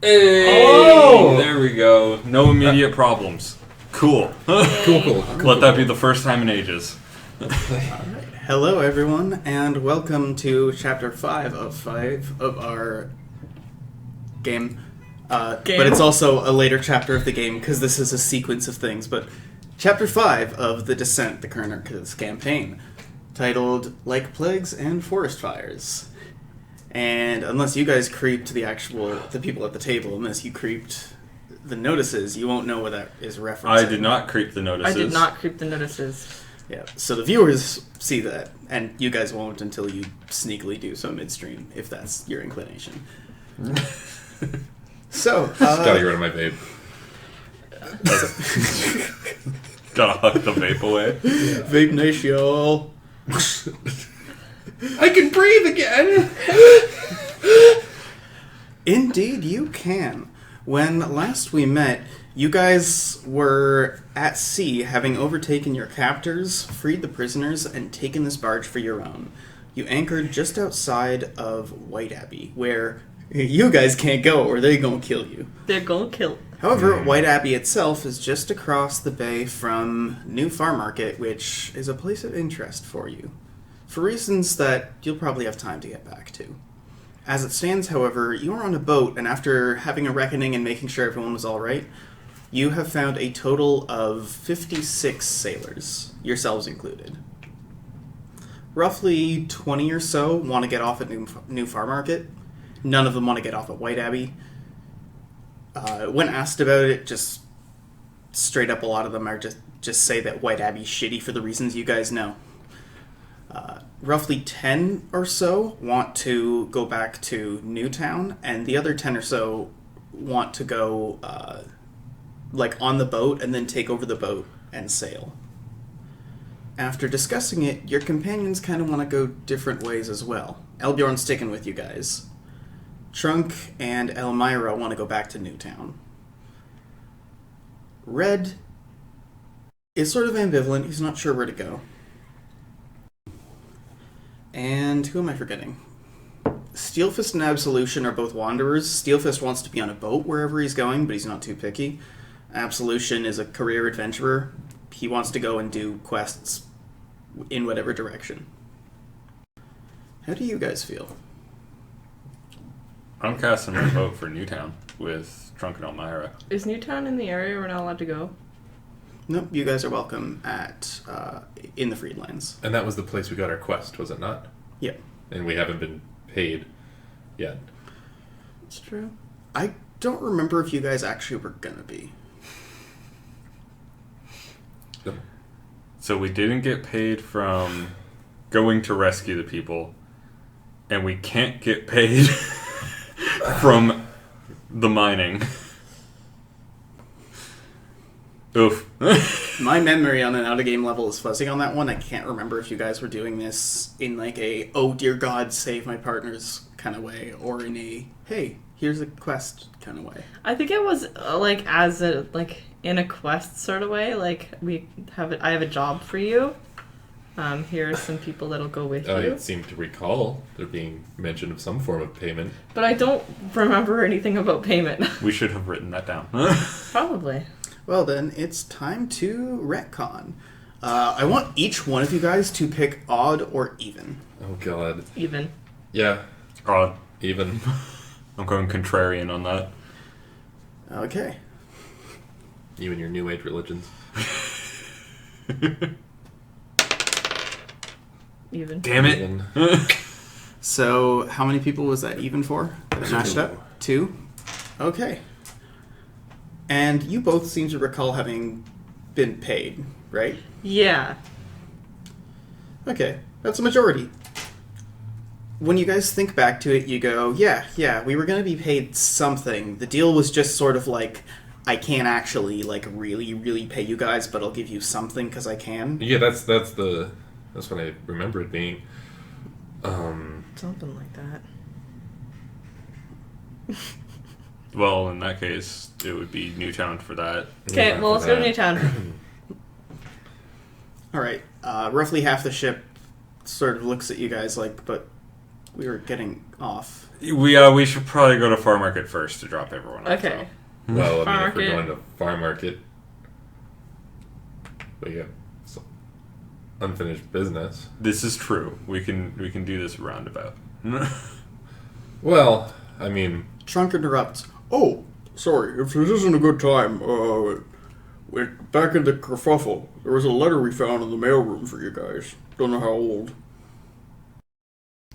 Hey! Oh! There we go. No immediate problems. Cool. Cool. Let that be the first time in ages. Hello, everyone, and welcome to Chapter 5 of our game. But it's also a later chapter of the game, because this is a sequence of things. But Chapter 5 of The Descent, the current arc of this campaign, titled Like Plagues and Forest Fires. And unless you guys creeped the people at the table, unless you creeped the notices, you won't know what that is referencing. I did not creep the notices. I did not creep the notices. Yeah, so the viewers see that, and you guys won't until you sneakily do so midstream, if that's your inclination. So, gotta get rid of my vape. Gotta huck the vape away. Yeah. Vape Nation. I can breathe again! Indeed, you can. When last we met, you guys were at sea, having overtaken your captors, freed the prisoners, and taken this barge for your own. You anchored just outside of White Abbey, where you guys can't go or they're gonna kill you. They're gonna kill. However, White Abbey itself is just across the bay from New Farm Market, which is a place of interest for you, for reasons that you'll probably have time to get back to. As it stands, however, you are on a boat, and after having a reckoning and making sure everyone was alright, you have found a total of 56 sailors, yourselves included. Roughly 20 or so want to get off at New Farm Market. None of them want to get off at White Abbey. When asked about it, just straight up, a lot of them are just say that White Abbey's shitty for the reasons you guys know. Roughly 10 or so want to go back to Newtown, and the other 10 or so want to go on the boat and then take over the boat and sail. After discussing it, your companions kind of want to go different ways as well. Elbjorn's sticking with you guys. Trunk and Elmira want to go back to Newtown. Red is sort of ambivalent. He's not sure where to go. And who am I forgetting? Steelfist and Absolution are both wanderers. Steelfist wants to be on a boat wherever he's going, but he's not too picky. Absolution is a career adventurer. He wants to go and do quests in whatever direction. How do you guys feel? I'm casting my vote for Newtown with Trunk and Elmira. Is Newtown in the area we're not allowed to go? Nope, you guys are welcome in the Freedlands. And that was the place we got our quest, was it not? Yeah. And we haven't been paid yet. It's true. I don't remember if you guys actually were gonna be. So we didn't get paid from going to rescue the people, and we can't get paid from the mining. Oof. My memory on an out-of-game level is fuzzy on that one. I can't remember if you guys were doing this in a, oh dear God, save my partners kind of way, or in a, hey, here's a quest kind of way. I think it was in a quest sort of way. I have a job for you. Here are some people that'll go with you. I seem to recall there being mention of some form of payment. But I don't remember anything about payment. We should have written that down. Probably. Well then, it's time to retcon. I want each one of you guys to pick odd or even. Oh God. Even. Yeah. Odd. Even. I'm going contrarian on that. Okay. You and your New Age religions. Even. Damn it. Even. So, how many people was that even for? That matched up? 2? Okay. And you both seem to recall having been paid, right? Yeah. Okay, that's a majority. When you guys think back to it, you go, yeah, we were going to be paid something. The deal was just sort of I can't actually, really, really pay you guys, but I'll give you something because I can. Yeah, that's what I remember it being. Something like that. Well, in that case, it would be Newtown for that. Okay, Yeah, well, let's go to that. Newtown. All right, roughly half the ship sort of looks at you guys but We were getting off. We should probably go to Farm Market first to drop everyone off. Okay. Well, I mean, Farm if we're market. going to farm market, we got some unfinished business. This is true. We can do this roundabout. Well, I mean, Trunk interrupts. Oh, sorry, if this isn't a good time, back in the kerfuffle, there was a letter we found in the mailroom for you guys. Don't know how old.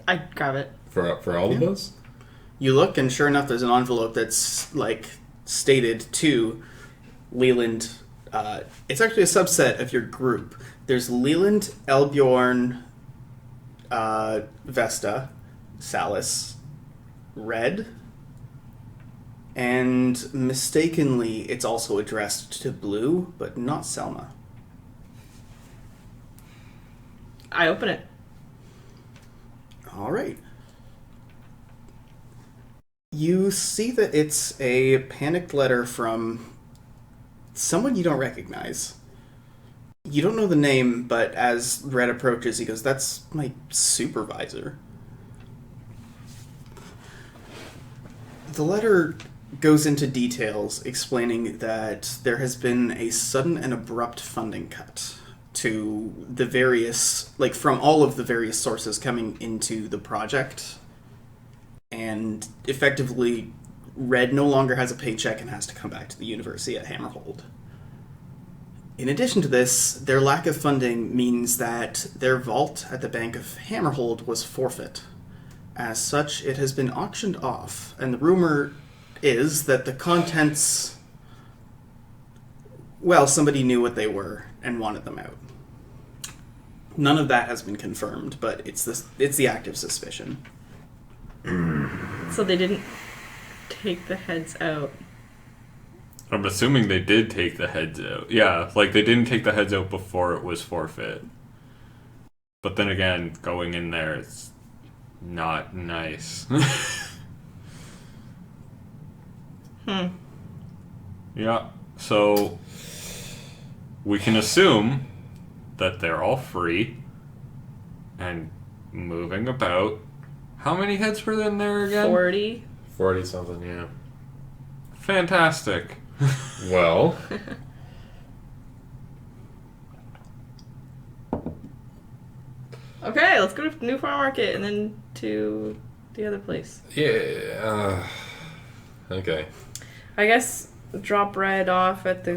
I grab it. for all of us. You look, and sure enough, there's an envelope that's like stated to Leland. It's actually a subset of your group. There's Leland, Elbjorn, Vesta, Salis, Red, and mistakenly, it's also addressed to Blue, but not Selma. I open it. All right. You see that it's a panicked letter from someone you don't recognize. You don't know the name, but as Red approaches, he goes, "That's my supervisor." The letter goes into details explaining that there has been a sudden and abrupt funding cut to the various, like from all of the various sources coming into the project. And effectively, Red no longer has a paycheck and has to come back to the university at Hammerhold. In addition to this, their lack of funding means that their vault at the Bank of Hammerhold was forfeit. As such, it has been auctioned off, and the rumor is that the contents... Well, somebody knew what they were and wanted them out. None of that has been confirmed, but it's the active suspicion. So they didn't take the heads out. I'm assuming they did take the heads out. Yeah, like they didn't take the heads out before it was forfeit. But then again, going in there, it's not nice. Yeah, so we can assume that they're all free and moving about. How many heads were in there again? 40. 40 something, yeah. Fantastic. Well, Okay, let's go to New Farm Market and then to the other place. yeah. Okay. I guess drop Red off at the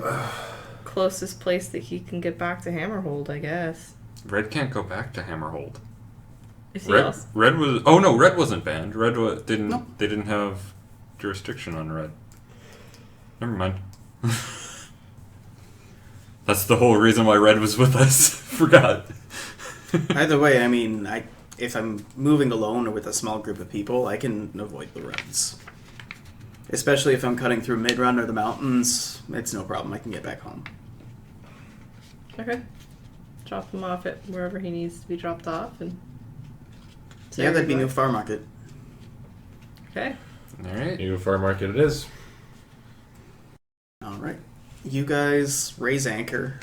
closest place that he can get back to Hammerhold, I guess. Red can't go back to Hammerhold. Is he Red, else? Red was. Oh no, Red wasn't banned. Red didn't. No. They didn't have jurisdiction on Red. Never mind. That's the whole reason why Red was with us. Forgot. Either way, I mean, if I'm moving alone or with a small group of people, I can avoid the roads. Especially if I'm cutting through Midrun or the mountains, it's no problem. I can get back home. Okay. Drop him off at wherever he needs to be dropped off. And Yeah, that'd be New Farm Market. Okay. All right. New farm market it is. All right. You guys raise anchor,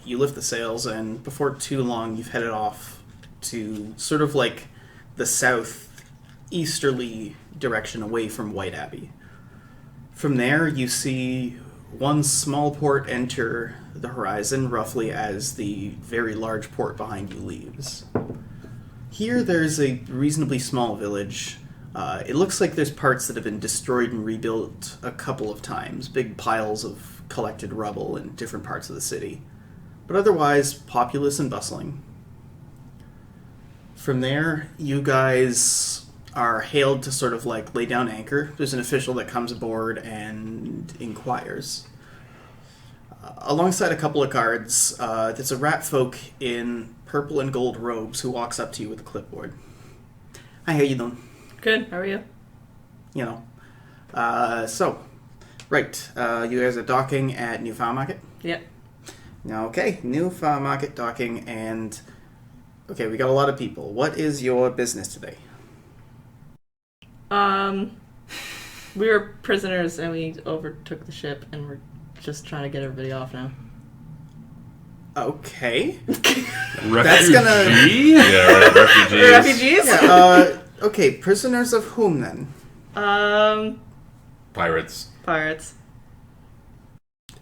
you lift the sails, and before too long, you've headed off to sort of like the southeasterly direction away from White Abbey. From there, you see one small port enter the horizon, roughly as the very large port behind you leaves. Here, there's a reasonably small village. It looks like there's parts that have been destroyed and rebuilt a couple of times, big piles of collected rubble in different parts of the city. But otherwise, populous and bustling. From there, you guys are hailed to sort of like lay down anchor. There's an official that comes aboard and inquires. Alongside a couple of guards, there's a rat folk in purple and gold robes who walks up to you with a clipboard. Hi, how you doing? Good. How are you? You know. Right. You guys are docking at New Farm Market? Yep. Okay, New Farm Market docking, and... Okay, we got a lot of people. What is your business today? We were prisoners and we overtook the ship and we're just trying to get everybody off now. Okay. Refugee? That's gonna... Yeah, right, refugees. Refugees? Yeah, Okay, prisoners of whom then? Pirates. Pirates.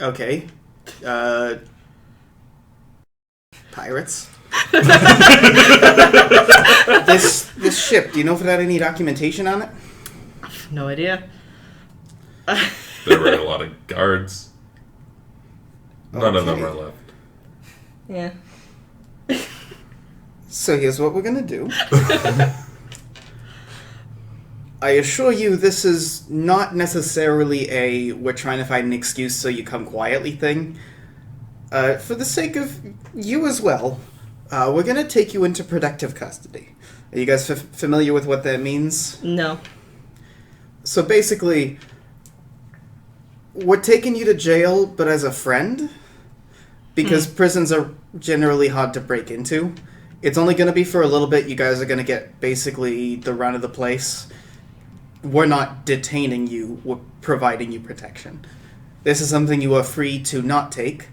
Okay. Pirates? This ship, do you know if it had any documentation on it? No idea. There were a lot of guards. None of them Okay. are left. Yeah. So here's what we're gonna do. I assure you this is not necessarily a we're trying to find an excuse so you come quietly thing. For the sake of you as well, we're gonna take you into protective custody. Are you guys familiar with what that means? No. So basically, we're taking you to jail, but as a friend, because prisons are generally hard to break into. It's only going to be for a little bit. You guys are going to get basically the run of the place. We're not detaining you. We're providing you protection. This is something you are free to not take.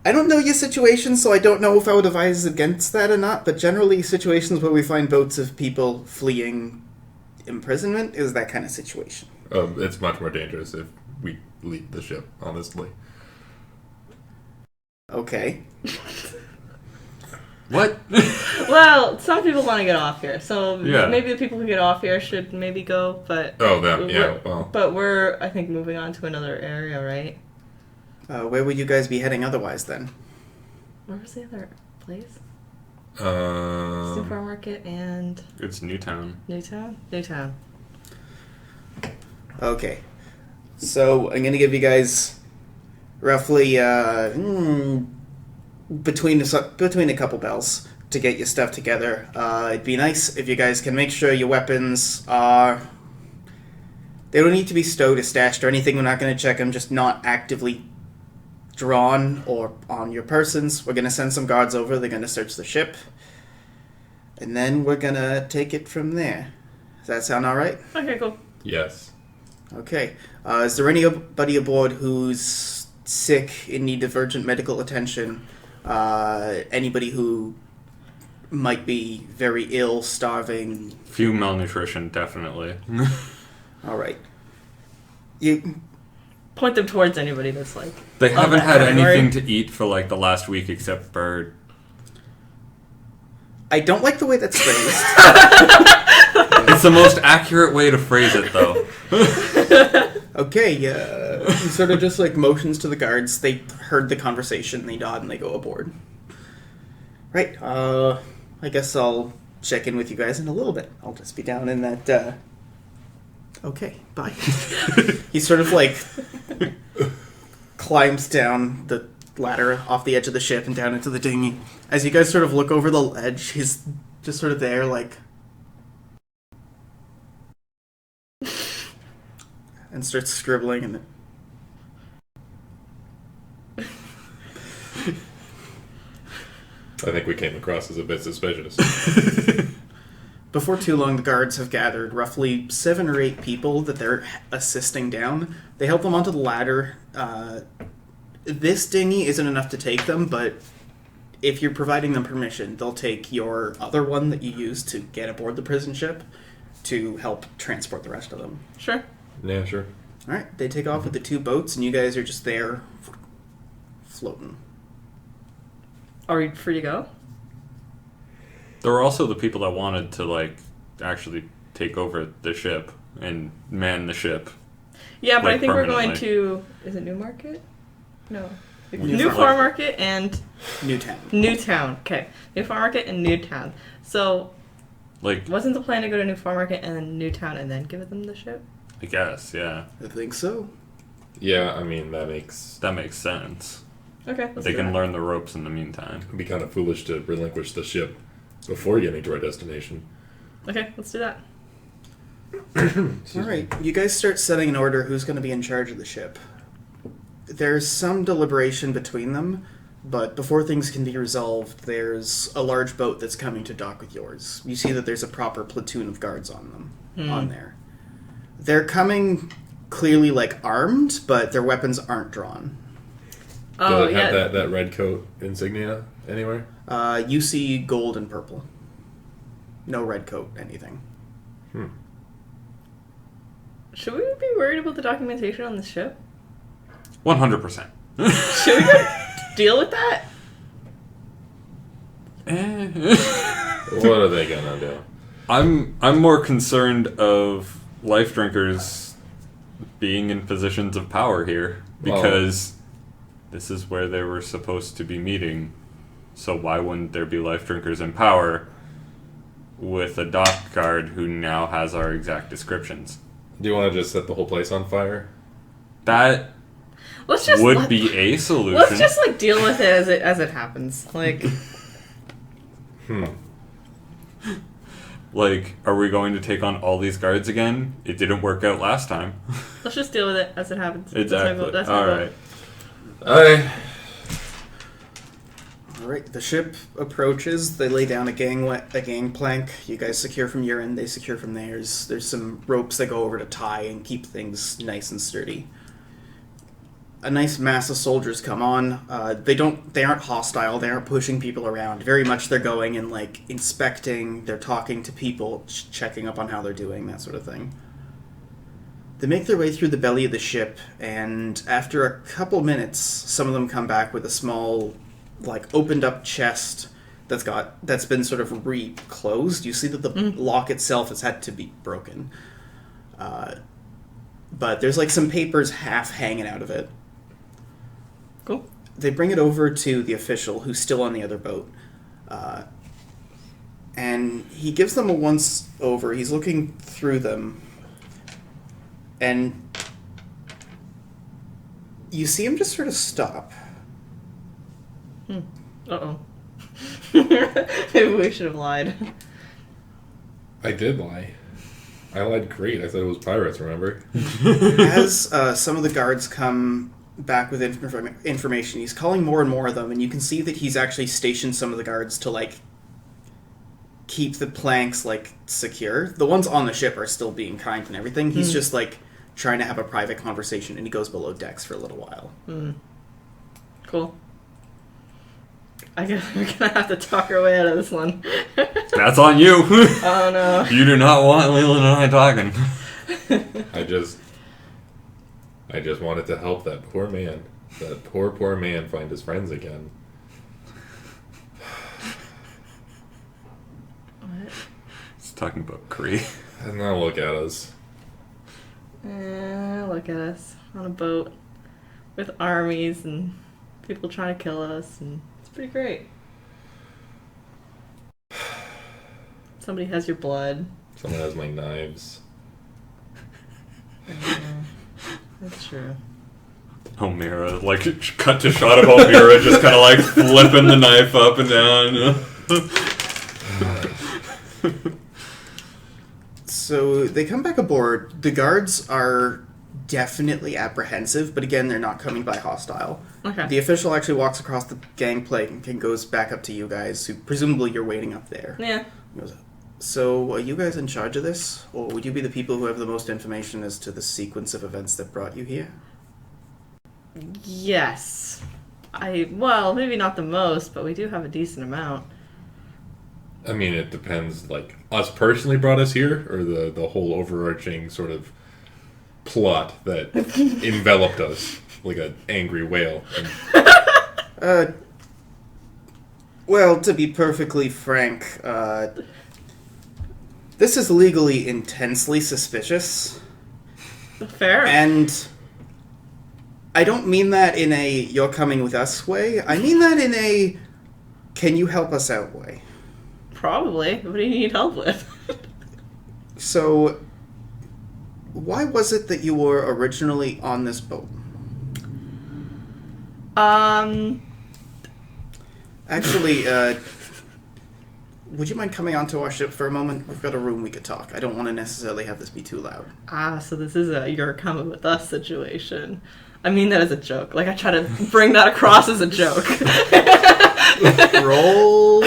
I don't know your situation, so I don't know if I would advise against that or not, but generally situations where we find boats of people fleeing imprisonment is that kind of situation. It's much more dangerous if we leave the ship, honestly. Okay. What? Well, some people want to get off here, so Yeah. maybe the people who get off here should maybe go, but... Oh, them, yeah, we're- well. But we're, I think, moving on to another area, right? Where would you guys be heading otherwise then? Where was the other place? Super Um, Market and It's Newtown. Newtown? Newtown. Okay. So I'm going to give you guys roughly between a couple bells to get your stuff together. It'd be nice if you guys can make sure your weapons are... They don't need to be stowed or stashed or anything. We're not going to check them, just not actively drawn or on your persons. We're going to send some guards over. They're going to search the ship. And then we're going to take it from there. Does that sound all right? Okay, cool. yes. Okay. Is there anybody aboard who's sick, in need of urgent medical attention? Anybody who might be very ill, starving? Few malnutrition, definitely. All right. You Point them towards anybody that's like... They of haven't that had category. anything to eat for like the last week except bird. I don't like the way that's phrased. It's the most accurate way to phrase it, though. Okay, he sort of just like motions to the guards. They heard the conversation, they nod, and they go aboard. Right, I guess I'll check in with you guys in a little bit. I'll just be down in that, Okay, bye. He sort of like climbs down the ladder off the edge of the ship and down into the dinghy. As you guys sort of look over the ledge, he's just sort of there, like... and starts scribbling and... I think we came across as a bit suspicious. Before too long, the guards have gathered roughly 7 or 8 people that they're assisting down. They help them onto the ladder. This dinghy isn't enough to take them, but if you're providing them permission, they'll take your other one that you used to get aboard the prison ship to help transport the rest of them. Sure. Yeah, sure. Alright, they take off with the 2 boats, and you guys are just there, floating. Are we free to go? There were also the people that wanted to like actually take over the ship and man the ship. Yeah, but Like, I think we're going permanently. to... Is it Newmarket? No. New New Farm- Farm Market and Newtown. Newtown. Okay. New Farm Market and Newtown. So, Like, wasn't the plan to go to New Farm Market and then Newtown and then give them the ship? I guess, yeah. I think so. Yeah, I mean, that makes... That makes sense. Okay, let's They do can that. learn the ropes in the meantime. It'd be kind of foolish to relinquish the ship before getting to our destination. Okay, let's do that. Alright, you guys start setting in order who's going to be in charge of the ship. There's some deliberation between them, but before things can be resolved, there's a large boat that's coming to dock with yours. You see that there's a proper platoon of guards on them, on there. They're coming clearly like armed, but their weapons aren't drawn. Oh, Does it yeah. have that, that red coat insignia anywhere? You see gold and purple. No red coat, anything. Should we be worried about the documentation on the ship? 100%. Should we go deal with that? What are they gonna do? I'm more concerned of life drinkers being in positions of power here because this is where they were supposed to be meeting. So why wouldn't there be life drinkers in power with a dock guard who now has our exact descriptions? Do you want to just set the whole place on fire? That would be a solution. Let's just like deal with it as it happens. Like, Like, are we going to take on all these guards again? It didn't work out last time. let's just deal with it as it happens. Exactly. That's my vote. Alright. Alright, the ship approaches. They lay down a gangplank. You guys secure from your end, they secure from theirs. There's some ropes that go over to tie and keep things nice and sturdy. A nice mass of soldiers come on. They aren't hostile. They aren't pushing people around. Very much they're going and like inspecting. They're talking to people, checking up on how they're doing, that sort of thing. They make their way through the belly of the ship, and after a couple minutes, some of them come back with a small, like opened up chest that's been sort of reclosed. You see that the lock itself has had to be broken, but there's like some papers half hanging out of it. Cool. They bring it over to the official, who's still on the other boat. And he gives them a once over. He's looking through them. And you see him just sort of stop. Uh-oh. Maybe we should have lied. I did lie. I lied great. I said it was pirates, remember? As some of the guards come back with information, he's calling more and more of them, and you can see that he's actually stationed some of the guards to, like, keep the planks, like, secure. The ones on the ship are still being kind and everything. He's just, like, trying to have a private conversation, and he goes below decks for a little while. Cool. I guess we're gonna have to talk our way out of this one. That's on you. Oh no. You do not want Leland and I talking. I just wanted to help that poor man. That poor man find his friends again. What? He's talking about Kree. And now look at us. Look at us on a boat with armies and people trying to kill us, and it's pretty great. Somebody has your blood. Someone has my knives. That's true. Omira, like, cut to shot of Omira just kind of like flipping the knife up and down. So they come back aboard. The guards are definitely apprehensive, but again, they're not coming by hostile. Okay. The official actually walks across the gangplank and goes back up to you guys, who presumably you're waiting up there. Yeah. He goes, so, are you guys in charge of this? Or would you be the people who have the most information as to the sequence of events that brought you here? Yes. Well, maybe not the most, but we do have a decent amount. I mean, it depends. Like, us personally brought us here, or the whole overarching sort of plot that enveloped us like an angry whale. Well, to be perfectly frank, this is legally intensely suspicious. Fair. And I don't mean that in a you're coming with us way. I mean that in a can you help us out way. Probably. What do you need help with? So, why was it that you were originally on this boat? Actually, would you mind coming onto our ship for a moment? We've got a room we could talk. I don't want to necessarily have this be too loud. So this is a you're coming with us situation. I mean that as a joke. Like, I try to bring that across as a joke. Roll.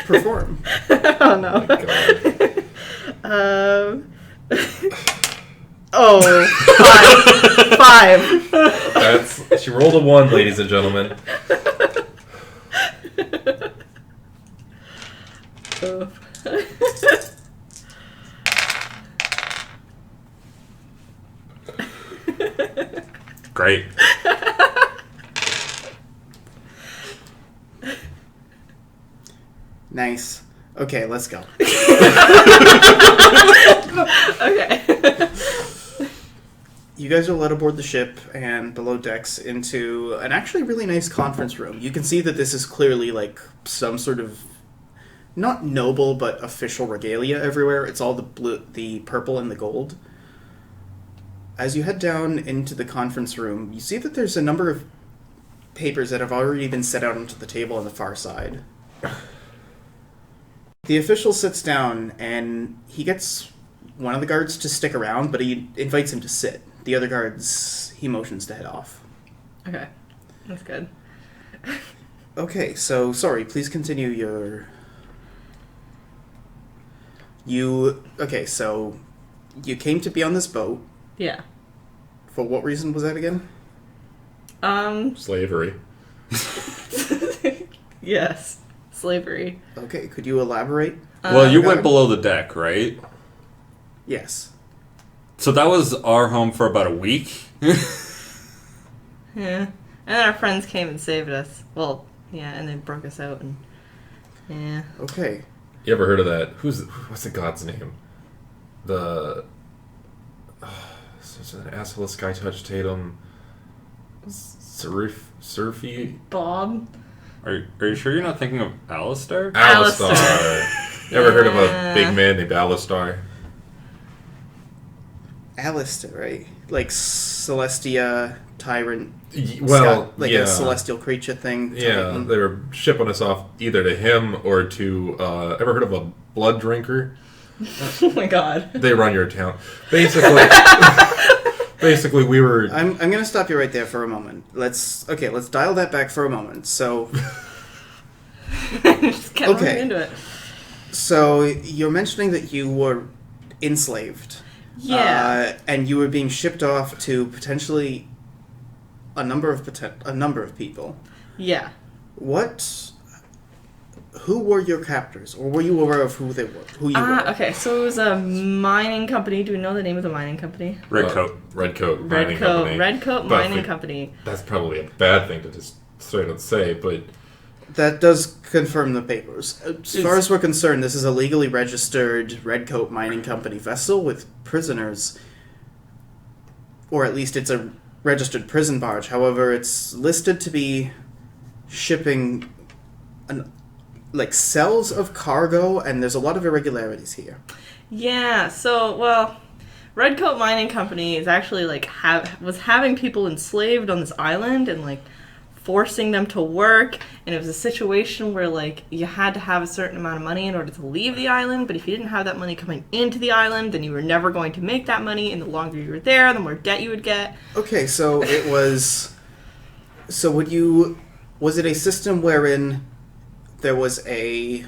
Perform. Oh, no. Oh my 5. She rolled a 1, ladies and gentlemen. Oof. Great. Nice. Okay, let's go. Okay. You guys are led aboard the ship and below decks into an actually really nice conference room. You can see that this is clearly like some sort of not noble but official regalia everywhere. It's all the blue, the purple, and the gold. As you head down into the conference room, you see that there's a number of papers that have already been set out onto the table on the far side. The official sits down, and he gets one of the guards to stick around, but he invites him to sit. The other guards, he motions to head off. Okay. That's good. Okay, so, sorry, please continue your... Okay, so, you came to be on this boat. Yeah. For what reason was that again? Slavery. Yes. Slavery. Okay, could you elaborate? Well, you God. went below the deck, right? Yes. So that was our home for about a week? Yeah. And then our friends came and saved us. Well, yeah, and they broke us out and... Yeah. Okay. You ever heard of that? What's the god's name? The... Such an asshole, Sky Touch Tatum... Surfy? Bob? Are you sure you're not thinking of Alistair? Alistar. You ever heard of a big man named Alistar? Alistair, right? Like Celestia, Tyrant, Well, like yeah. a celestial creature thing. Yeah, Titan. they were shipping us off either to him or to... ever heard of a blood drinker? Oh my god. They run your town. Basically, we were... I'm gonna stop you right there for a moment. Let's dial that back for a moment. So, Just kept Okay. right into it. so you're mentioning that you were enslaved. Yeah. And you were being shipped off to potentially a number of people. Yeah. Who were your captors, or were you aware of who they were? Who you were? Okay, so it was a mining company. Do we know the name of the mining company? Redcoat. Redcoat Mining Company. Redcoat But Mining Company. That's probably a bad thing to just straight up say, but... That does confirm the papers. As far as we're concerned, this is a legally registered Redcoat Mining Company vessel with prisoners, or at least it's a registered prison barge. However, it's listed to be shipping cells of cargo, and there's a lot of irregularities here. Yeah, so, well, Redcoat Mining Company is actually, was having people enslaved on this island and, forcing them to work, and it was a situation where, you had to have a certain amount of money in order to leave the island, but if you didn't have that money coming into the island, then you were never going to make that money, and the longer you were there, the more debt you would get. Okay, so it was... So was it a system wherein there was a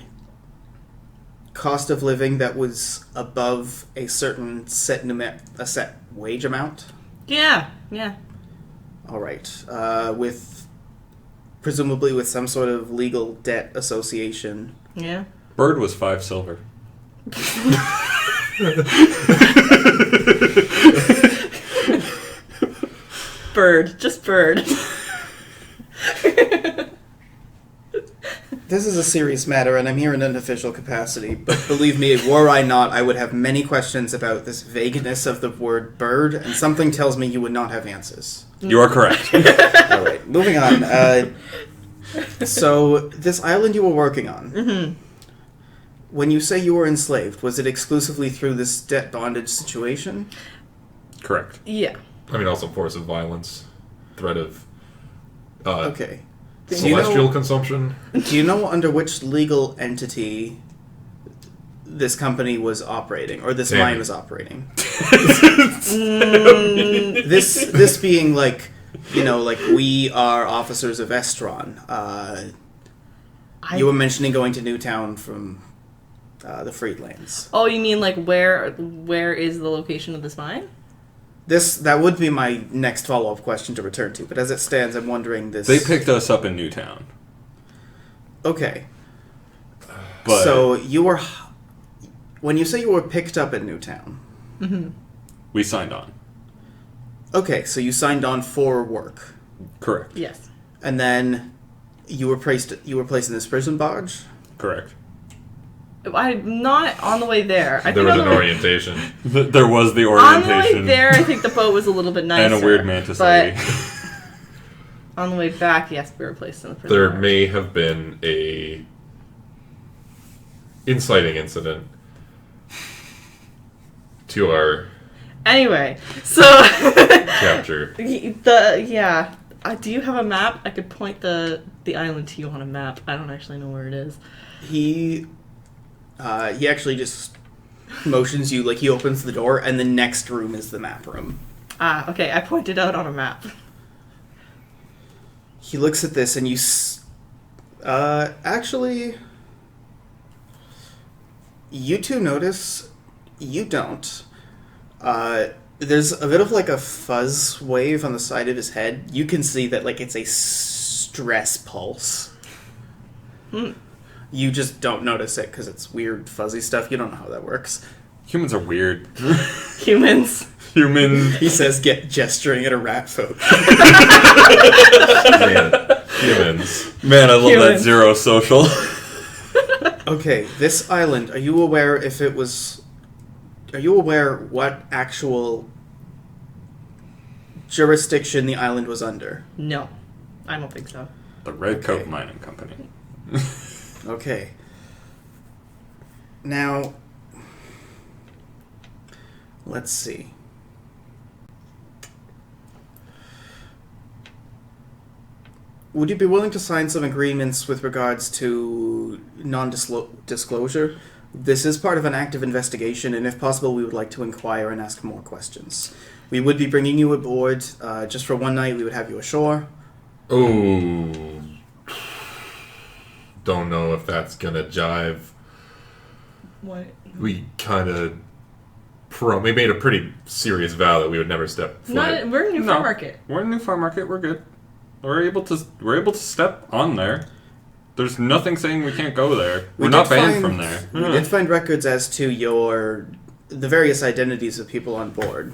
cost of living that was above a certain set wage amount? Yeah. All right. Presumably with some sort of legal debt association. Yeah. Bird was 5 silver. Bird. Just bird. This is a serious matter, and I'm here in an official capacity, but believe me, were I not, I would have many questions about this vagueness of the word bird, and something tells me you would not have answers. You are correct. All right, moving on. So, this island you were working on, Mm-hmm. when you say you were enslaved, was it exclusively through this debt bondage situation? Correct. Yeah. I mean, also force of violence, threat of Okay. celestial consumption. Do you know under which legal entity this company was operating, or this Tammy. mine was operating? This being we are officers of Estron. You were mentioning going to Newtown from the Freedlands. Oh, you mean where is the location of this mine? That would be my next follow-up question to return to, but as it stands, I'm wondering this... They picked us up in Newtown. Okay. But So you were, when you say you were picked up in Newtown, we signed on. okay, so you signed on for work, Correct. Yes. and then you were placed in this prison barge. Correct. I'm not on the way there. I There think was on an the way, orientation. There was the on the way orientation there, I think the boat was a little bit nicer. and a weird mantis but lady. on the way back, yes, we were placed in the prison. There barge. may have been a inciting incident to our Anyway, so capture. Do you have a map? I could point the island to you on a map. I don't actually know where it is. He actually just motions you, like he opens the door, and the next room is the map room. Ah, okay. I pointed out on a map. He looks at this, and actually, you two notice, you don't. There's a bit of like a fuzz wave on the side of his head. You can see that like it's a stress pulse. You just don't notice it because it's weird fuzzy stuff. You don't know how that works. Humans are weird. Humans. Humans. He says, gesturing at a rat folk. Man, humans. Man, I love that Humans. zero social. Okay, this island, are you aware what actual jurisdiction the island was under? No, I don't think so. The Red Coat Okay. Mining Company. Okay. Now, let's see. Would you be willing to sign some agreements with regards to non-disclosure? This is part of an active investigation, and if possible, we would like to inquire and ask more questions. We would be bringing you aboard just for one night. We would have you ashore. Oh. Don't know if that's gonna jive. What? We kind of we made a pretty serious vow that we would never step foot. We're in New Farm Market. We're in New Farm Market. We're good. We're able to step on there. There's nothing saying we can't go there. We're not banned from there. We did find records as to the various identities of people on board.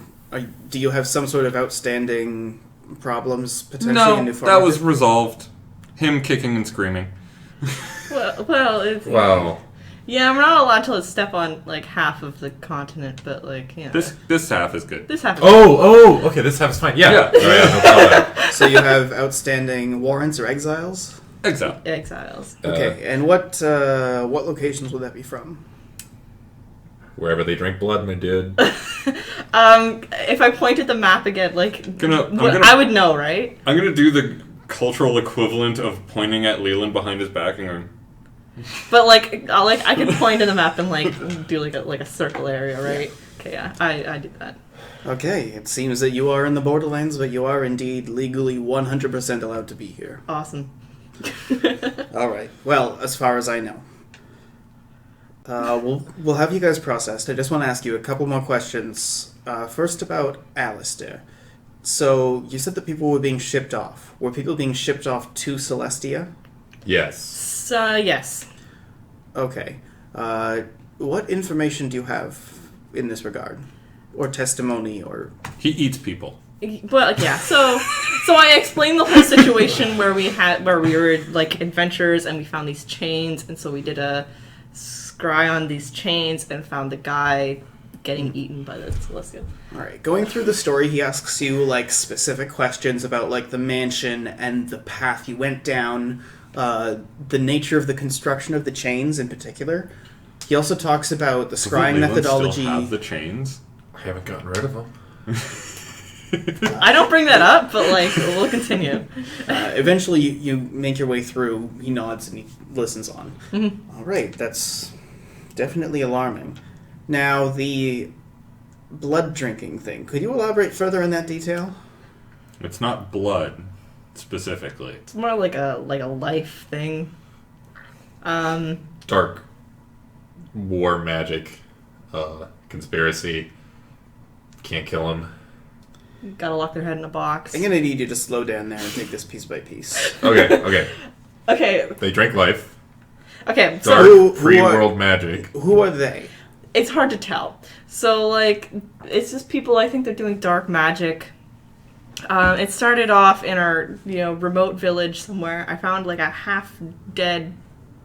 Do you have some sort of outstanding problems potentially in No, New Farm that Market? was resolved. Him kicking and screaming. Well, it's Wow. yeah. We're not allowed to step on like half of the continent, but like yeah. This half is good. This happened. Okay, this half's fine. Yeah. Yeah. Oh, yeah, no problem. So you have outstanding warrants or exiles? Exile. Exiles. Okay, and what locations would that be from? Wherever they drink blood, my dude. If I pointed the map again, like I would know, right? I'm gonna do the cultural equivalent of pointing at Leland behind his back and going, But I could point to the map and like do like a circle area, right? Okay, yeah, I did that. Okay, it seems that you are in the borderlands, but you are indeed legally 100% allowed to be here. Awesome. All right. Well, as far as I know, we'll have you guys processed. I just want to ask you a couple more questions. First about Alistair. So you said that people were being shipped off. Were people being shipped off to Celestia? Yes. So yes. Okay. What information do you have in this regard, or testimony, or? he eats people. Well, yeah. So I explained the whole situation where we were like adventurers and we found these chains, and so we did a scry on these chains and found the guy getting eaten by the Celestial. All right. Going through the story, he asks you like specific questions about like the mansion and the path you went down, the nature of the construction of the chains in particular. He also talks about the scrying Doesn't Leland methodology. Still have the chains. I haven't gotten rid of them. I don't bring that up, but like we'll continue. Eventually, you make your way through. He nods and he listens on. Mm-hmm. All right, that's definitely alarming. Now, the blood drinking thing. Could you elaborate further on that detail? It's not blood, specifically. It's more like a life thing. Dark war magic conspiracy. Can't kill him. Gotta lock their head in a box. I'm gonna need you to slow down there and take this piece by piece. Okay. Okay. They drank life. Okay, so Dark Who pre-world magic. Who are they? it's hard to tell. So, like, it's just people, I think they're doing dark magic. It started off in our, remote village somewhere. I found, like, a half-dead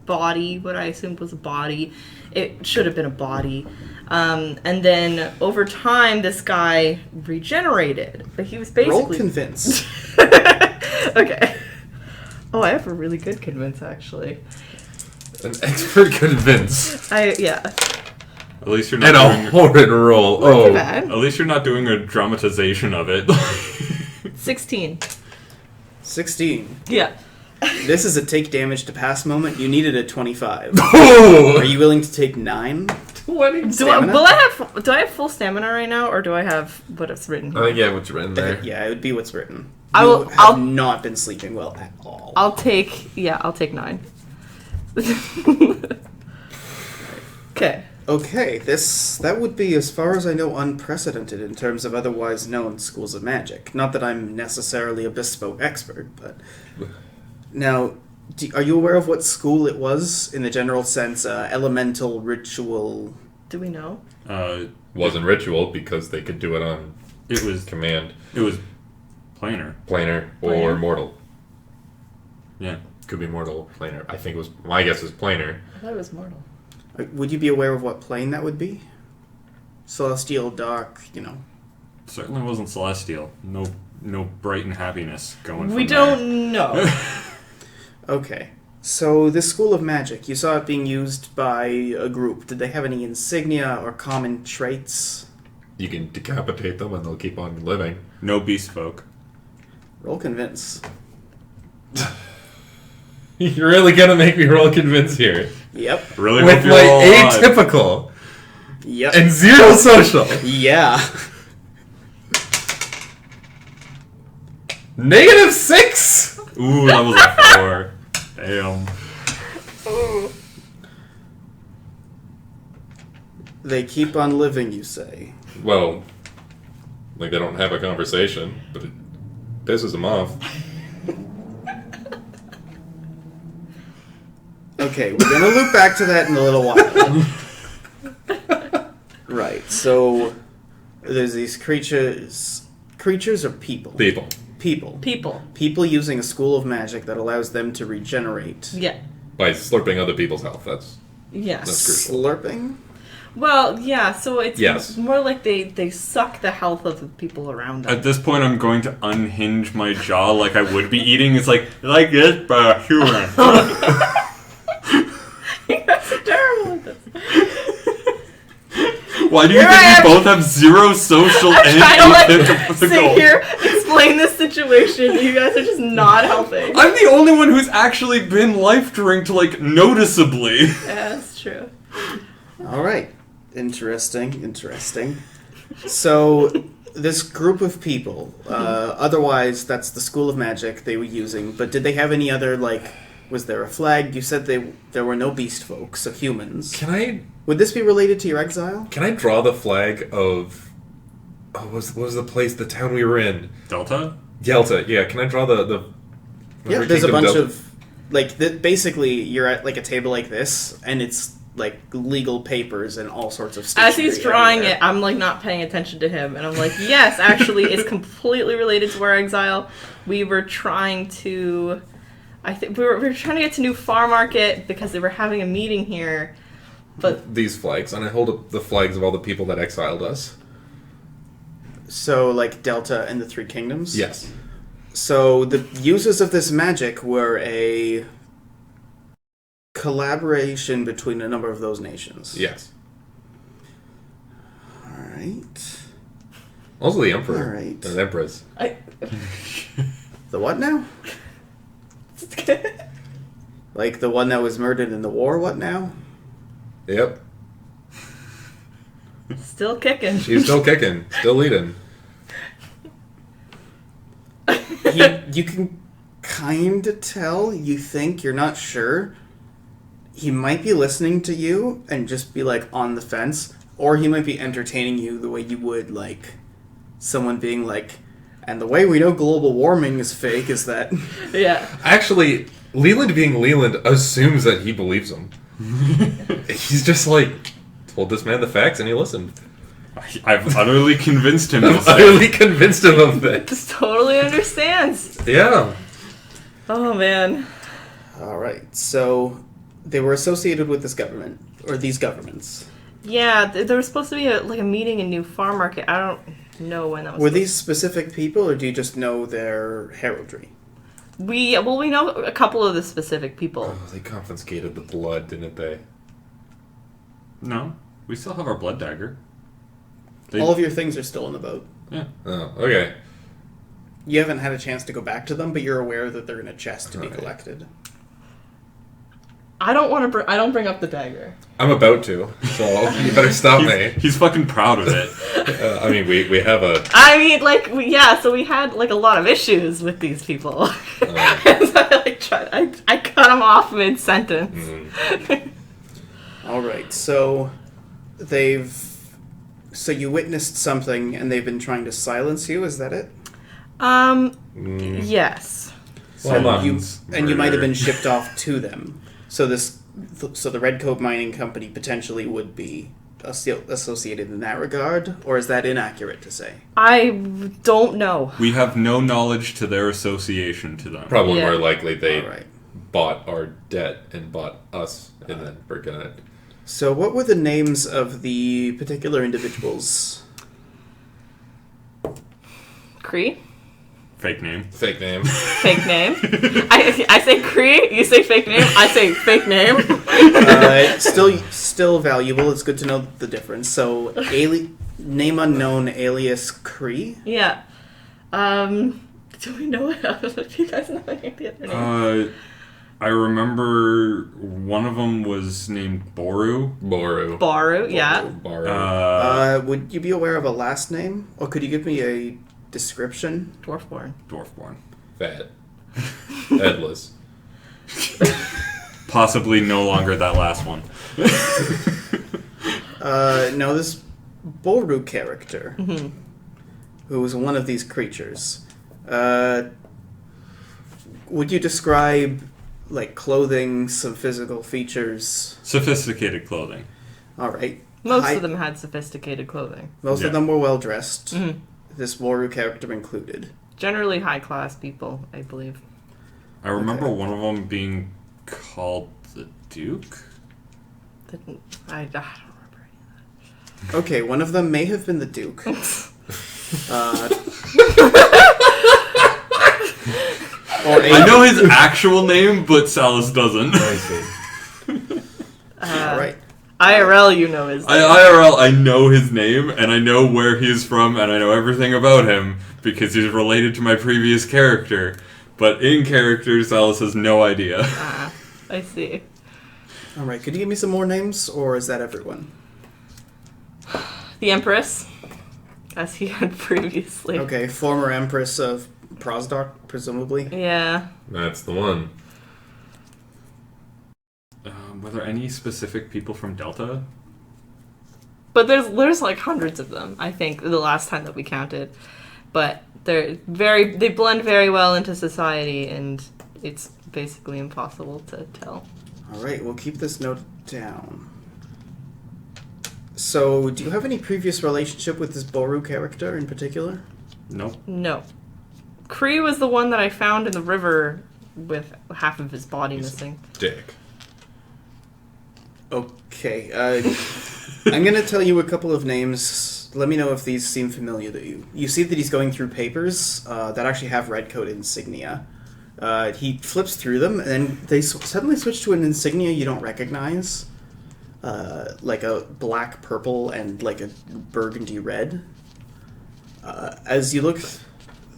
body, what I assumed was a body. It should have been a body. And then, over time, this guy regenerated. But he was basically... Roll convince. Okay. Oh, I have a really good convince, actually. An expert convince. Yeah. At least you're And not a doing. horrid roll. Not too Oh. bad. At least you're not doing a dramatization of it. 16. 16. Yeah. This is a take damage to pass moment. You needed a 25. Are Oh! you willing to take 9? 20. Do I have full stamina right now, or do I have what it's written here? I think, yeah, what's written there. Yeah, it would be what's written. I'll not been sleeping well at all. I'll take 9. Okay. Okay, that would be, as far as I know, unprecedented in terms of otherwise known schools of magic. Not that I'm necessarily a bespoke expert, but... Now, are you aware of what school it was, in the general sense, elemental, ritual... Do we know? Wasn't ritual because they could do it on It was command. It was planar. Planar or Planar? mortal. Yeah. Could be mortal, planar. I think it was, my guess is planar. I thought it was mortal. Would you be aware of what plane that would be? Celestial, dark, Certainly wasn't celestial. No bright and happiness going. We from don't know. Okay. So, this school of magic, you saw it being used by a group. Did they have any insignia or common traits? You can decapitate them and they'll keep on living. No beast folk. Roll convince. You're really gonna make me roll convince here. Yep. Really With hope my you're all alive. atypical Yep. and 0 social. Yeah. -6! Ooh, that was a 4. Damn. They keep on living, you say. Well, like they don't have a conversation, but it pisses them off. Okay, we're gonna loop back to that in a little while. Right, so there's these creatures. Creatures or people? People. People. People. People using a school of magic that allows them to regenerate. Yeah. By slurping other people's health, that's Yeah. That's crucial. Slurping? Well, yeah, so it's Yes. more like they suck the health of the people around them. At this point, I'm going to unhinge my jaw like I would be eating. It's like this, but human. You guys are terrible at this. Why do you Here I think am. we both have 0 social I'm and trying to atypical? sit here, explain this situation. You guys are just not helping. I'm the only one who's actually been life drinked, noticeably. Yeah, that's true. Alright. Interesting. So, this group of people, otherwise that's the school of magic they were using, but did they have any other, was there a flag? You said there were no beast folk, so humans. Would this be related to your exile? Can I draw the flag of... Oh, what was the place, the town we were in? Delta? Delta, yeah. Can I draw the Yeah, there's a Kingdom bunch Delta? of... basically, you're at, a table like this, and it's, legal papers and all sorts of stuff. As he's drawing it, I'm not paying attention to him, and I'm like, yes, actually, it's completely related to our exile. We were trying to... I think we were trying to get to New Farm Market because they were having a meeting here, but These flags, and I hold up the flags of all the people that exiled us. So, Delta and the Three Kingdoms? Yes. So, the users of this magic were a collaboration between a number of those nations. Yes. Alright. Also the Emperor. Alright. And Empress. The what now? The one that was murdered in the war, what now? Yep. still kicking. She's still kicking. Still leading. You can kind of tell, you think, you're not sure. He might be listening to you and just be, on the fence, or he might be entertaining you the way you would, someone being and the way we know global warming is fake is that... Yeah. Actually, Leland being Leland assumes that he believes him. He's just like, told this man the facts and he listened. I've utterly convinced him. I'm utterly convinced him of this. Just totally understands. Yeah. Oh, man. All right, so they were associated with this government, or these governments. Yeah, there was supposed to be a meeting in New Farm Market. I don't know when that was. Were these specific people, or do you just know their heraldry? We know a couple of the specific people. Oh, they confiscated the blood, didn't they? No, we still have our blood dagger. All of your things are still in the boat. Yeah. Oh, okay. You haven't had a chance to go back to them, but you're aware that they're in a chest to be collected. I don't bring up the dagger. I'm about to, so you better stop me. He's fucking proud of it. I mean, we have a... I mean, so we had, a lot of issues with these people. So I cut them off mid-sentence. All right, so you witnessed something, and they've been trying to silence you, is that it? Yes. Well, you might have been shipped off to them. So the Redcoat Mining Company potentially would be associated in that regard, or is that inaccurate to say? I don't know. We have no knowledge to their association to them. Probably more likely they All right. bought our debt and bought us, and then we're gonna... So what were the names of the particular individuals? Cree? Fake name. Fake name. Fake name. I say Cree, you say fake name, I say fake name. Still valuable. It's good to know the difference. So, name unknown alias Cree. Yeah. Do we know it? Do you guys know any of the other names? I remember one of them was named Boru. Baru, yeah. Boru. Would you be aware of a last name? Or could you give me a description? Dwarfborn. Fat. Headless. Possibly no longer that last one. No, this Boru character, who was one of these creatures, would you describe, clothing, some physical features? Sophisticated clothing. All right. Most of them had sophisticated clothing. Most of them were well dressed. Mm-hmm. This Boru character included. Generally high class people, I believe. I remember one of them being called the Duke. I don't remember any of that. Okay, one of them may have been the Duke. I know his actual name, but Salas doesn't. All right. IRL, you know his name. IRL, I know his name, and I know where he's from, and I know everything about him, because he's related to my previous character. But in character, Salas has no idea. I see. All right, could you give me some more names, or is that everyone? The Empress, as he had previously. Okay, former Empress of Prosdok, presumably. Yeah. That's the one. Were there any specific people from Delta? But there's hundreds of them, I think, the last time that we counted. But they blend very well into society, and it's basically impossible to tell. All right, we'll keep this note down. So, do you have any previous relationship with this Boru character in particular? Nope. No. Cree was the one that I found in the river with half of his body missing. Dick. Okay, I'm going to tell you a couple of names. Let me know if these seem familiar to you. You see that he's going through papers that actually have Redcoat insignia. He flips through them, and then they suddenly switch to an insignia you don't recognize. Like a black purple and like a burgundy red. As you look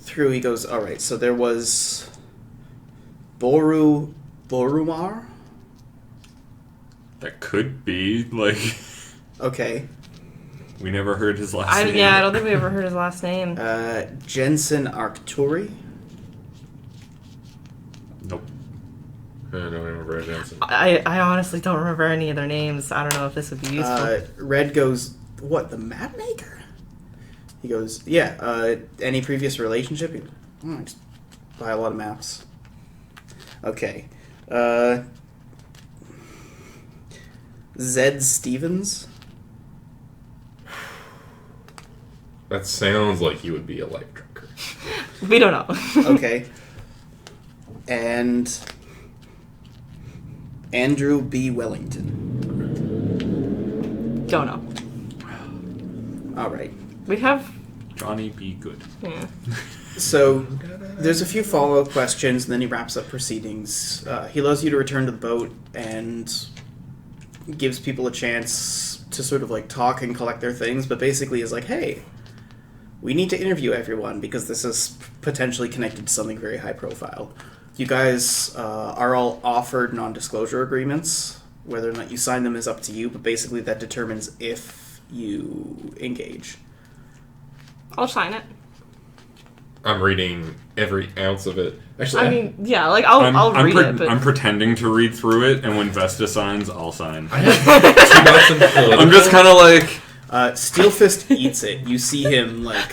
through, he goes, all right, so there was Borumar? That could be, Okay. we never heard his last name. Yeah, I don't think we ever heard his last name. Jensen Arcturi? Nope. I don't remember Jensen. I honestly don't remember any of their names. I don't know if this would be useful. Red goes, what, the map maker? He goes, yeah, any previous relationship? I just buy a lot of maps. Okay. Zed Stevens. That sounds like he would be a life drinker. We don't know. Okay. And Andrew B. Wellington. Don't know. All right. We have. Johnny B. Good. Yeah. So there's a few follow-up questions, and then he wraps up proceedings. He allows you to return to the boat and gives people a chance to sort of like talk and collect their things, but basically is like, hey, we need to interview everyone because this is potentially connected to something very high profile. You guys are all offered non-disclosure agreements. Whether or not you sign them is up to you, but basically that determines if you engage. I'll sign it. I'm reading every ounce of it. Actually, I mean, yeah, like I'll read it, but I'm pretending to read through it, and when Vesta signs, I'll sign. I have 2 bucks in political. I'm just kind of like, Steelfist eats it. You see him like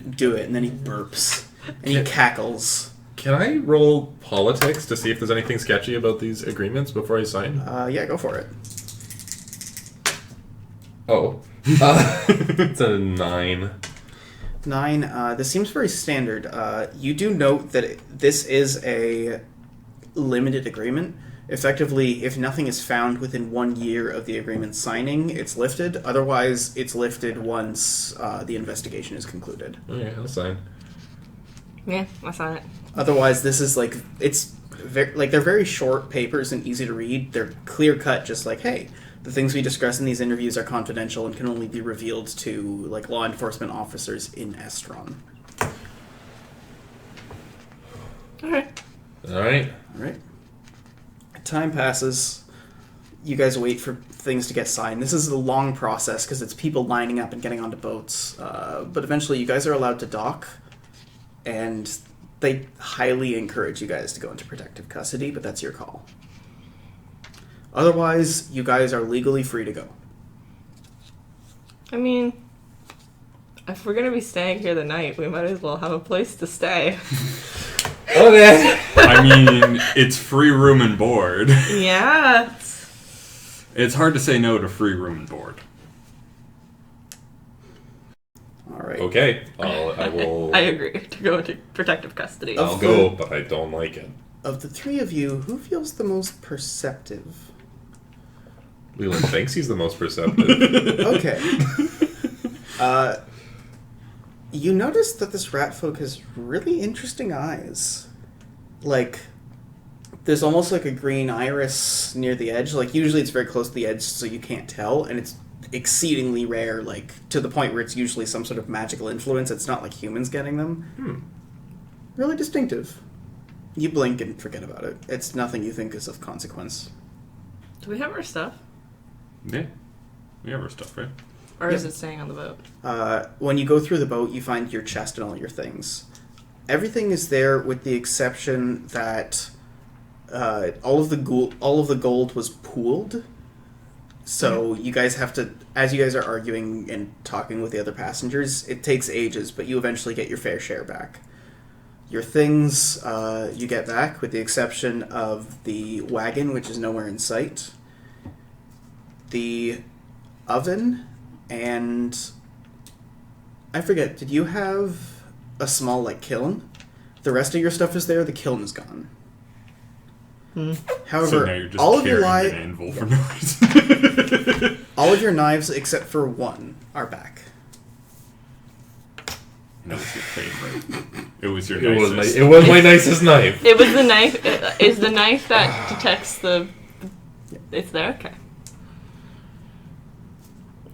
do it, and then he burps and he cackles. Can I roll politics to see if there's anything sketchy about these agreements before I sign? Yeah, go for it. Oh. It's a 9. 9. This seems very standard. You do note that this is a limited agreement. Effectively, if nothing is found within 1 year of the agreement signing, it's lifted. Otherwise, it's lifted once the investigation is concluded. Okay, I'll sign. yeah, I'll sign it. Otherwise, this is like they're very short papers and easy to read. They're clear cut, just like, hey, the things we discuss in these interviews are confidential and can only be revealed to like law enforcement officers in Estron. Alright. All right. All right. Time passes. You guys wait for things to get signed. This is a long process because it's people lining up and getting onto boats. But eventually, you guys are allowed to dock, and they highly encourage you guys to go into protective custody. But that's your call. Otherwise, you guys are legally free to go. I mean, if we're gonna be staying here the night, we might as well have a place to stay. Okay. I mean, it's free room and board. Yeah. It's hard to say no to free room and board. All right. Okay. I will. I agree to go into protective custody. I'll go, but I don't like it. Of the three of you, who feels the most perceptive? Leland thinks he's the most perceptive. Okay. You notice that this rat folk has really interesting eyes. Like, there's almost like a green iris near the edge. Like, usually it's very close to the edge, so you can't tell, and it's exceedingly rare, like, to the point where it's usually some sort of magical influence. It's not like humans getting them. Really distinctive. You blink and forget about it. It's nothing you think is of consequence. Do we have our stuff? Yeah. We have our stuff, right? Or is Yeah. it staying on the boat? When you go through the boat, you find your chest and all your things. Everything is there with the exception that all of the gold was pooled. So you guys have to, as you guys are arguing and talking with the other passengers, it takes ages, but you eventually get your fair share back. Your things you get back, with the exception of the wagon, which is nowhere in sight. The oven, and I forget, did you have a small, like, kiln? The rest of your stuff is there, the kiln is gone. However, So now you're just all of your carrying an anvil for no reason. all of your knives except for one are back. And it was your favorite. It was your It was nicest. it was my nicest knife. It was the knife. Is the knife that detects the... It's there? Okay.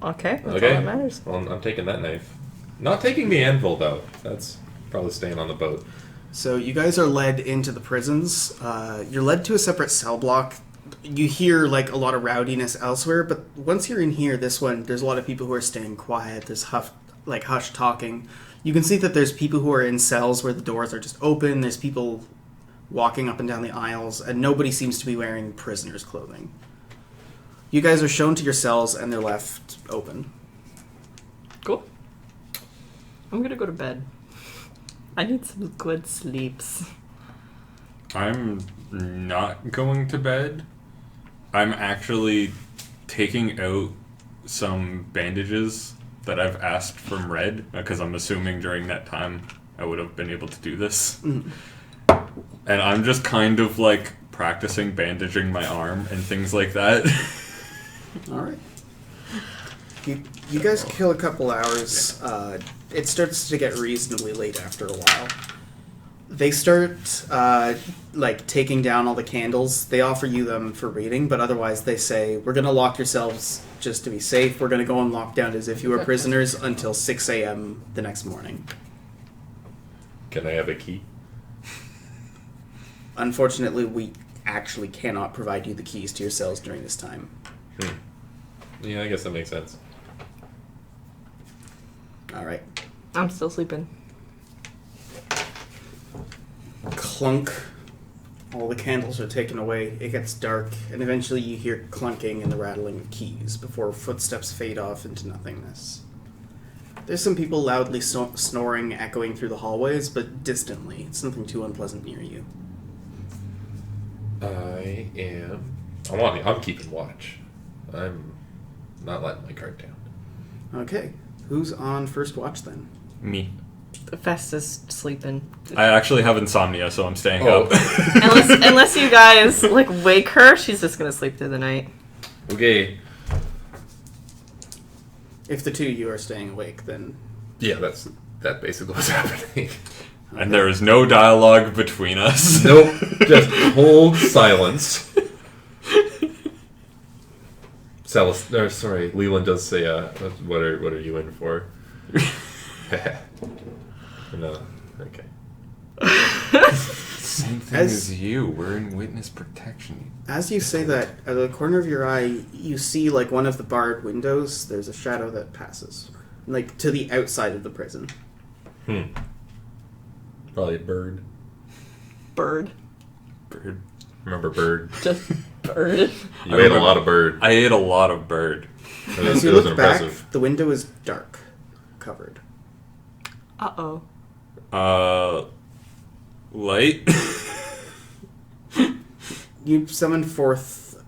Okay, that's all Okay. that matters. Well, I'm taking that knife. Not taking the anvil though. That's probably staying on the boat. So you guys are led into the prisons. You're led to a separate cell block. You hear like a lot of rowdiness elsewhere, but once you're in here, this one, there's a lot of people who are staying quiet. There's hushed talking. You can see that there's people who are in cells where the doors are just open. There's people walking up and down the aisles, and nobody seems to be wearing prisoners' clothing. You guys are shown to your cells, and they're left open. Cool. I'm gonna go to bed. I need some good sleeps. I'm not going to bed. I'm actually taking out some bandages that I've asked from Red, because I'm assuming during that time I would have been able to do this. Mm. And I'm just kind of like practicing bandaging my arm and things like that. All right. You guys kill a couple hours. It starts to get reasonably late after a while. They start like taking down all the candles. They offer you them for reading, but otherwise they say, we're going to lock yourselves just to be safe. We're going to go on lockdown as if you were prisoners until 6 a.m. the next morning. Can I have a key? Unfortunately, we actually cannot provide you the keys to your cells during this time. Yeah, I guess that makes sense. All right. I'm still sleeping. Clunk. All the candles are taken away. It gets dark, and eventually you hear clunking and the rattling of keys before footsteps fade off into nothingness. There's some people loudly snoring, echoing through the hallways, but distantly. It's nothing too unpleasant near you. I'm keeping watch. I'm not letting my guard down. Okay. Who's on first watch then? Me. Festus sleeping. I actually have insomnia, so I'm staying Oh. up. unless you guys like wake her, she's just gonna sleep through the night. Okay. If the two of you are staying awake, then... Yeah, that basically what's happening. And there is no dialogue between us. Nope. Just cold silence. Leland does say, what are you in for? No. Okay. Same thing As- as you. We're in witness protection. As you say that, out of the corner of your eye, you see, like, one of the barred windows, there's a shadow that passes. Like, to the outside of the prison. Probably a bird. Bird. Bird. Remember bird? Just bird. You ate a lot of bird. I ate a lot of bird. As you It was look back, impressive. the window is dark. Covered. Uh-oh. Light? You summon forth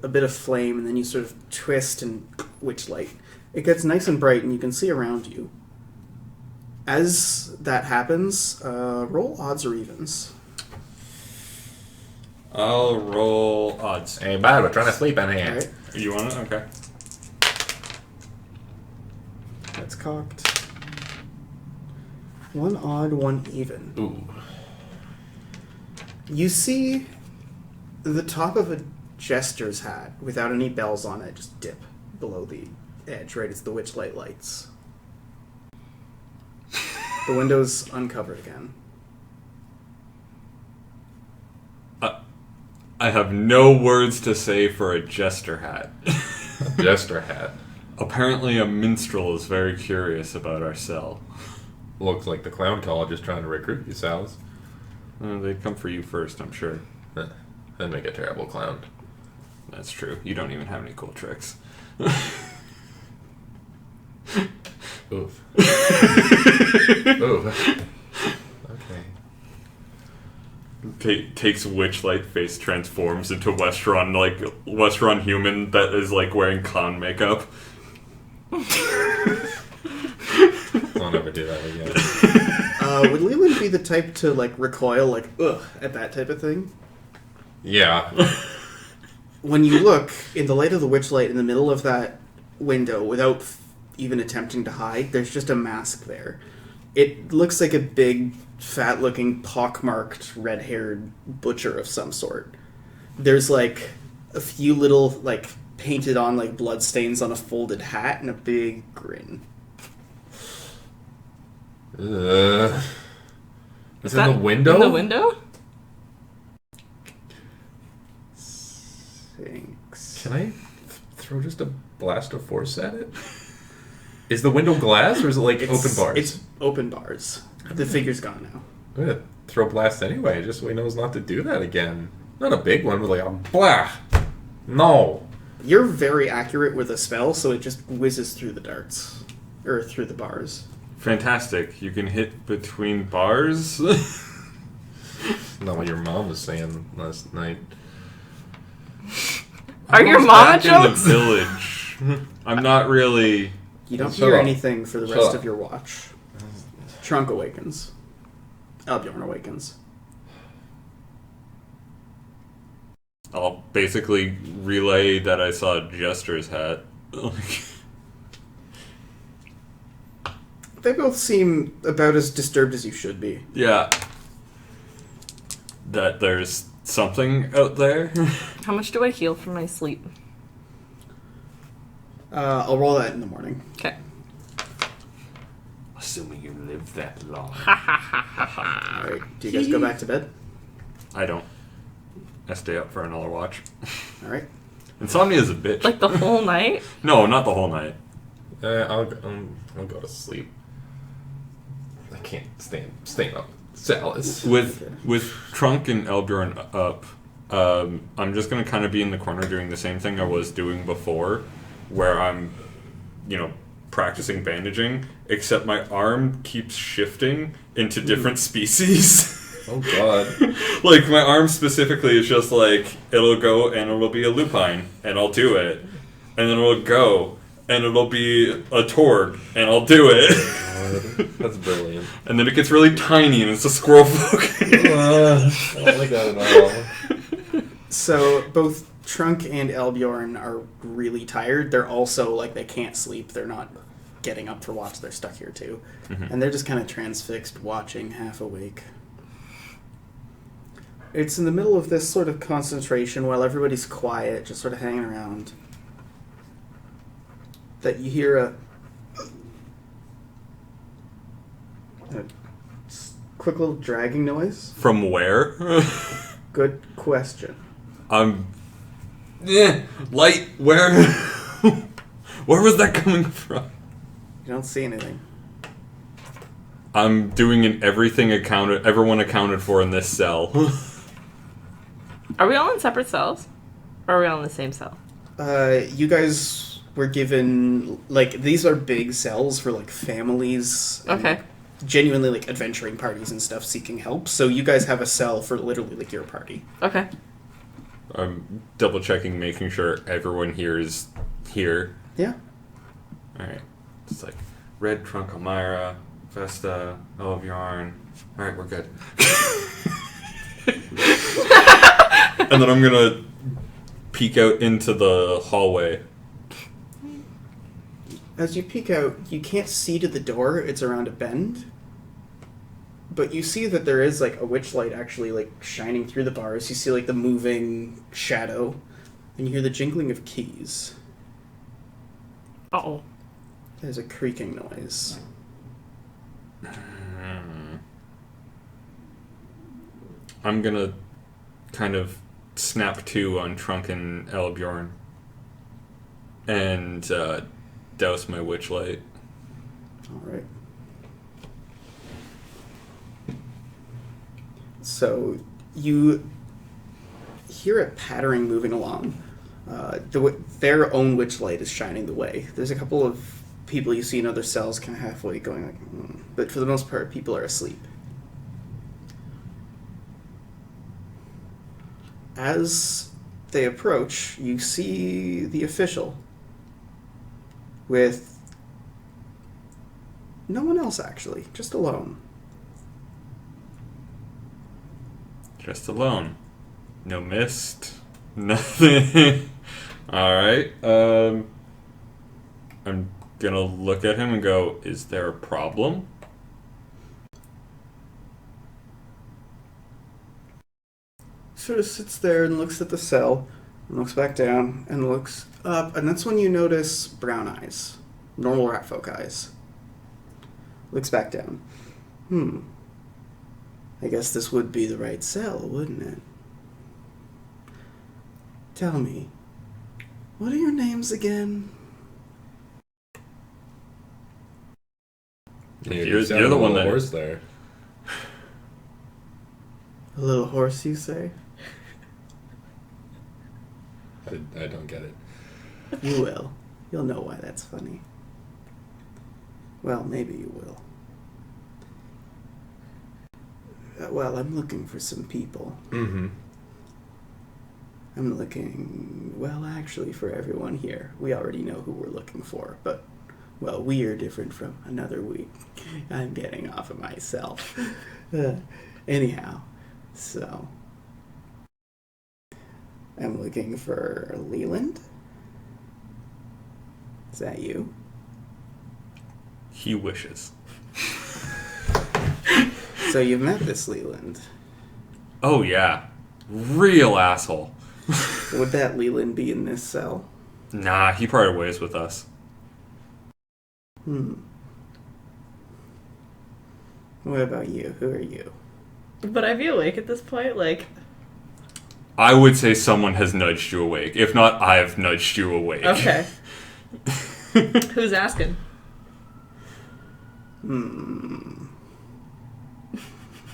a bit of flame, and then you sort of twist and witch light. It gets nice and bright, and you can see around you. As that happens, roll odds or evens. I'll roll odds. Hey, bud, we're trying to sleep in here. Alright, You want it? Okay. that's cocked. One odd, one even. Ooh. You see the top of a jester's hat without any bells on it just dip below the edge, right as the witch light lights. The window's uncovered again. I have no words to say for a jester hat. Jester hat. Apparently a minstrel is very curious about our cell. Looks like the clown college is trying to recruit you, Sal's. They'd come for you first, I'm sure. That'd make a terrible clown. That's true. You don't even have any cool tricks. Oof. Oof. Okay. Takes witchlight face, transforms into Westron human that is like wearing clown makeup. I'll never do that again. Would Leland be the type to like recoil, like ugh, at that type of thing? Yeah. When you look in the light of the witchlight in the middle of that window, without even attempting to hide, there's just a mask there. It looks like a big, fat-looking, pockmarked, red-haired butcher of some sort. There's like a few little like painted-on like blood stains on a folded hat and a big grin. Is Is in that the window? In the window? Thanks. Can I throw just a blast of force at it? Is the window glass or is it like open bars? It's open bars. The figure's gone now. I'm gonna throw blast anyway, just so he knows not to do that again. Not a big one, but like a blah. No. You're very accurate with a spell, so it just whizzes through the darts. Or through the bars. Fantastic. You can hit between bars. Not what your mom was saying last night. Are your I'm mama back in the jokes? village. I'm not really. You don't Shut hear up. anything for the Shut rest up. of your watch. Trunk awakens. Albion awakens. I'll basically relay that I saw Jester's hat. They both seem about as disturbed as you should be. Yeah. That there's something out there. How much do I heal from my sleep? I'll roll that in the morning. Okay. Assuming you live that long. Alright, do you guys go back to bed? I don't. I stay up for another watch. Alright. Insomnia is a bitch. Like the whole night? No, not the whole night. I'll go to sleep. I can't staying up. Sallis. With Trunk and Elbjorn up, I'm just gonna kind of be in the corner doing the same thing I was doing before, where I'm, practicing bandaging, except my arm keeps shifting into different species. Oh god. Like, my arm specifically is just like, it'll go and it'll be a lupine, and I'll do it. And then it'll go, and it'll be a torg, and I'll do it. That's brilliant. And then it gets really tiny, and it's a squirrel folk. I don't like that at all. So both Trunk and Elbjorn are really tired. They're also like they can't sleep. They're not getting up for watch. They're stuck here too. And they're just kind of transfixed, watching, half awake. It's in the middle of this sort of concentration while everybody's quiet, just sort of hanging around, that you hear a quick little dragging noise. From where? Good question. Light, where? Where was that coming from? You don't see anything. I'm doing an everyone accounted for in this cell. Are we all in separate cells? Or are we all in the same cell? You guys were given, like, these are big cells for, like, families. And Okay. genuinely, like, adventuring parties and stuff seeking help. So you guys have a cell for literally, like, your party. Okay. I'm double checking, making sure everyone here is here. Yeah. Alright. It's like Red, Trunk, Elmira, Vesta, Elbjorn. Alright, we're good. And then I'm gonna peek out into the hallway. As you peek out, you can't see to the door. It's around a bend. But you see that there is, like, a witch light actually, like, shining through the bars. You see, like, the moving shadow. And you hear the jingling of keys. Uh-oh. There's a creaking noise. I'm gonna kind of snap to on Trunk and Elbjorn and douse my witch light. Alright. So, you hear it pattering moving along. Their own witch light is shining the way. There's a couple of people you see in other cells kind of halfway going like, but for the most part, people are asleep. As they approach, you see the official with no one else, actually, just alone. Just alone. No mist. Nothing. Alright. I'm gonna look at him and go, is there a problem? Sort of sits there and looks at the cell, and looks back down, and looks up, and that's when you notice brown eyes. Normal rat folk eyes. Looks back down. I guess this would be the right cell, wouldn't it? Tell me, what are your names again? You're the one that- horse there. A little horse, you say? I don't get it. You will. You'll know why that's funny. Well, maybe you will. Well, I'm looking for some people. Mm-hmm. I'm looking, well, actually, for everyone here. We already know who we're looking for, but, well, we are different from another we. I'm getting off of myself. Anyhow, so. I'm looking for Leland. Is that you? He wishes. So you've met this Leland. Oh, yeah. Real asshole. Would that Leland be in this cell? Nah, he parted ways with us. What about you? Who are you? But I'd be awake at this point, like... I would say someone has nudged you awake. If not, I've nudged you awake. Okay. Who's asking?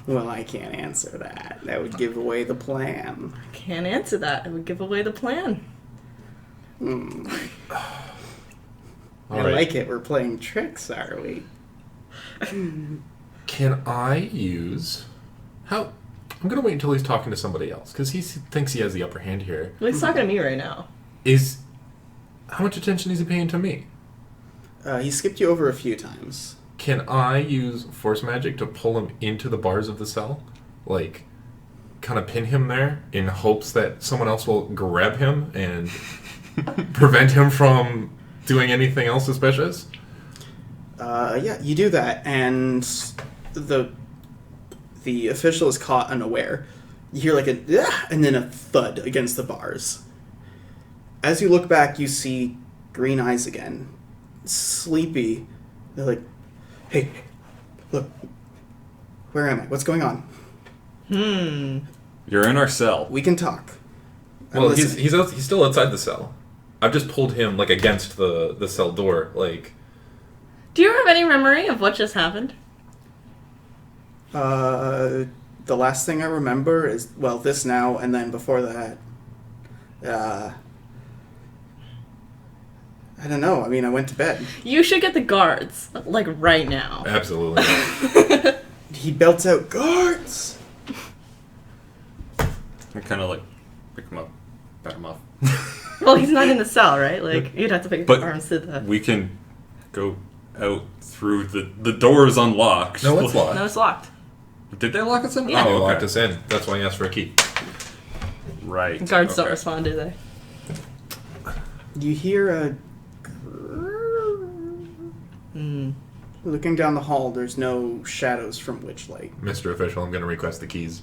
Well, I can't answer that. That would give away the plan. Can't answer that. It would give away the plan. I Alright. like it. We're playing tricks, are we? Can I use... How... I'm going to wait until he's talking to somebody else, because he thinks he has the upper hand here. Well, he's talking to me right now. How much attention is he paying to me? He skipped you over a few times. Can I use force magic to pull him into the bars of the cell? Like, kind of pin him there in hopes that someone else will grab him and prevent him from doing anything else suspicious? Yeah, you do that, and the official is caught unaware. You hear like a "ah," and then a thud against the bars. As you look back, you see green eyes again, sleepy. They're like, "Hey, look, where am I? What's going on? You're in our cell. We can talk." I'm Well, listening. he's still outside the cell. I've just pulled him, like, against the cell door, like... Do you have any memory of what just happened? The last thing I remember is, well, this now, and then before that, I don't know. I mean, I went to bed. You should get the guards, like, right now. Absolutely. He belts out, "Guards!" I kind of like pick him up, pat him up. Well, he's not in the cell, right? Like, you'd have to pick But your arms to the... we can go out through the door is unlocked. No, it's locked. No, it's locked. Did they lock us in? Yeah. They Oh, okay. locked us in. That's why I asked for a key. Right. Guards don't okay. respond, do they? You hear a... Looking down the hall, there's no shadows from Witchlight. Mr. Official, I'm going to request the keys.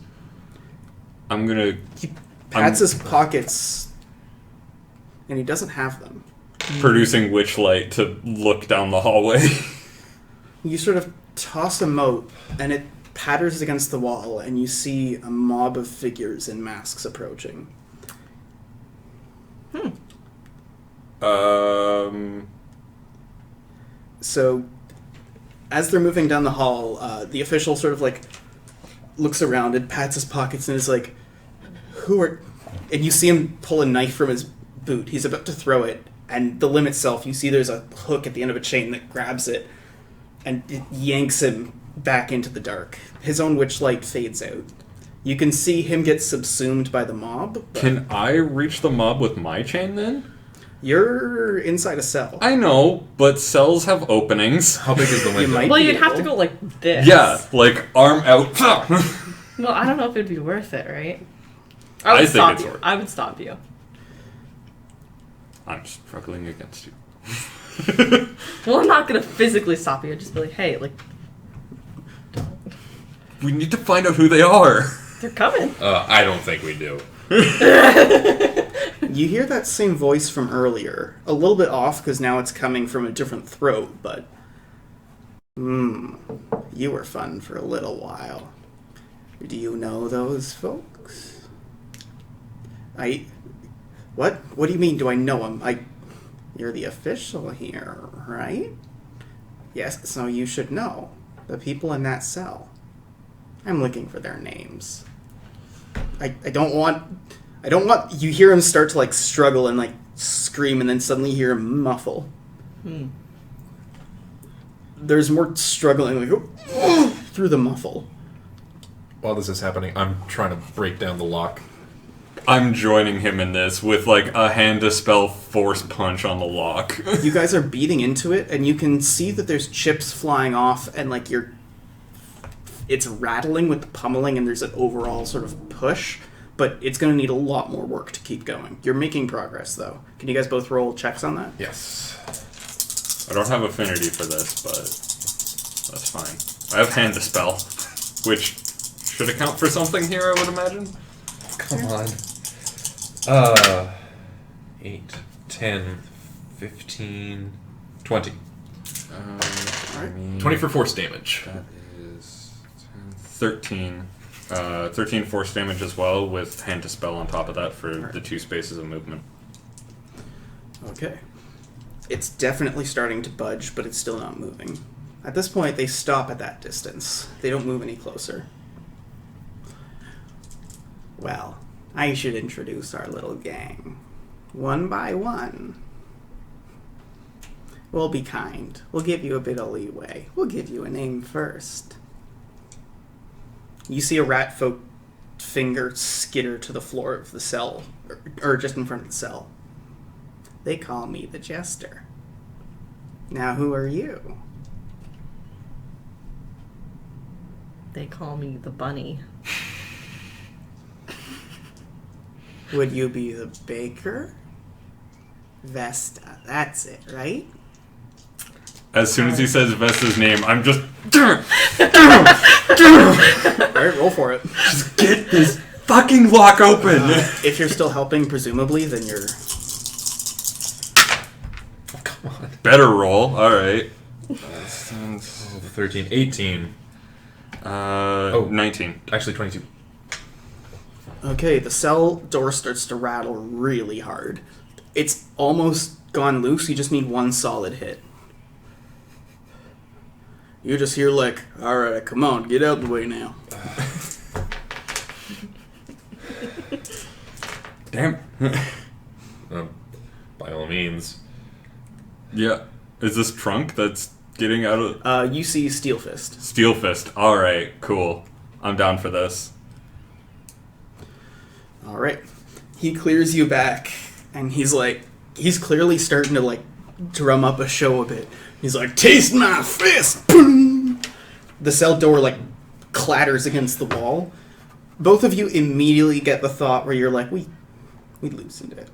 I'm gonna He pats his pockets, and he doesn't have them. producing witchlight to look down the hallway. You sort of toss a mote, and it patters against the wall, and you see a mob of figures in masks approaching. So, as they're moving down the hall, the official sort of like looks around and pats his pockets and is like, "Who are?" And you see him pull a knife from his boot. He's about to throw it, and the limb itself, you see there's a hook at the end of a chain that grabs it, and it yanks him back into the dark. His own witchlight fades out. You can see him get subsumed by the mob. But Can I reach the mob with my chain then? you're inside a cell. I know, but cells have openings. How big is the window? might- Well, be you'd have to able. go like this. Yeah, like arm out. Well, I don't know if it'd be worth it, right? I would think stop it's you. worth it. I would stop you. I'm struggling against you. Well, I'm not gonna physically stop you. I'd just be like, hey, like, We need to find out who they are. they're coming. I don't think we do. You hear that same voice from earlier. A little bit off because now it's coming from a different throat, but... you were fun for a little while. Do you know those folks? What? What do you mean, do I know them? You're the official here, right? Yes, so you should know. The people in that cell. I'm looking for their names. I don't want... You hear him start to, like, struggle and, like, scream, and then suddenly you hear him muffle. There's more struggling, like, through the muffle. while this is happening, I'm trying to break down the lock. I'm joining him in this with like a hand dispel force punch on the lock. You guys are beating into it, and you can see that there's chips flying off, and like it's rattling with the pummeling, and there's an overall sort of push, but it's going to need a lot more work to keep going. You're making progress, though. Can you guys both roll checks on that? Yes. I don't have affinity for this, but that's fine. I have hand dispel, which should account for something here, I would imagine. Come on. 8, 10, 15, 20. Alright. 20 for force damage. That is 13. 13 force damage as well, with hand dispel on top of that for the 2 spaces of movement. Okay. It's definitely starting to budge, but it's still not moving. At this point, they stop at that distance. They don't move any closer. Well, I should introduce our little gang. One by one. We'll be kind. We'll give you a bit of leeway. We'll give you a name first. You see a rat folk finger skitter to the floor of the cell, or just in front of the cell. They call me the Jester. Now, who are you? They call me the Bunny. Would you be the baker? Vesta, that's it, right? As soon as he says Vesta's name, I'm just... Alright, roll for it. Just get this fucking lock open! If you're still helping, presumably, then you're... Oh, come on. Better roll, alright. 13, 18. 19. Actually, 22. Okay, the cell door starts to rattle really hard. It's almost gone loose, you just need one solid hit. You just hear like, alright, come on, get out the way now. Damn. By all means. Yeah. Is this Trunk that's getting out of... You see Steel Fist. Steel Fist. Alright, cool. I'm down for this. Alright. He clears you back, and he's clearly starting to like drum up a show a bit. He's like, taste my fist! Boom! The cell door like clatters against the wall. Both of you immediately get the thought where you're like, we loosened it.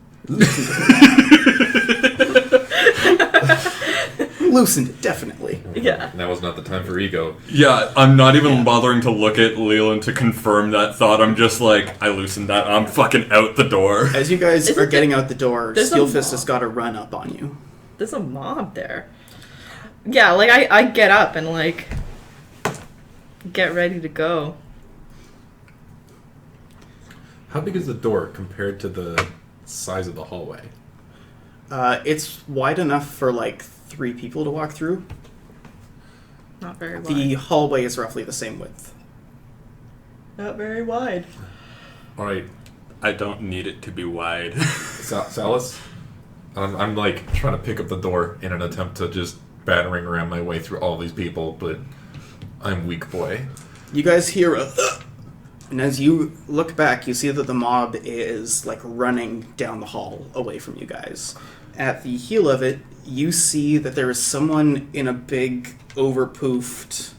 Loosened it, definitely. Yeah. That was not the time for ego. Yeah, I'm not even bothering to look at Leland to confirm that thought. I'm just like, I loosened that. I'm fucking out the door. As you guys are getting out the door, there's Steel a Fist mob. has got to run up on you. There's a mob there. Yeah, like I get up and like get ready to go. How big is the door compared to the size of the hallway? It's wide enough for like 3 people to walk through. Not very wide. The hallway is roughly the same width. Not very wide. Alright, I don't need it to be wide. Salas? I'm like trying to pick up the door in an attempt to just battering around my way through all these people, but I'm weak boy. You guys hear a and as you look back, you see that the mob is like running down the hall away from you guys. At the heel of it, you see that there is someone in a big overpoofed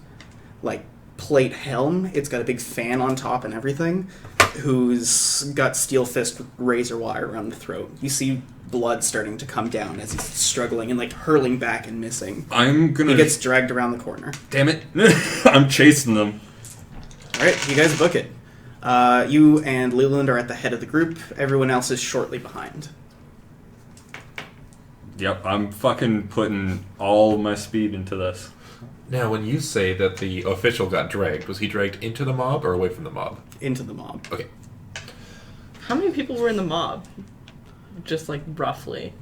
like plate helm. It's got a big fan on top and everything, who's got Steel Fist razor wire around the throat. You see blood starting to come down as he's struggling and like hurling back and missing. I'm gonna... He gets dragged around the corner. Damn it. I'm chasing them. Alright, you guys book it. You and Leland are at the head of the group. Everyone else is shortly behind. Yep, I'm fucking putting all my speed into this. Now, when you say that the official got dragged, was he dragged into the mob or away from the mob? Into the mob. Okay. How many people were in the mob? Just like roughly.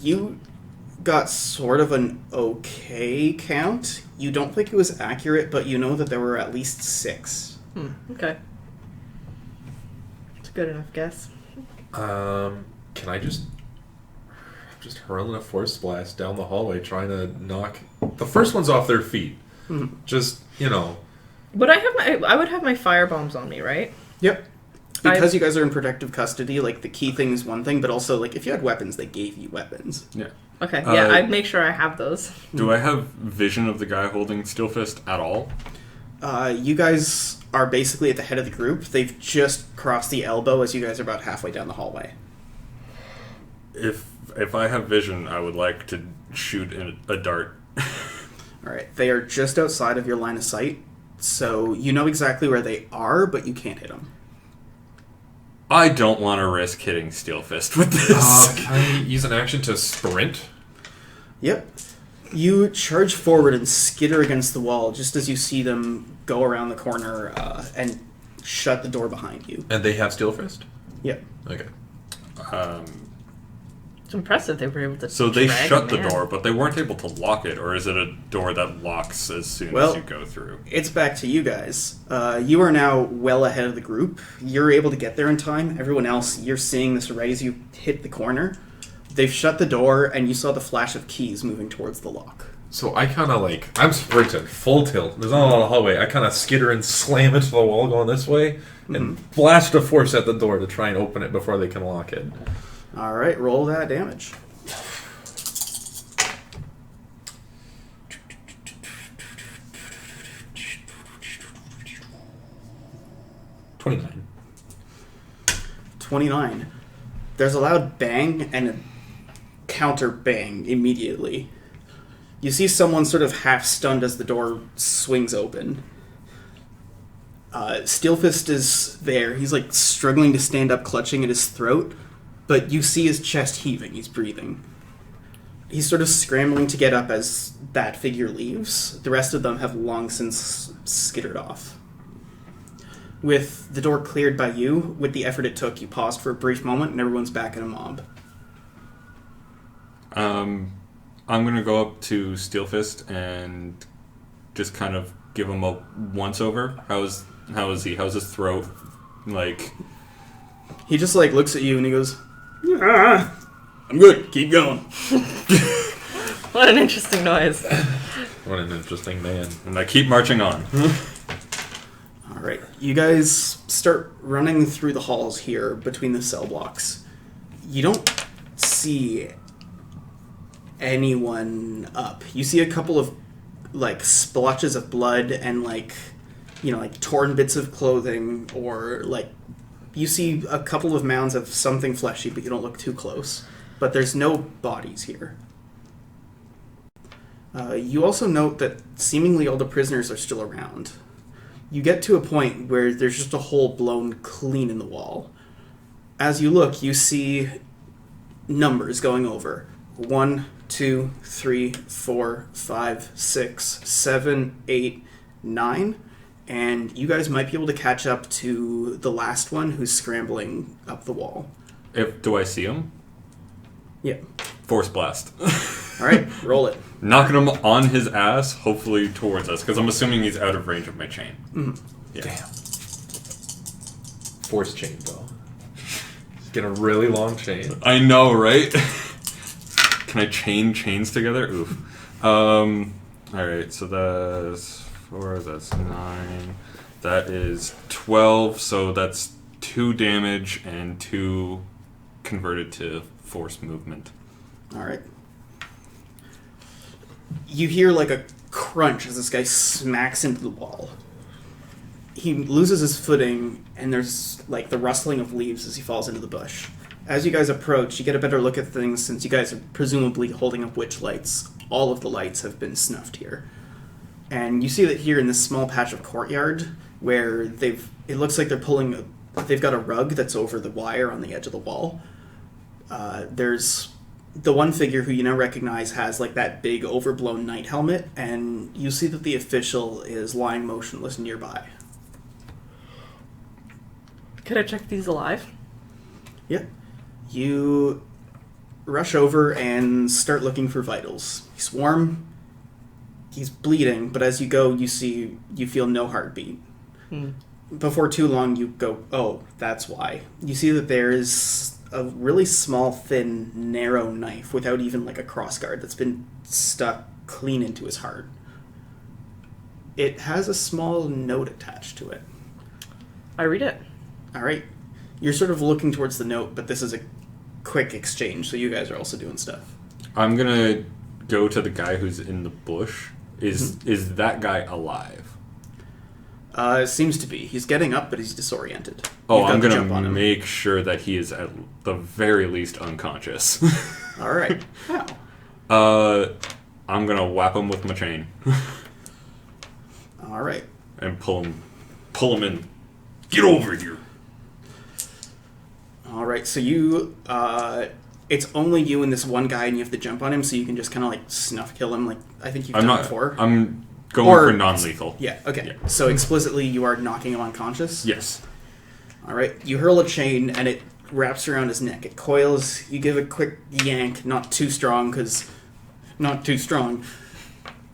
You got sort of an okay count. You don't think it was accurate, but you know that there were at least 6. Okay. It's a good enough guess. Can I just hurling a force blast down the hallway trying to knock the first ones off their feet? Just, Would I would have my fire bombs on me, right? Yep. Because you guys are in protective custody, like, the key thing is one thing, but also, like, if you had weapons, they gave you weapons. Yeah. Okay, yeah, I'd make sure I have those. Do I have vision of the guy holding Steel Fist at all? You guys are basically at the head of the group. They've just crossed the elbow as you guys are about halfway down the hallway. If I have vision, I would like to shoot a dart. Alright, they are just outside of your line of sight, so you know exactly where they are, but you can't hit them. I don't want to risk hitting Steel Fist with this. Can I use an action to sprint? Yep. You charge forward and skitter against the wall just as you see them go around the corner and shut the door behind you. And they have Steel Fist? Yep. Okay. It's impressive they were able to. So they drag shut a the man. door, but they weren't able to lock it, or is it a door that locks as soon Well, as you go through? It's back to you guys. You are now well ahead of the group. You're able to get there in time. Everyone else, you're seeing this right as you hit the corner. They've shut the door, and you saw the flash of keys moving towards the lock. So I kind of I'm sprinting, full tilt. There's not a lot of hallway. I kind of skitter and slam into the wall going this way and blast a force at the door to try and open it before they can lock it. Alright, roll that damage. 29. 29. There's a loud bang and a counter bang immediately. You see someone sort of half stunned as the door swings open. Steelfist is there. He's like struggling to stand up, clutching at his throat, but you see his chest heaving. He's breathing. He's sort of scrambling to get up as that figure leaves. The rest of them have long since skittered off. With the door cleared by you, with the effort it took, you paused for a brief moment and everyone's back in a mob. I'm going to go up to Steelfist and just kind of give him a once-over. How is he? How's his throat? Like... He just, like, looks at you and he goes, "Ah, I'm good. Keep going." What an interesting noise. What an interesting man. And I keep marching on. Alright, you guys start running through the halls here between the cell blocks. You don't see anyone up. You see a couple of, like, splotches of blood and, like, you know, like, torn bits of clothing, or, like, you see a couple of mounds of something fleshy, but you don't look too close. But there's no bodies here. You also note that seemingly all the prisoners are still around. You get to a point where there's just a hole blown clean in the wall. As you look, you see numbers going over. 1, 2, 3, 4, 5, 6, 7, 8, 9. And you guys might be able to catch up to the last one who's scrambling up the wall. Do I see him? Yeah. Force blast. Alright, roll it. Knocking him on his ass, hopefully towards us, because I'm assuming he's out of range of my chain. Yeah. Damn. Force chain, though. Get a really long chain. I know, right? Can I chain chains together? Oof. Alright, so that's 4, that's 9. That is 12, so that's 2 damage and 2 converted to force movement. Alright. You hear like a crunch as this guy smacks into the wall. He loses his footing, and there's like the rustling of leaves as he falls into the bush. As you guys approach, you get a better look at things since you guys are presumably holding up witch lights. All of the lights have been snuffed here. And you see that here in this small patch of courtyard where it looks like they've got a rug that's over the wire on the edge of the wall. There's the one figure who you now recognize has like that big overblown knight helmet, and you see that the official is lying motionless nearby. Could I check these alive? Yep. You rush over and start looking for vitals. He's warm. He's bleeding, but as you go, you feel no heartbeat. Before too long, you go, oh, that's why. You see that there is a really small, thin, narrow knife without even like a crossguard that's been stuck clean into his heart. It has a small note attached to it. I read it. All right. You're sort of looking towards the note, but this is a quick exchange, so you guys are also doing stuff. I'm gonna go to the guy who's in the bush. Is that guy alive? It seems to be. He's getting up, but he's disoriented. Oh, You've got I'm to jump on gonna him. make sure that he is at the very least unconscious. All right. How? I'm gonna whap him with my chain All right. and pull him in. Get over here. All right. So you, it's only you and this one guy, and you have to jump on him, so you can just kind of like snuff kill him, like I think you've done before. I'm going Or- for non-lethal. Yeah. Okay. Yeah. So explicitly, you are knocking him unconscious. Yes. All right. You hurl a chain, and it wraps around his neck. It coils. You give a quick yank, not too strong,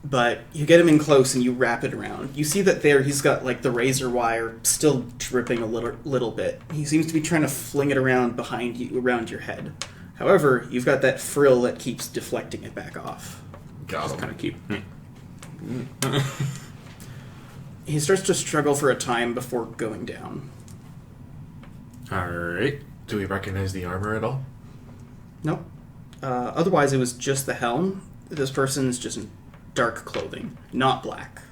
but you get him in close and you wrap it around. You see that he's got like the razor wire still dripping a little bit. He seems to be trying to fling it around behind you, around your head. However, you've got that frill that keeps deflecting it back off. Got Just him. kind of keep. He starts to struggle for a time before going down. All right. Do we recognize the armor at all? Nope. Otherwise, it was just the helm. This person's just in dark clothing, not black.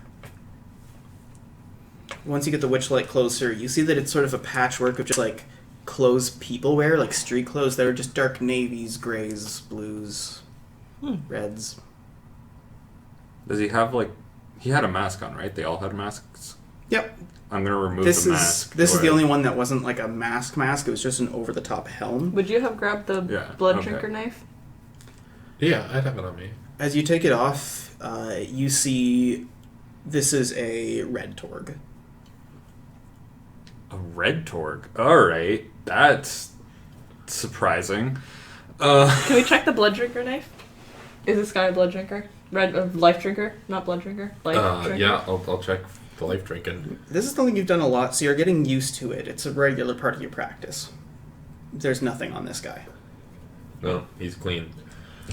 Once you get the witchlight closer, you see that it's sort of a patchwork of just like clothes people wear, like street clothes that are just dark navies, grays, blues, reds. Does he have like? He had a mask on, right? They all had masks. Yep. I'm gonna remove This the is mask. this is the Or- only one that wasn't like a mask. It was just an over-the-top helm. Would you have grabbed the Yeah, blood okay. drinker knife? Yeah, I'd have it on me. As you take it off, you see this is a red torg. A red torg. All right, that's surprising. Can we check the blood drinker knife? Is this guy a blood drinker? Life drinker, not blood drinker. Life drinker. Yeah, I'll check the life drinking. This is something you've done a lot, so you're getting used to it. It's a regular part of your practice. There's nothing on this guy. No, he's clean.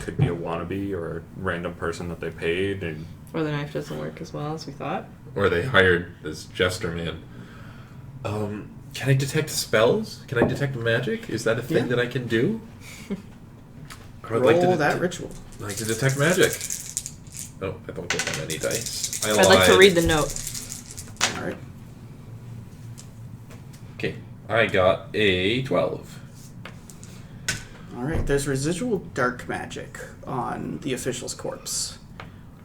Could be a wannabe or a random person that they paid, and Or the knife doesn't work as well as we thought. Or they hired this jester man. Can I detect spells? Can I detect magic? Is that a thing Yeah. that I can do? I would Roll like to that ritual. like to detect magic. Oh, I don't get that many dice. I I'd like to lied. read the note. All right. Okay, I got a 12. All right. There's residual dark magic on the official's corpse.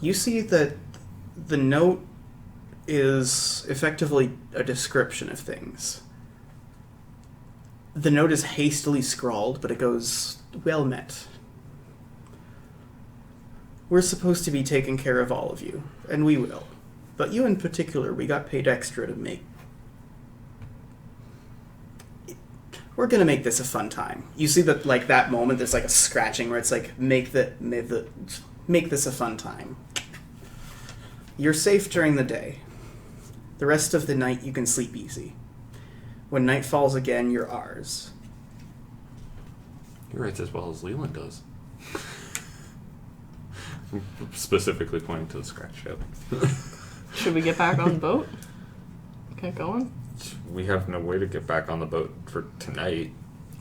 You see that the note is effectively a description of things. The note is hastily scrawled, but it goes, "Well met. We're supposed to be taking care of all of you, and we will. But you in particular, we got paid extra to make. We're gonna make this a fun time." You see that, like, that moment, there's like a scratching where it's like, make this a fun time. You're safe during the day. The rest of the night you can sleep easy. When night falls again, you're ours. he writes as well as Leland does. Specifically pointing to the scratch ship. Should we get back on the boat? Get going? We have no way to get back on the boat for tonight.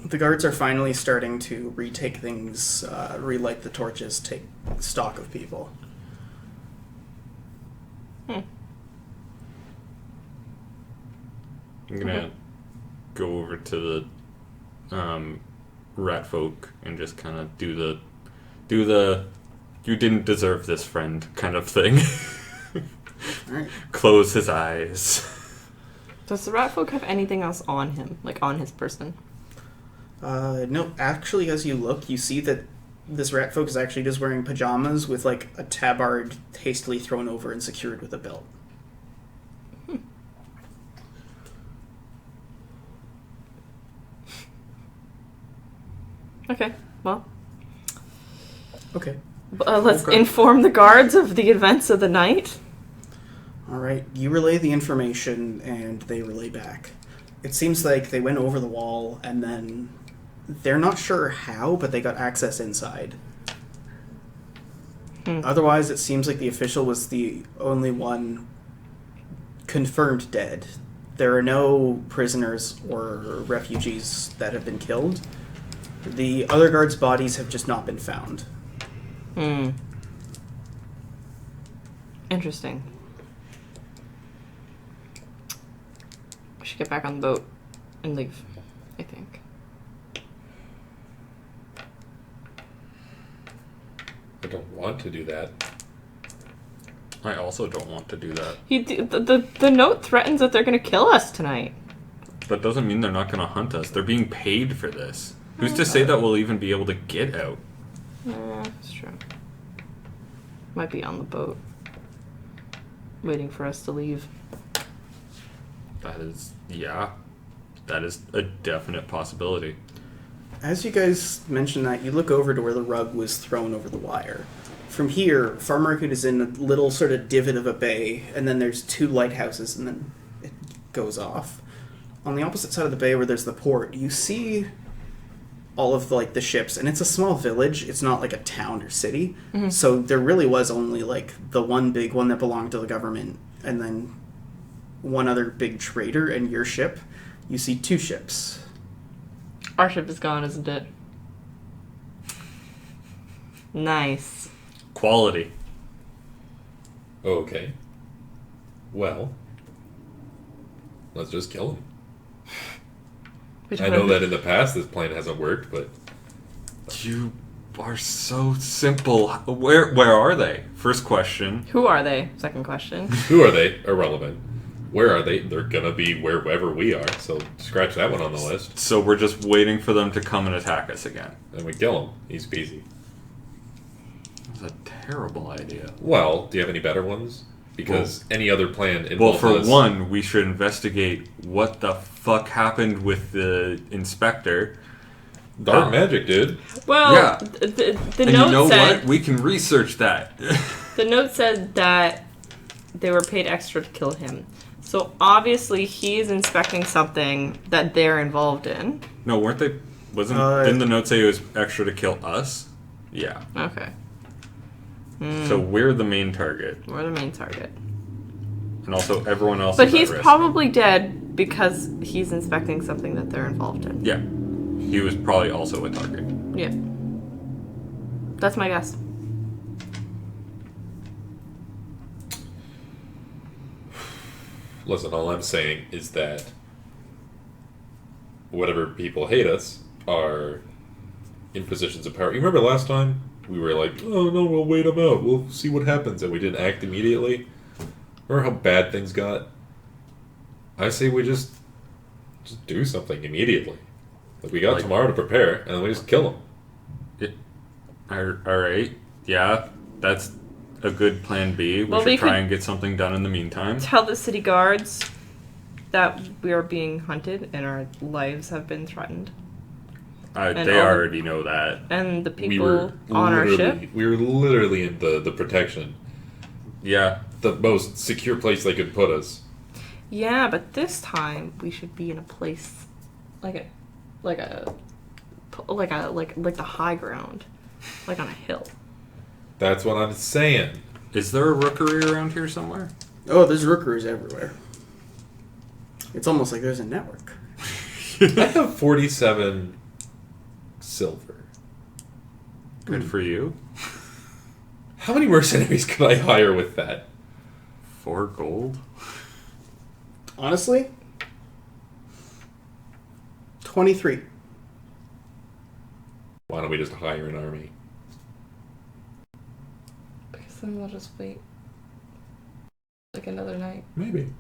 The guards are finally starting to retake things, relight the torches, take stock of people. I'm gonna go over to the rat folk and just kind of do the "you didn't deserve this, friend" kind of thing. Alright. Close his eyes. Does the rat folk have anything else on him? Like on his person? No, actually, as you look, you see that this rat folk is actually just wearing pajamas with, like, a tabard hastily thrown over and secured with a belt. Okay, well, Okay. let's Okay. inform the guards of the events of the night. Alright, you relay the information, and they relay back. It seems like they went over the wall, and then they're not sure how, but they got access inside. Otherwise, it seems like the official was the only one confirmed dead. There are no prisoners or refugees that have been killed. The other guards' bodies have just not been found. Interesting. We should get back on the boat and leave, I think. I don't want to do that. I also don't want to do that. The note threatens that they're going to kill us tonight. That doesn't mean they're not going to hunt us. They're being paid for this. Who's to say that we'll even be able to get out? Yeah, that's true. Might be on the boat, waiting for us to leave. That is a definite possibility. As you guys mentioned that, you look over to where the rug was thrown over the wire. From here, Farm Market is in a little sort of divot of a bay, and then there's 2 lighthouses, and then it goes off. On the opposite side of the bay where there's the port, you see all of the ships, and it's a small village. It's not like a town or city. Mm-hmm. So there really was only the one big one that belonged to the government, and then one other big trader, and your ship. You see 2 ships. Our ship is gone, isn't it? Nice. Quality. Okay. Well, let's just kill him. I know that in the past this plan hasn't worked, but... You are so simple. Where are they? First question. Who are they? Second question. Who are they? Irrelevant. Where are they? They're gonna be wherever we are, so scratch that one on the list. So we're just waiting for them to come and attack us again. And we kill him. Easy peasy. That's a terrible idea. Well, do you have any better ones? Because any other plan Well, involves for us. one, we should investigate what the fuck happened with the inspector. Dark magic, dude. Well, Yeah. the And note you know said... what? We can research that. The note said that they were paid extra to kill him. So obviously he's inspecting something that they're involved in. No, weren't they... Didn't the note say it was extra to kill us? Yeah. Okay. So we're the main target. We're the main target. And also everyone else But is at he's risk. probably dead because he's inspecting something that they're involved in. Yeah. He was probably also a target. Yeah. That's my guess. Listen, all I'm saying is that whatever people hate us are in positions of power. You remember last time? We were like, oh no, we'll wait them out. We'll see what happens. And we didn't act immediately. Remember how bad things got? I say we just do something immediately. Like we got tomorrow to prepare, and then we just kill them. Alright. Yeah, that's a good plan B. We should try and get something done in the meantime. Tell the city guards that we are being hunted and our lives have been threatened. They already know that. And the people on our ship? We were literally in the protection. Yeah. The most secure place they could put us. Yeah, but this time we should be in a place like the high ground, like on a hill. That's what I'm saying. Is there a rookery around here somewhere? Oh, there's rookeries everywhere. It's almost like there's a network. I have 47 silver. Good for you. How many mercenaries could I hire with that? 4 gold? Honestly, 23. Why don't we just hire an army? Because then we'll just wait like another night. Maybe.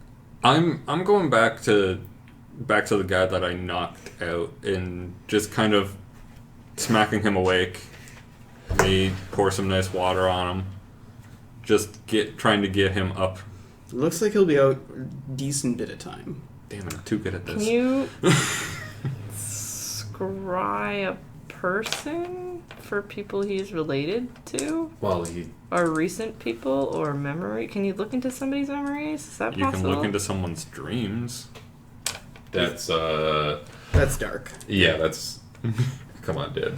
I'm going back to the guy that I knocked out and just kind of smacking him awake. Me pour some nice water on him. Just trying to get him up. It looks like he'll be out a decent bit of time. Damn it, I'm too good at this. Can you scry a person for people he's related to? Well, Or recent people or memory? Can you look into somebody's memories? Is that You possible? can look into someone's dreams. that's That's dark. yeah, that's come on, dude.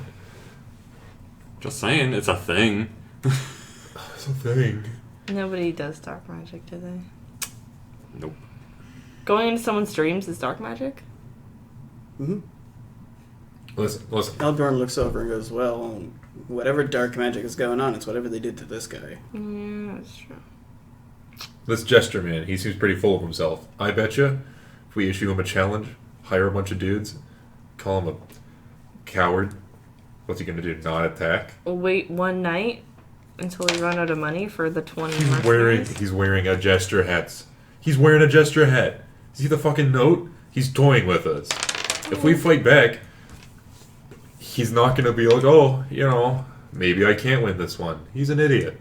Just saying, it's a thing. It's a thing. Nobody does dark magic, do they? Nope. Going into someone's dreams is dark magic? Mm-hmm. Listen. Eldorn looks over and goes, well, whatever dark magic is going on, it's whatever they did to this guy. Yeah, that's true. This gesture man, he seems pretty full of himself. I betcha if we issue him a challenge, hire a bunch of dudes, call him a coward, what's he gonna do? Not attack? We'll wait one night until we run out of money for the 20 mercenaries. He's wearing a gesture hat. He's wearing a gesture hat. See the fucking note? He's toying with us. If we fight back, he's not gonna be like, oh, you know, maybe I can't win this one. He's an idiot.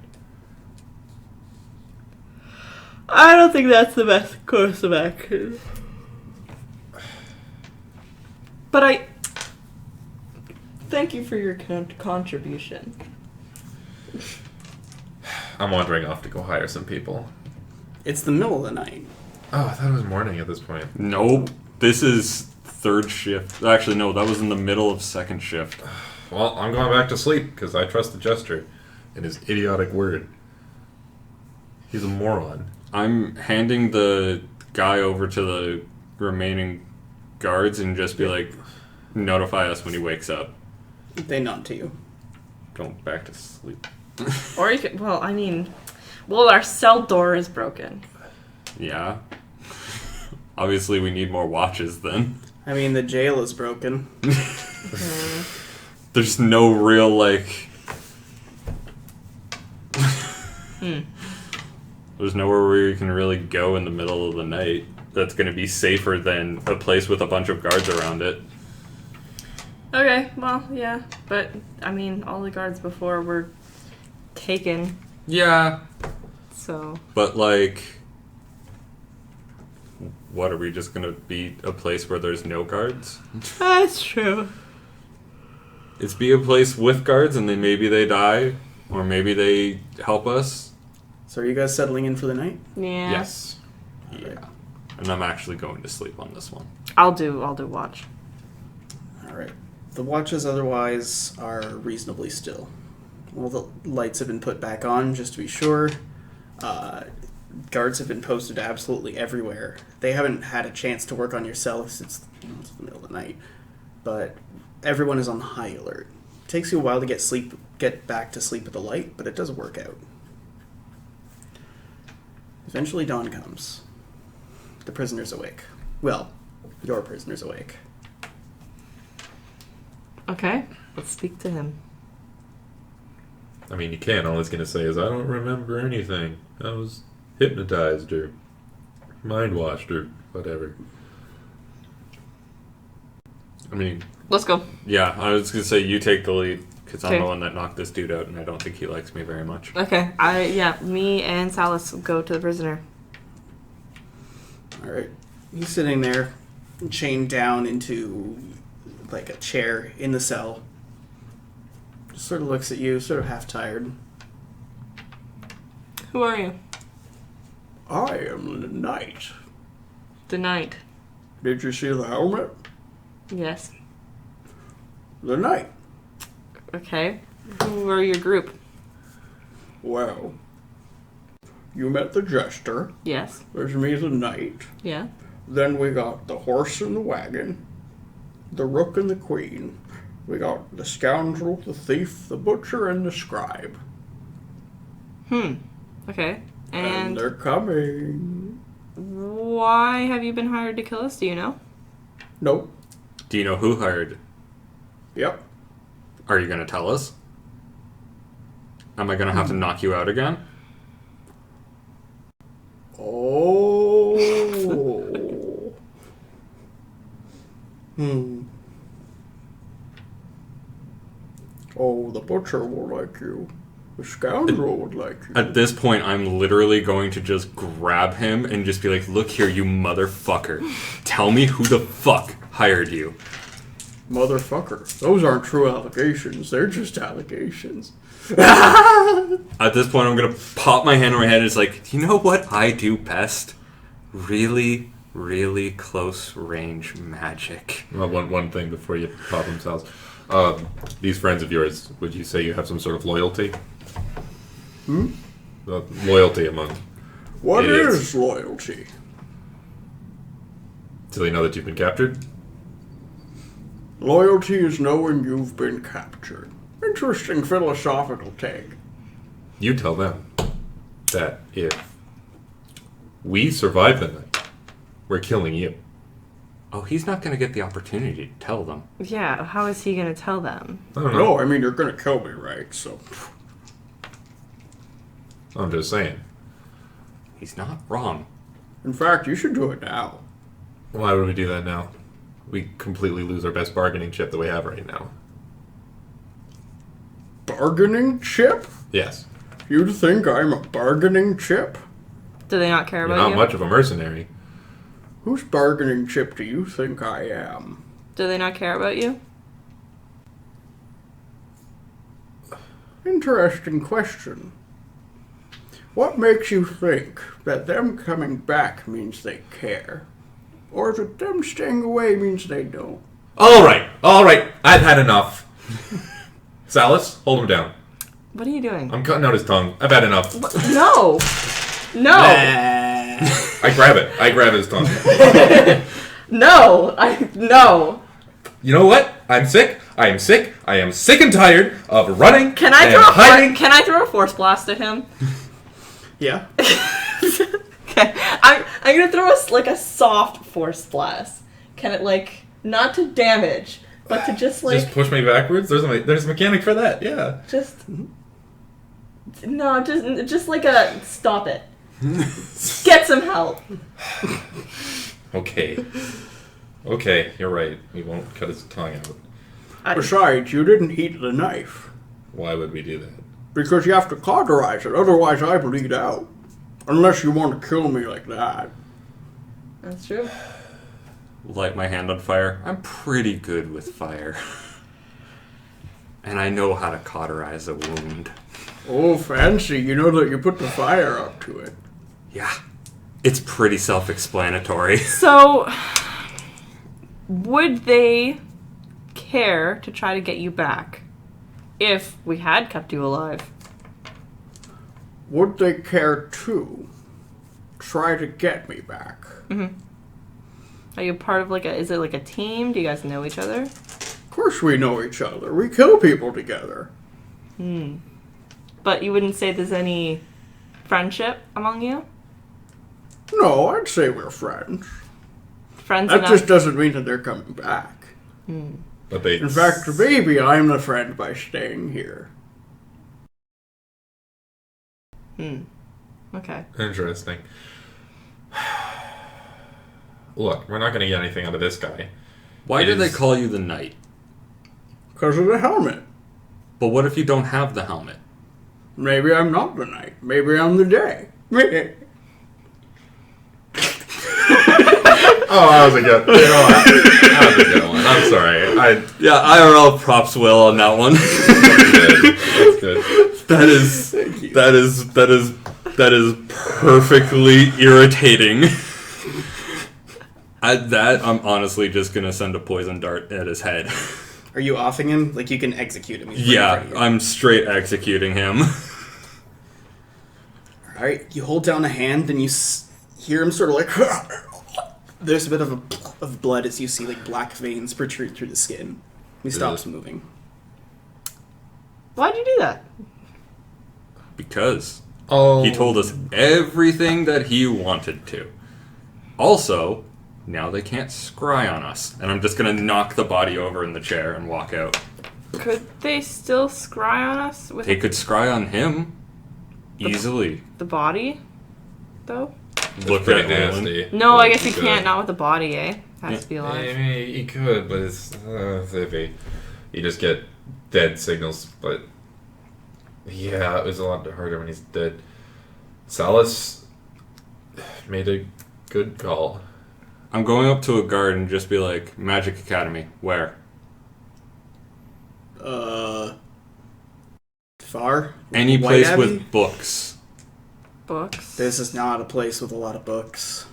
I don't think that's the best course of action. But I thank you for your contribution. I'm wandering off to go hire some people. It's the middle of the night. Oh, I thought it was morning at this point. Nope. This is third shift. Actually, no, that was in the middle of second shift. Well, I'm going back to sleep because I trust the jester and his idiotic word. He's a moron. I'm handing the guy over to the remaining guards and just be like, notify us when he wakes up. They nod to you. Going back to sleep. Or you could, our cell door is broken. Yeah. Obviously, we need more watches then. I mean, the jail is broken. There's no real, There's nowhere where you can really go in the middle of the night that's going to be safer than a place with a bunch of guards around it. Okay, well, yeah. But, all the guards before were taken, Yeah. so... But, what, are we just going to be a place where there's no guards? That's true. It's be a place with guards and then maybe they die, or maybe they help us. So are you guys settling in for the night? Yeah. Yes. Yeah. And I'm actually going to sleep on this one. I'll do watch. Alright. The watches otherwise are reasonably still. All the lights have been put back on, just to be sure. Guards have been posted absolutely everywhere. They haven't had a chance to work on your cell since it's the middle of the night. But everyone is on high alert. It takes you a while to get back to sleep with the light, but it does work out. Eventually dawn comes. The prisoner's awake. Well, your prisoner's awake. Okay, let's speak to him. I mean, you can. All he's going to say is, I don't remember anything. I was hypnotized or mind-washed or whatever. Let's go. Yeah, I was going to say you take the lead, because I'm Okay. the one that knocked this dude out, and I don't think he likes me very much. Okay, me and Salas go to the prisoner. Alright. He's sitting there, chained down into a chair in the cell. Just sort of looks at you, sort of half tired. Who are you? I am the knight. The knight. Did you see the helmet? Yes. The knight. Okay. Who are your group? Well, you met the jester. Yes. There's me, the knight. Yeah. Then we got the horse and the wagon, the rook and the queen. We got the scoundrel, the thief, the butcher, and the scribe. Okay. And And they're coming. why have you been hired to kill us? Do you know? Nope. Do you know who hired? Yep. Are you going to tell us? Am I going to have to knock you out again? Oh. Oh, the butcher will like you. The scoundrel would like you. At this point, I'm literally going to just grab him and just be like, look here, you motherfucker. Tell me who the fuck hired you. Motherfucker. Those aren't true allegations. They're just allegations. At this point, I'm going to pop my hand on my head and it's like, you know what I do best? Really, really close range magic. Well, one thing before you pop themselves. These friends of yours, would you say you have some sort of loyalty? Loyalty among What idiots. is loyalty? Do they know that you've been captured? Loyalty is knowing you've been captured. Interesting philosophical take. You tell them that if we survive the night, we're killing you. Oh, he's not going to get the opportunity to tell them. Yeah, how is he going to tell them? I don't know. No, I mean, you're gonna kill me, right? So, I'm just saying. He's not wrong. in fact, you should do it now. Why would we do that now? We completely lose our best bargaining chip that we have right now. Bargaining chip? Yes. You think I'm a bargaining chip? Do they not care You're about not you? much of a mercenary. Whose bargaining chip do you think I am? Do they not care about you? Interesting question. What makes you think that them coming back means they care? Or that them staying away means they don't? All right. I've had enough. Salus, hold him down. What are you doing? I'm cutting out his tongue. I've had enough. No! No! I grab it. I grab his tongue. No! No! You know what? I'm sick. I am sick. I am sick and tired of running Can I and throw hiding. Can I throw a force blast at him? Yeah. Okay, I'm gonna throw a soft force blast. Can it not to damage, but to just Just push me backwards? There's a mechanic for that, yeah. No, just like a stop it. Get some help. Okay, you're right. We won't cut his tongue out. Besides, you didn't eat the knife. Why would we do that? Because you have to cauterize it, otherwise I bleed out. Unless you want to kill me like that. That's true. Light my hand on fire. I'm pretty good with fire. And I know how to cauterize a wound. Oh, fancy. You know that you put the fire up to it. Yeah. It's pretty self-explanatory. So, would they care to try to get you back if we had kept you alive? Would they care to try to get me back? Mm-hmm. Are you part of is it like a team? Do you guys know each other? Of course we know each other. We kill people together. But you wouldn't say there's any friendship among you? No, I'd say we're friends. Friends That enough? just doesn't mean that they're coming back. But they. In fact, maybe I'm the friend by staying here. Okay. Interesting. Look, we're not going to get anything out of this guy. Why did they call you the Knight? Because of the helmet. But what if you don't have the helmet? Maybe I'm not the night. Maybe I'm the day. Oh, that was a good. You know what? That was a good one. I'm sorry. Yeah, IRL props Will on that one. That's good. That is perfectly irritating. At that, I'm honestly just gonna send a poison dart at his head. Are you offing him? Like, you can execute him. He's right in Yeah, front of you. I'm straight executing him. Alright, you hold down a hand and you hear him sort of like... There's a bit of blood as you see black veins protrude through the skin. He stops moving. Why'd you do that? Because Oh. he told us everything that he wanted to. Also, now they can't scry on us. And I'm just gonna knock the body over in the chair and walk out. Could they still scry on us with They could scry on him easily. the body, though? Look pretty at Owen. nasty. No, I guess He you could. can't. Not with the body, eh? Has Yeah. to be I alive. mean, he could, but it's iffy. You just get dead signals, but yeah, it was a lot harder when he's dead. Salus made a good call. I'm going up to a guard and just be like, Magic Academy, where? Far? Any White place Abbey? with books. Books. This is not a place with a lot of books.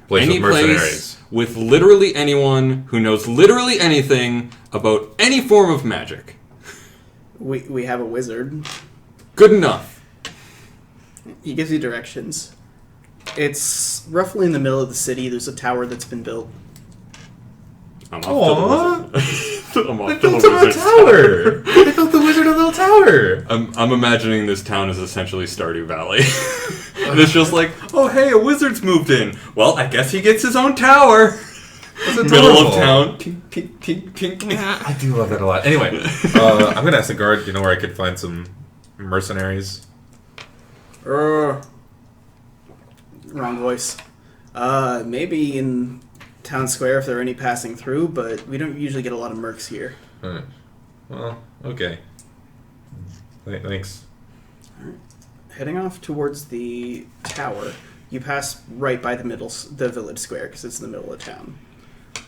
Place Any with mercenaries. place with literally anyone who knows literally anything about any form of magic. We have a wizard. Good enough. He gives you directions. It's roughly in the middle of the city. There's a tower that's been built I'm Aww. off to the wizard. I'm They off to built the him a wizard's tower! They built the wizard a little tower! I'm imagining this town is essentially Stardew Valley. And it's just like, oh hey, a wizard's moved in. Well, I guess he gets his own tower. That's Middle of adorable. town. Tink, tink, tink, tink. I do love that a lot. Anyway, I'm gonna ask the guard, you know where I could find some mercenaries? Wrong voice. Maybe in town square if there are any passing through, but we don't usually get a lot of mercs here. Alright. Well, okay. Thanks. Heading off towards the tower, you pass right by the village square because it's in the middle of town.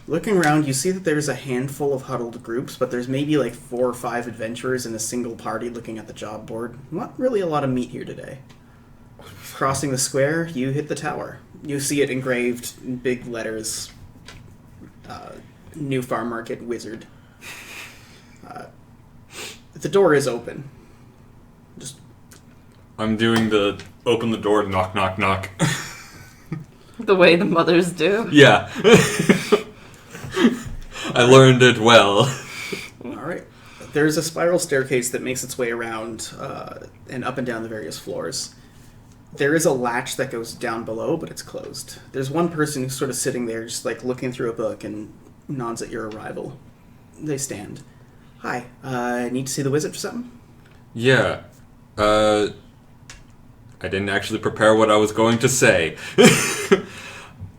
Looking around, you see that there's a handful of huddled groups, but there's maybe like 4 or 5 adventurers in a single party looking at the job board. Not really a lot of meat here today. Crossing the square, you hit the tower. You see it engraved in big letters. New Farm Market Wizard. The door is open. Just I'm doing the open the door, knock, knock, knock. The way the mothers do. Yeah. I learned it well. Alright. There's a spiral staircase that makes its way around and up and down the various floors. There is a latch that goes down below, but it's closed. There's one person who's sort of sitting there, just like looking through a book and nods at your arrival. They stand. Hi, need to see the wizard for something? Yeah. I didn't actually prepare what I was going to say.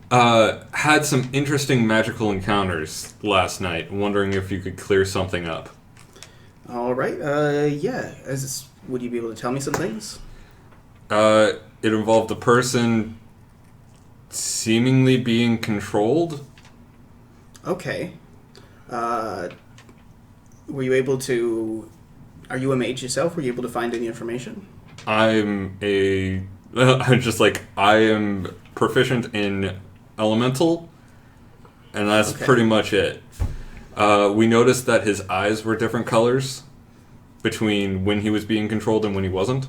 Had some interesting magical encounters last night. Wondering if you could clear something up. Alright, yeah. Would you be able to tell me some things? It involved a person seemingly being controlled. Okay. Were you able to... Are you a mage yourself? Were you able to find any information? I'm just like, I am proficient in elemental, and that's Okay. pretty much it. We noticed that his eyes were different colors between when he was being controlled and when he wasn't.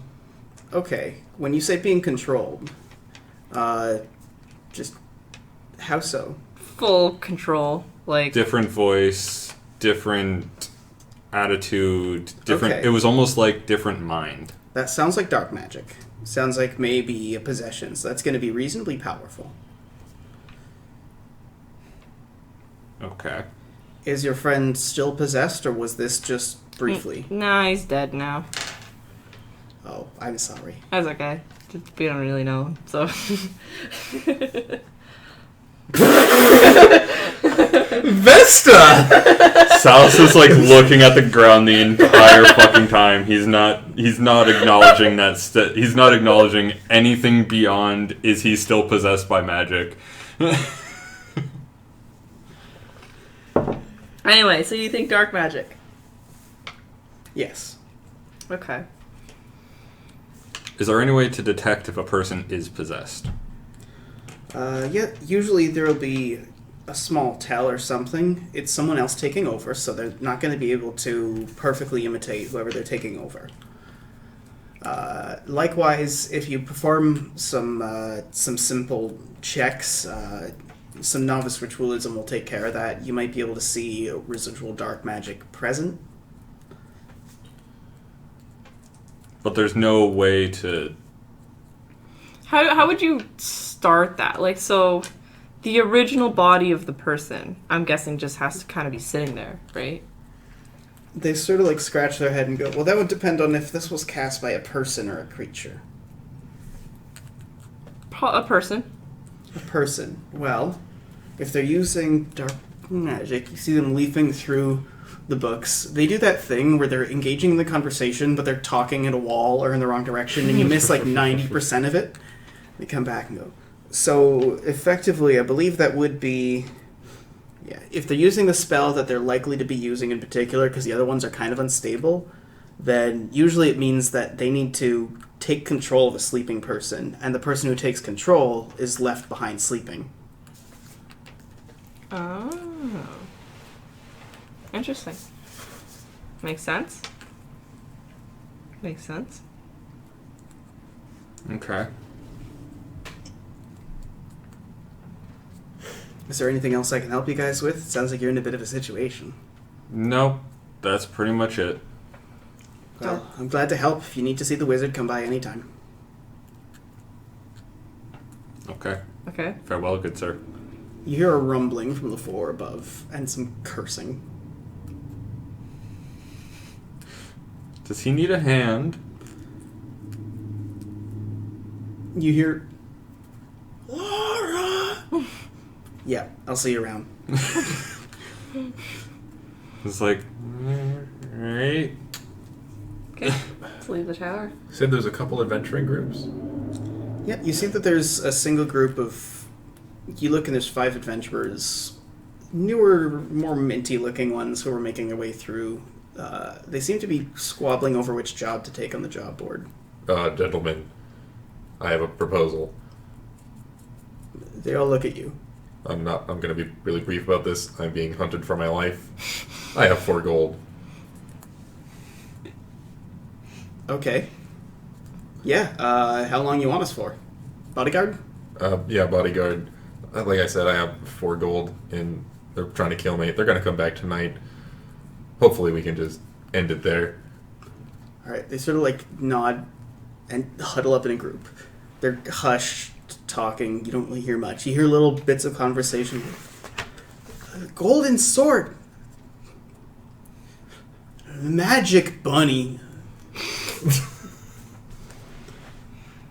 Okay. When you say being controlled, just... How so? Full control. Like, Different voice, different attitude, different... Okay. It was almost like different mind. That sounds like dark magic. Sounds like maybe a possession, so that's going to be reasonably powerful. Okay. Is your friend still possessed, or was this just briefly? nah, he's dead now. Oh, I'm sorry. That's okay. We don't really know him, so. Vesta! Sal's is like looking at the ground the entire fucking time. He's not acknowledging that. He's not acknowledging anything beyond. Is he still possessed by magic? Anyway, so you think dark magic? Yes. Okay. Is there any way to detect if a person is possessed? Yeah, usually there will be a small tell or something. It's someone else taking over, so they're not going to be able to perfectly imitate whoever they're taking over. Likewise, if you perform some simple checks, some novice ritualism will take care of that. You might be able to see residual dark magic present. But there's no way to... How would you start that? Like, so the original body of the person, I'm guessing, just has to kind of be sitting there, right? They sort of like scratch their head and go, well, that would depend on if this was cast by a person or a creature. A person. A person. Well, if they're using dark magic, you see them leafing through the books. They do that thing where they're engaging in the conversation, but they're talking at a wall or in the wrong direction, and you miss like 90% of it. They come back and go. So, effectively, I believe that would be... Yeah, if they're using the spell that they're likely to be using in particular, because the other ones are kind of unstable, then usually it means that they need to take control of a sleeping person, and the person who takes control is left behind sleeping. Oh. Interesting. Makes sense. Makes sense. Okay. Is there anything else I can help you guys with? It sounds like you're in a bit of a situation. Nope, that's pretty much it. Well, I'm glad to help. If you need to see the wizard, come by anytime. Okay. Okay. Farewell, good sir. You hear a rumbling from the floor above and some cursing. Does he need a hand? You hear, Laura! Yeah, I'll see you around. It's like, right. Okay. Let's leave the tower. You said there's a couple adventuring groups? Yeah, you see that there's a single group of... You look and there's 5 adventurers. Newer, more minty-looking ones who are making their way through. They seem to be squabbling over which job to take on the job board. Gentlemen, I have a proposal. They all look at you. I'm going to be really brief about this. I'm being hunted for my life. I have 4 gold. Okay. Yeah, how long you want us for? Bodyguard? Yeah, bodyguard. Like I said, I have 4 gold, and they're trying to kill me. They're going to come back tonight. Hopefully we can just end it there. Alright, they sort of like nod and huddle up in a group. They're hushed, talking. You don't really hear much. You hear little bits of conversation. Golden sword! Magic bunny.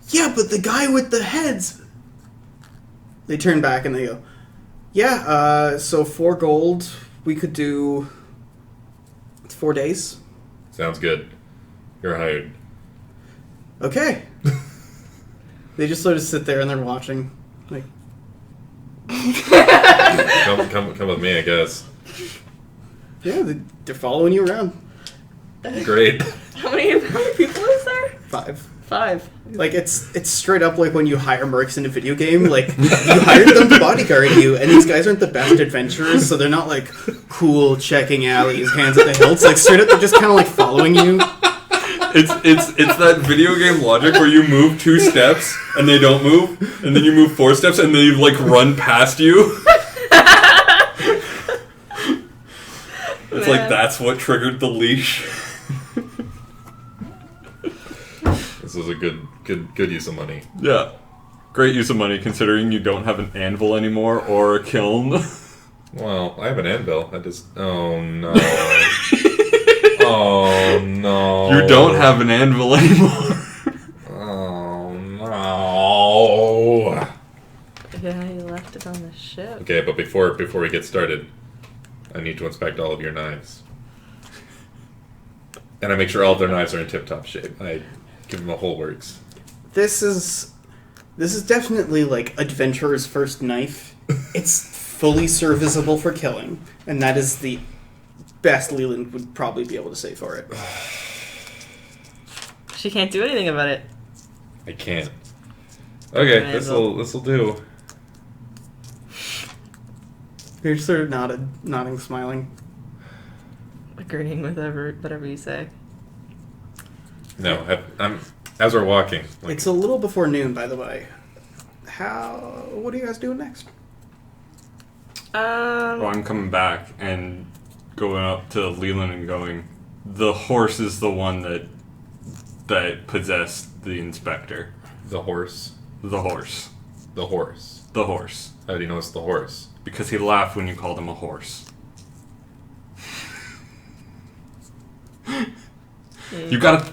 Yeah, but the guy with the heads. They turn back and they go, yeah, so 4 gold. We could do 4 days. Sounds good. You're hired. Okay. They just sort of sit there and they're watching. Like, Come with me, I guess. yeah, they're following you around. Great. How many people is there? 5. 5. Like, it's straight up like when you hire mercs in a video game. Like, you hired them to bodyguard you, and these guys aren't the best adventurers, so they're not, like, cool, checking alleys, hands at the hilts. Like, straight up, they're just kind of, like, following you. It's that video game logic where you move 2 steps and they don't move, and then you move 4 steps and they like run past you. It's like that's what triggered the leash. This is a good use of money. Yeah. Great use of money considering you don't have an anvil anymore or a kiln. Well, I have an anvil. Oh no. Oh no. You don't have an anvil anymore. Oh no. Yeah, you left it on the ship. Okay, but before we get started, I need to inspect all of your knives. And I make sure all of their knives are in tip-top shape. I give them a whole works. This is definitely, like, adventurer's first knife. It's fully serviceable for killing, and that is the best Leland would probably be able to say for it. She can't do anything about it. I can't. Okay, this'll do. You're sort of nodding, smiling. Agreeing with whatever you say. No, I'm as we're walking. Like, It's a little before noon, by the way. What are you guys doing next? Oh, I'm coming back and going up to Leland and going, the horse is the one that possessed the inspector. the horse. The horse. The horse. The horse. How do you know it's the horse? Because he laughed when you called him a horse. You gotta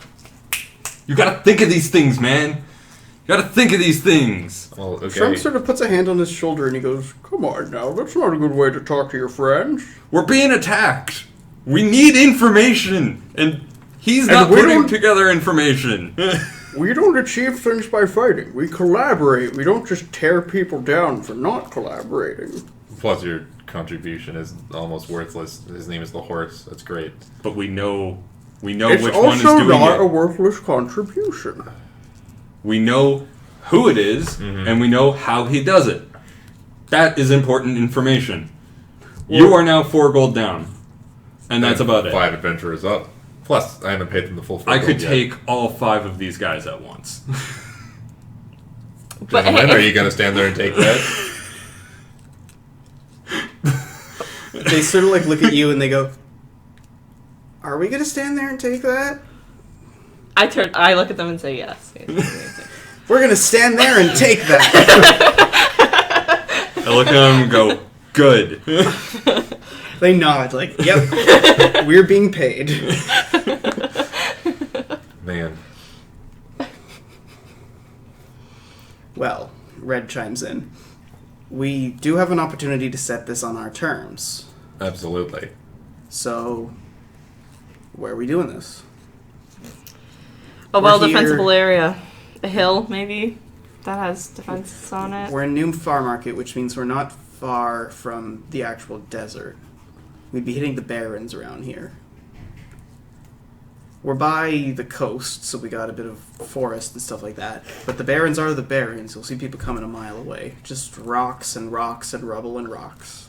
think of these things, man. You gotta think of these things. Well, okay. Trump sort of puts a hand on his shoulder and he goes, "Come on now, that's not a good way to talk to your friends." We're being attacked. We need information, and he's not we putting don't- together information. We don't achieve things by fighting. We collaborate. We don't just tear people down for not collaborating. Plus, your contribution is almost worthless. His name is the horse. That's great. But we know It's which one is also doing not a it. worthless contribution. We know who it is, and we know how he does it. That is important information. You are now 4 gold down, and that's about it. 5 adventurers up. Plus, I haven't paid them the full 4 I gold could yet. take all 5 of these guys at once. Gentlemen, are you going to stand there and take that? they sort of like look at you and they go, "Are we gonna stand there and take that?" I look at them and say yes. We're gonna stand there and take that. I look at them and go, good. They nod like, "Yep, we're being paid." Man. Well, Red chimes in. We do have an opportunity to set this on our terms. Absolutely. So, where are we doing this? A We're well-defensible here- area. A hill, maybe, that has defenses on it. We're in Noom Farm Market, which means we're not far from the actual desert. We'd be hitting the barrens around here. We're by the coast, so we got a bit of forest and stuff like that. But the barrens are the barrens. You'll see people coming a mile away. Just rocks and rocks and rubble and rocks.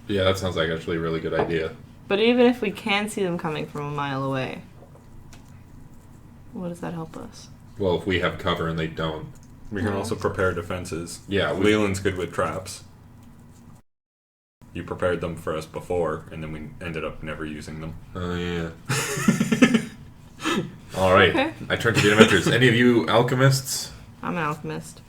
Yeah, that sounds like actually a really good idea. But even if we can see them coming from a mile away, what does that help us? Well, if we have cover and they don't. We can also prepare defenses. Yeah, Leland's good with traps. You prepared them for us before, and then we ended up never using them. Oh, yeah. All right. Okay. I turn to the adventurers. Any of you alchemists? I'm an alchemist.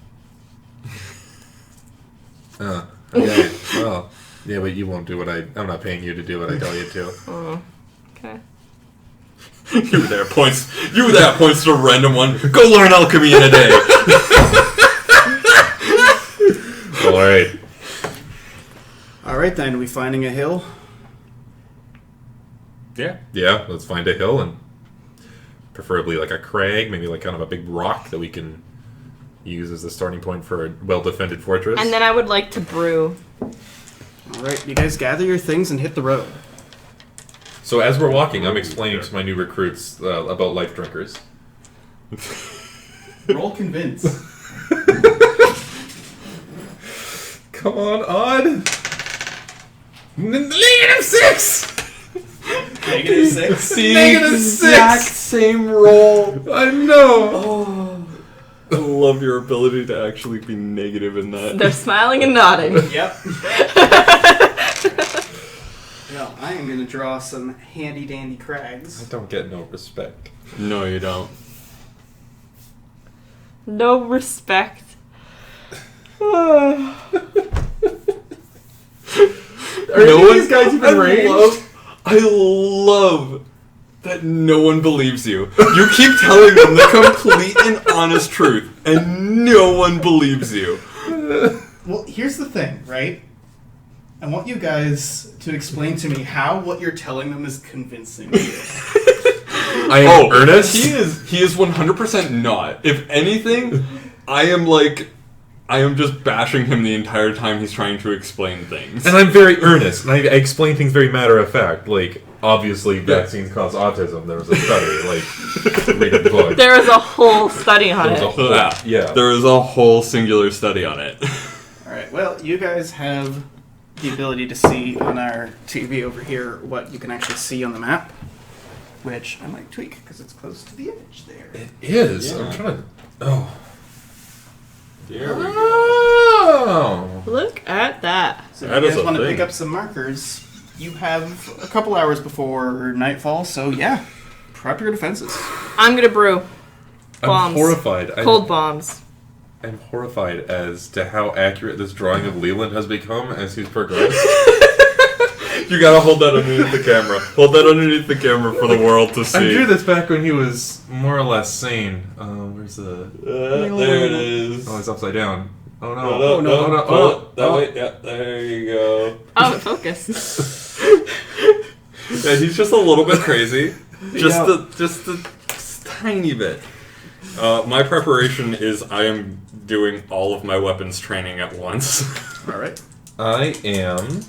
Okay. Well, yeah, but you won't do what I'm not paying you to do what I tell you to. Oh, okay. You there points to a random one. Go learn alchemy in a day. All right. Alright then, we finding a hill? Yeah. Yeah, let's find a hill and preferably like a crag, maybe like kind of a big rock that we can use as the starting point for a well-defended fortress. And then I would like to brew. Alright, you guys gather your things and hit the road. So as we're walking, I'm explaining to my new recruits about life drinkers. Roll convince. Come on, Odd. -6! -6? -6! Same roll. I know. Oh, I love your ability to actually be negative in that. They're smiling and nodding. Yep. Well, I am going to draw some handy-dandy I crags. don't get no respect. No, you don't. No respect. These guys even ranged? I love that no one believes you. You keep telling them the complete and honest truth, and no one believes you. Well, here's the thing, right? I want you guys to explain to me how what you're telling them is convincing you. I am earnest. He is 100% not. If anything, I am just bashing him the entire time he's trying to explain things. And I'm very earnest, and I explain things very matter of fact. Like, obviously, vaccines cause autism. There was a study. Like, read a book. There was a whole study on There was a it. whole, yeah. There is a whole singular study on it. Alright, well, you guys have the ability to see on our TV over here what you can actually see on the map, which I might tweak because it's close to the edge there. It is. Yeah. I'm trying to. Oh. There we go. Oh. Look at that. So That if is you a guys want to thing. pick up some markers, you have a couple hours before nightfall, so yeah, prep your defenses. I'm gonna brew I'm bombs. horrified. Cold bombs. I'm horrified as to how accurate this drawing of Leland has become as he's progressed. You gotta hold that underneath the camera. Hold that underneath the camera for the world to see. I drew this back when he was more or less sane. Where's the... there it is. Oh, it's upside down. Oh, no. Oh, no. Oh, no. Pull Oh, it that way. Yeah, there you go. Oh, it focused. Yeah, he's just a little bit crazy. Just Yeah. just a tiny bit. My preparation is I am doing all of my weapons training at once. Alright. I am...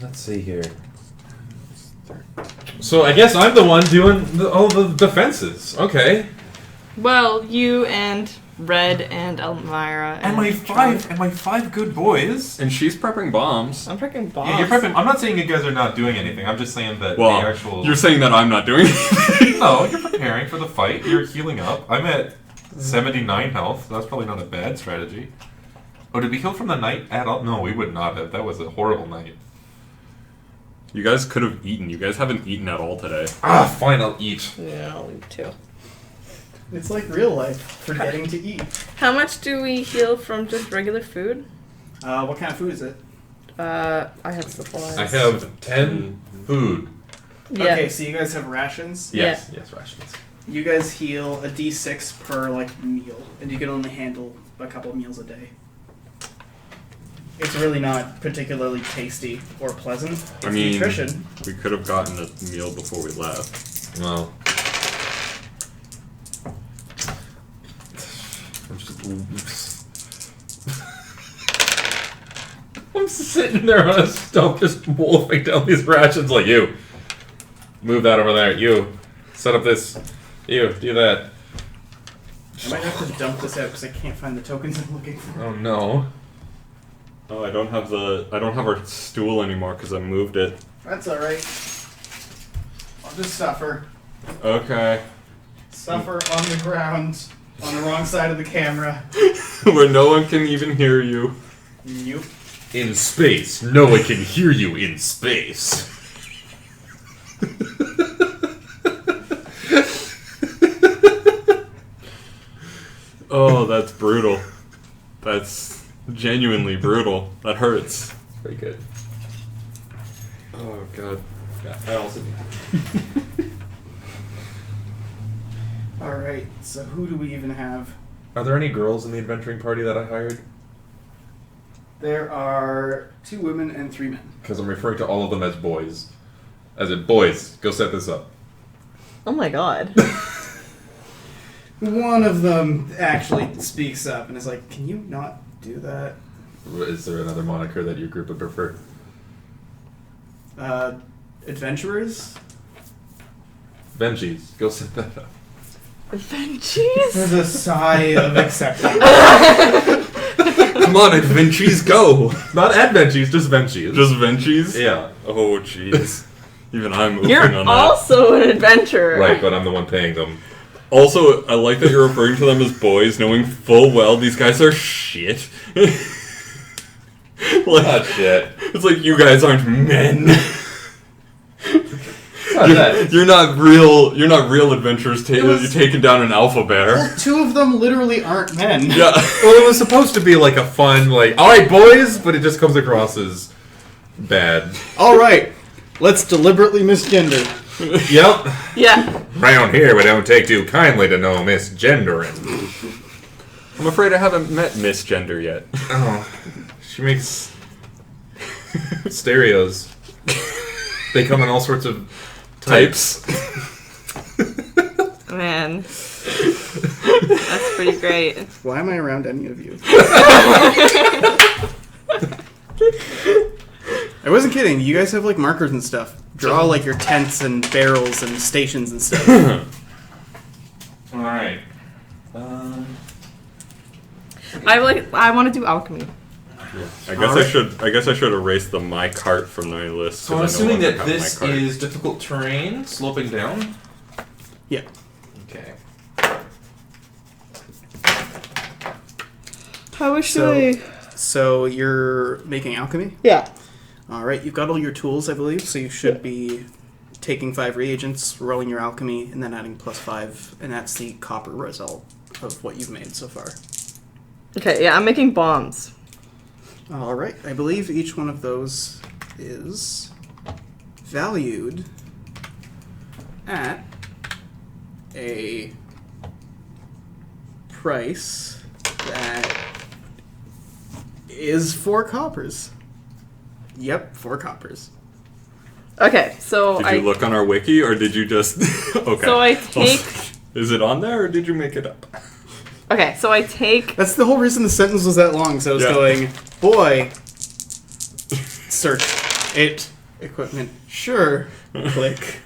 Let's see here. So I guess I'm the one doing all the defenses. Okay. Well, you and Red and Elmira And my five good boys. And she's prepping bombs. I'm freaking bombs. Yeah, you're prepping. I'm not saying you guys are not doing anything. I'm just saying that Well, the actual. you're saying that I'm not doing anything. No, you're preparing for the fight. You're healing up. I'm at 79 health. That's probably not a bad strategy. Oh, did we heal from the night at all? No, we would not have. That was a horrible night. You guys could have eaten. You guys haven't eaten at all today. Ah, fine, I'll eat. Yeah, I'll leave too. It's like real life, forgetting to eat. How much do we heal from just regular food? What kind of food is it? I have supplies. I have 10 food. Yeah. Okay, so you guys have rations. Yes, rations. You guys heal a d6 per meal, and you can only handle a couple of meals a day. It's really not particularly tasty or pleasant. It's nutrition. We could have gotten a meal before we left. Well, I'm sitting there on a stump just wolfing down these rations like, you. Move that over there. You. Set up this. You. Do that. I might have to dump this out because I can't find the tokens I'm looking for. Oh no. Oh, I don't have our stool anymore because I moved it. That's alright. I'll just suffer. Okay. Suffer on the ground, on the wrong side of the camera. Where no one can even hear you. Nope. In space, no one can hear you in space. Oh, that's brutal. That's genuinely brutal. That hurts. Very good. Oh, God. Yeah, I also need Alright, so who do we even have? Are there any girls in the adventuring party that I hired? There are 2 women and 3 men. Because I'm referring to all of them as boys. As in, boys, go set this up. Oh my god. One of them actually speaks up and is like, can you not do that? Is there another moniker that your group would prefer? Adventurers? Benjies, go set that up. Benjies? There's a sigh of acceptance. Come on, adventures, go! Not advenchies, just benchies. Just Venchies? Yeah. Oh, jeez. Even I'm moving You're on that. also an adventurer. Right, but I'm the one paying them. Also, I like that you're referring to them as boys, knowing full well these guys are shit. Not shit. It's like, you guys aren't men. That. You're not real adventurers. You're taking down an alpha bear. Well, 2 of them literally aren't men. Yeah. Well, it was supposed to be like a fun, like, alright boys, but it just comes across as bad. Alright, let's deliberately misgender. Yep. Yeah. Round here, we don't take too kindly to no misgendering. I'm afraid I haven't met Miss Gender yet. Oh, she makes stereos. They come in all sorts of types. Man. That's pretty great. Why am I around any of you? I wasn't kidding. You guys have like markers and stuff. Draw like your tents and barrels and stations and stuff. Alright. I want to do alchemy. I guess I should erase the my cart from my list. So I'm 'cause I no assuming longer that have this my cart. is difficult terrain, sloping down? Yeah. Okay. How should So- So you're making alchemy? Yeah. Alright, you've got all your tools, I believe, so you should be taking 5 reagents, rolling your alchemy, and then adding +5, and that's the copper result of what you've made so far. Okay, yeah, I'm making bombs. Alright, I believe each one of those is valued at a price that is 4 coppers. Yep, 4 coppers. Okay, so Did you look on our wiki, or did you just... Okay. So I take... Is it on there, or did you make it up? Okay, so I take... That's the whole reason the sentence was that long, so I was going, boy, search, it, equipment, sure, click.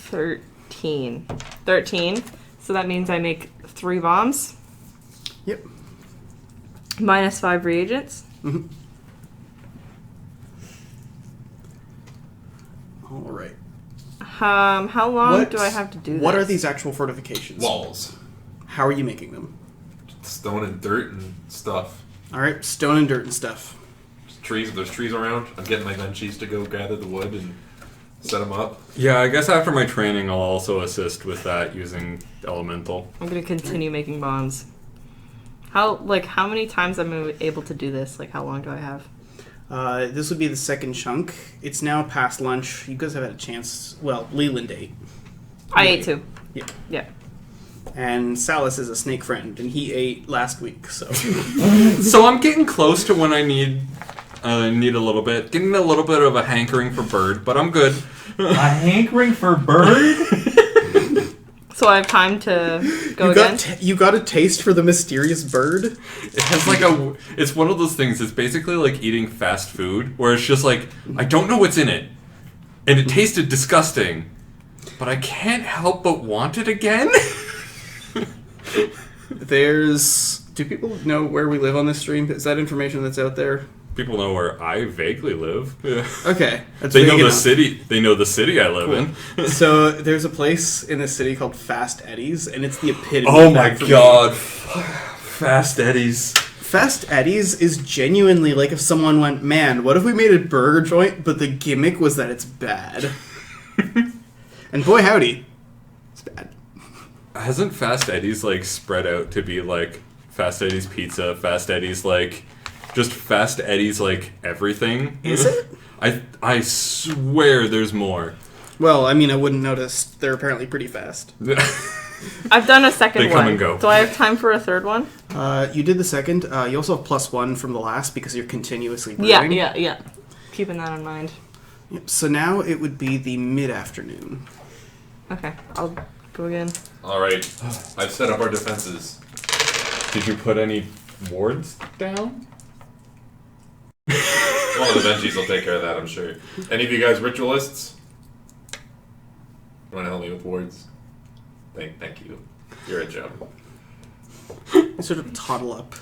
13. 13. So that means I make 3 bombs. Yep. Minus 5 reagents. Mm-hmm. All right. How long do I have to do this? What are these actual fortifications? Walls. How are you making them? stone and dirt and stuff. All right, stone and dirt and stuff. There's trees around. I'm getting my benchies to go gather the wood and set them up. Yeah, I guess after my training, I'll also assist with that using elemental. I'm gonna continue making bonds. How many times am I able to do this? Like, how long do I have? This would be the second chunk. It's now past lunch. You guys have had a chance. Well, Leland ate. I ate too. Yeah. Yeah. And Salas is a snake friend, and he ate last week, so... So I'm getting close to when I need a little bit. Getting a little bit of a hankering for bird, but I'm good. A hankering for bird? So I have time to go again? You got a taste for the mysterious bird? It has like it's one of those things, it's basically like eating fast food, where it's just like, I don't know what's in it, and it tasted disgusting, but I can't help but want it again? Do people know where we live on this stream? Is that information that's out there? People know where I vaguely live. Okay. That's They know vague the enough. city. They know the city I live in. So there's a place in the city called Fast Eddie's, and it's the epitome Oh of my that for me. god. Fast Eddie's. Fast Eddie's is genuinely like if someone went, man, what if we made a burger joint, but the gimmick was that it's bad? And boy howdy, it's bad. Hasn't Fast Eddie's like spread out to be like Fast Eddie's Pizza, Fast Eddie's like just Fast Eddie's like everything? Is it? I swear there's more. Well, I mean, I wouldn't notice. They're apparently pretty fast. I've done a second They one. come and go. Do I have time for a third one? You did the second. You also have +1 from the last because you're continuously brewing. Yeah. Keeping that in mind. Yep, so now it would be the mid-afternoon. Okay, I'll go again. Alright, I've set up our defenses. Did you put any wards down? Well, the benchies will take care of that, I'm sure. Any of you guys ritualists? You want to help me with wards? Thank you. You're a gem. I sort of toddle up.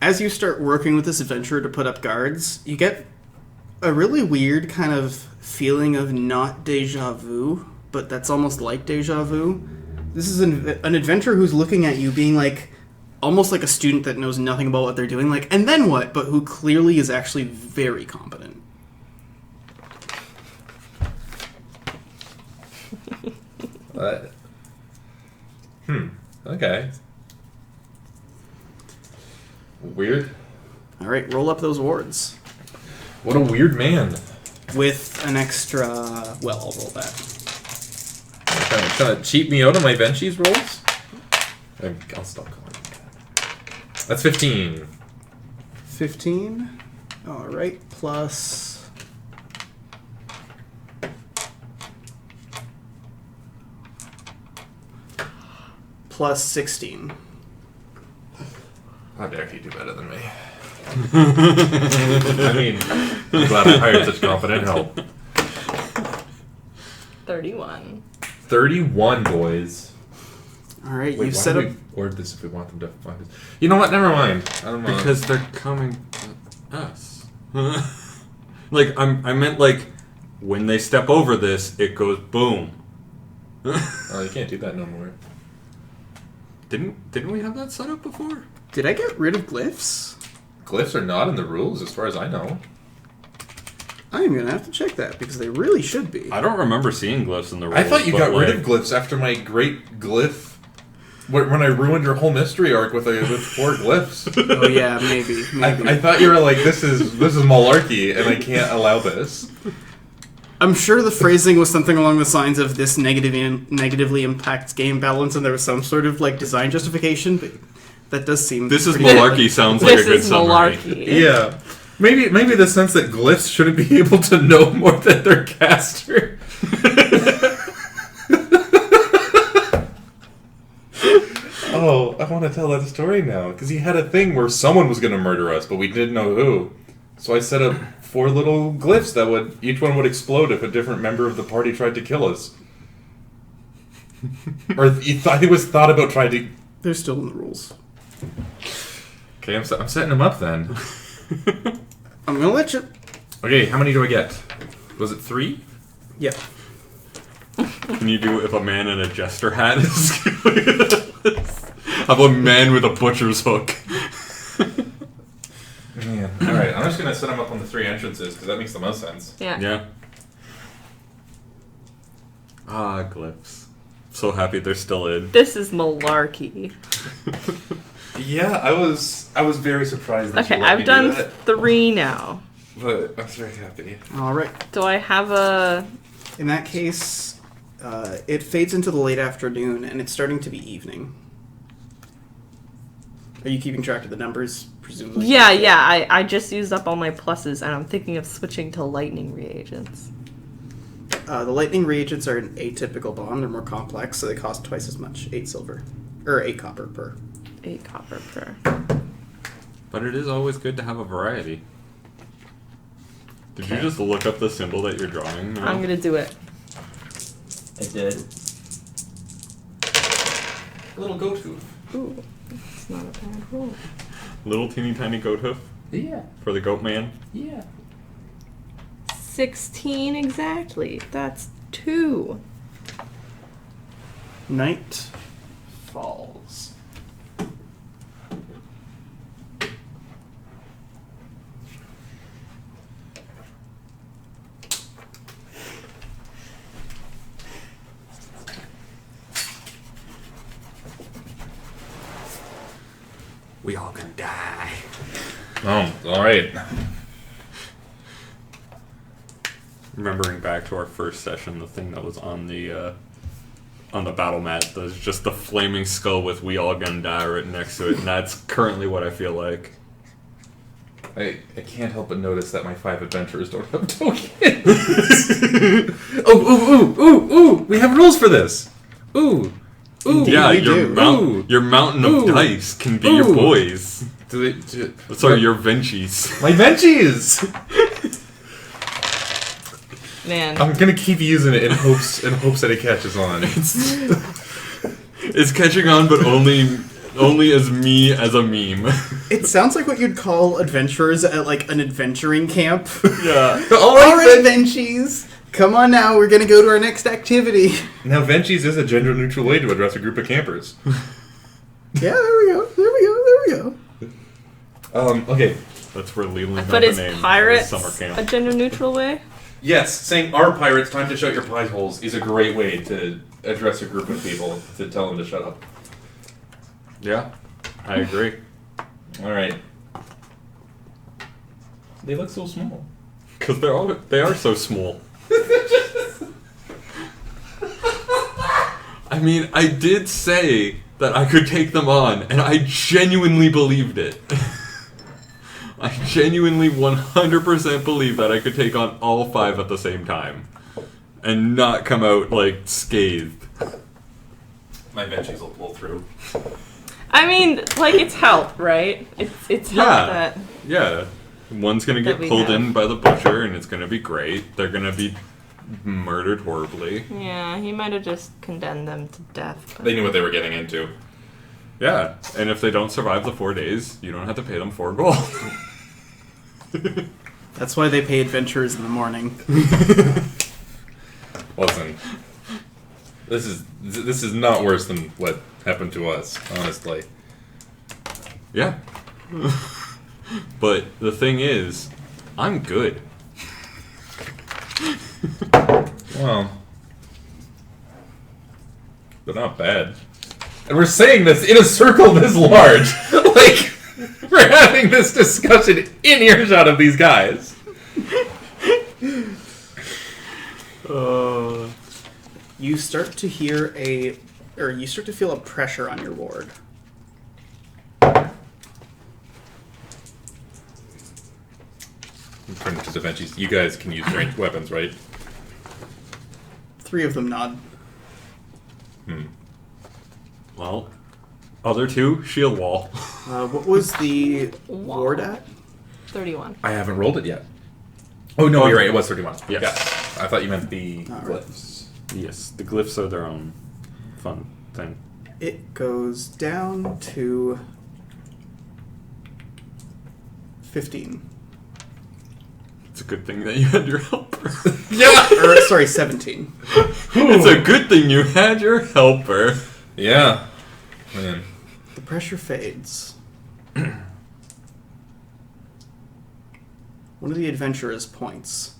As you start working with this adventurer to put up guards, you get a really weird kind of feeling of not deja vu, but that's almost like deja vu. This is an adventurer who's looking at you being like, almost like a student that knows nothing about what they're doing, like, and then what? But who clearly is actually very competent. What? Okay. Weird. Alright, roll up those wards. What a weird man. With an extra... Well, I'll roll that. Trying to cheat me out of my benchies rolls? I'll stop calling it that. That's 15. 15. Alright, plus... Plus 16. How dare you do better than me? I mean, I'm glad I hired such competent help. 31. 31, boys. Alright, Wait, you why set would up... we order this if we want them to find us? You know what? Never mind. I don't know. Because they're coming to us. Like, I meant like, when they step over this, it goes boom. Oh, you can't do that no more. Didn't we have that set up before? Did I get rid of glyphs? Glyphs are not in the rules, as far as I know. I am going to have to check that, because they really should be. I don't remember seeing glyphs in the rules. I thought you but, got rid like, of glyphs after my great glyph. When I ruined your whole mystery arc with 4 glyphs. Oh yeah, maybe. I thought you were like, this is malarkey, and I can't allow this. I'm sure the phrasing was something along the lines of this negatively impacts game balance, and there was some sort of like design justification, but that does seem... This is pretty malarkey valid. sounds like a This good is summary. malarkey. Yeah. Maybe the sense that glyphs shouldn't be able to know more than their caster. Oh, I want to tell that story now. Because he had a thing where someone was going to murder us, but we didn't know who. So I set up 4 little glyphs that each one would explode if a different member of the party tried to kill us. Or he was thought about trying to... They're still in the rules. Okay, I'm setting them up then. I'm gonna let you... Okay, how many do I get? Was it 3? Yeah. Can you do if a man in a jester hat is How about a man with a butcher's hook? Man. Alright, I'm just gonna set them up on the 3 entrances, because that makes the most sense. Yeah. Yeah. Ah, glyphs. So happy they're still in. This is malarkey. Yeah, I was very surprised that Okay, you let me I've done do that, 3 now. but I was very happy. All right. Do I have a... In that case, it fades into the late afternoon, and it's starting to be evening. Are you keeping track of the numbers, presumably? Yeah, I just used up all my pluses, and I'm thinking of switching to lightning reagents. The lightning reagents are an atypical bomb. They're more complex, so they cost twice as much. 8 silver. Or 8 copper per. 8 copper per. But it is always good to have a variety. Did you Okay. just look up the symbol that you're drawing now? I'm gonna do it. I did. A little goat hoof. Ooh, it's not a bad roll. Little teeny tiny goat hoof Yeah. for the goat man. Yeah. 16 exactly. That's 2. Night falls. We all gonna die. Oh, alright. Remembering back to our first session, the thing that was on the battle mat, there's just the flaming skull with "We all gonna die" written next to it, and that's currently what I feel like. I can't help but notice that my 5 adventurers don't have tokens. Ooh! We have rules for this. Ooh. Yeah, we your do. your mountain of dice can be your boys. Sorry, your Venchies. My Venchies! Man. I'm gonna keep using it in hopes that it catches on. It's catching on, but only as me as a meme. It sounds like what you'd call adventurers at like an adventuring camp. Yeah. All right, Benchies. Come on now, we're gonna go to our next activity. Now, Venchies is a gender-neutral way to address a group of campers. Yeah, there we go. Okay. That's where Leland But got is the name. pirates Summer a camp. gender neutral way? Yes, saying "Our pirates, time to shut your pie holes" is a great way to address a group of people, to tell them to shut up. Yeah, I agree. Alright. They look so small. Because they are so small. I mean, I did say that I could take them on, and I genuinely believed it. I genuinely 100% believe that I could take on all 5 at the same time. And not come out, like, scathed. My Venchies will pull through. I mean, like, it's help, right? It's help Yeah. that... Yeah. One's gonna That get we pulled have. in by the butcher, and it's gonna be great. They're gonna be murdered horribly. Yeah, he might have just condemned them to death. But... They knew what they were getting into. Yeah, and if they don't survive the 4 days, you don't have to pay them 4 gold. That's why they pay adventurers in the morning. Listen, this is not worse than what happened to us, honestly. Yeah. But the thing is, I'm good. Well, they're not bad. And we're saying this in a circle this large. Like, we're having this discussion in earshot of these guys. You start to you start to feel a pressure on your ward. I'm turning to the Venchies. You guys can use ranged weapons, right? 3 of them nod. Well, other 2, shield wall. What was the ward at? 31. I haven't rolled it yet. Oh, no, you're right. It was 31. Yes. Yeah. I thought you meant the Alright. glyphs. Yes, the glyphs are their own fun thing. It goes down to 15. It's a good thing that you had your helper. Yeah! Or, sorry, 17. It's a good thing you had your helper. Yeah. Man. The pressure fades. One of the adventurers points.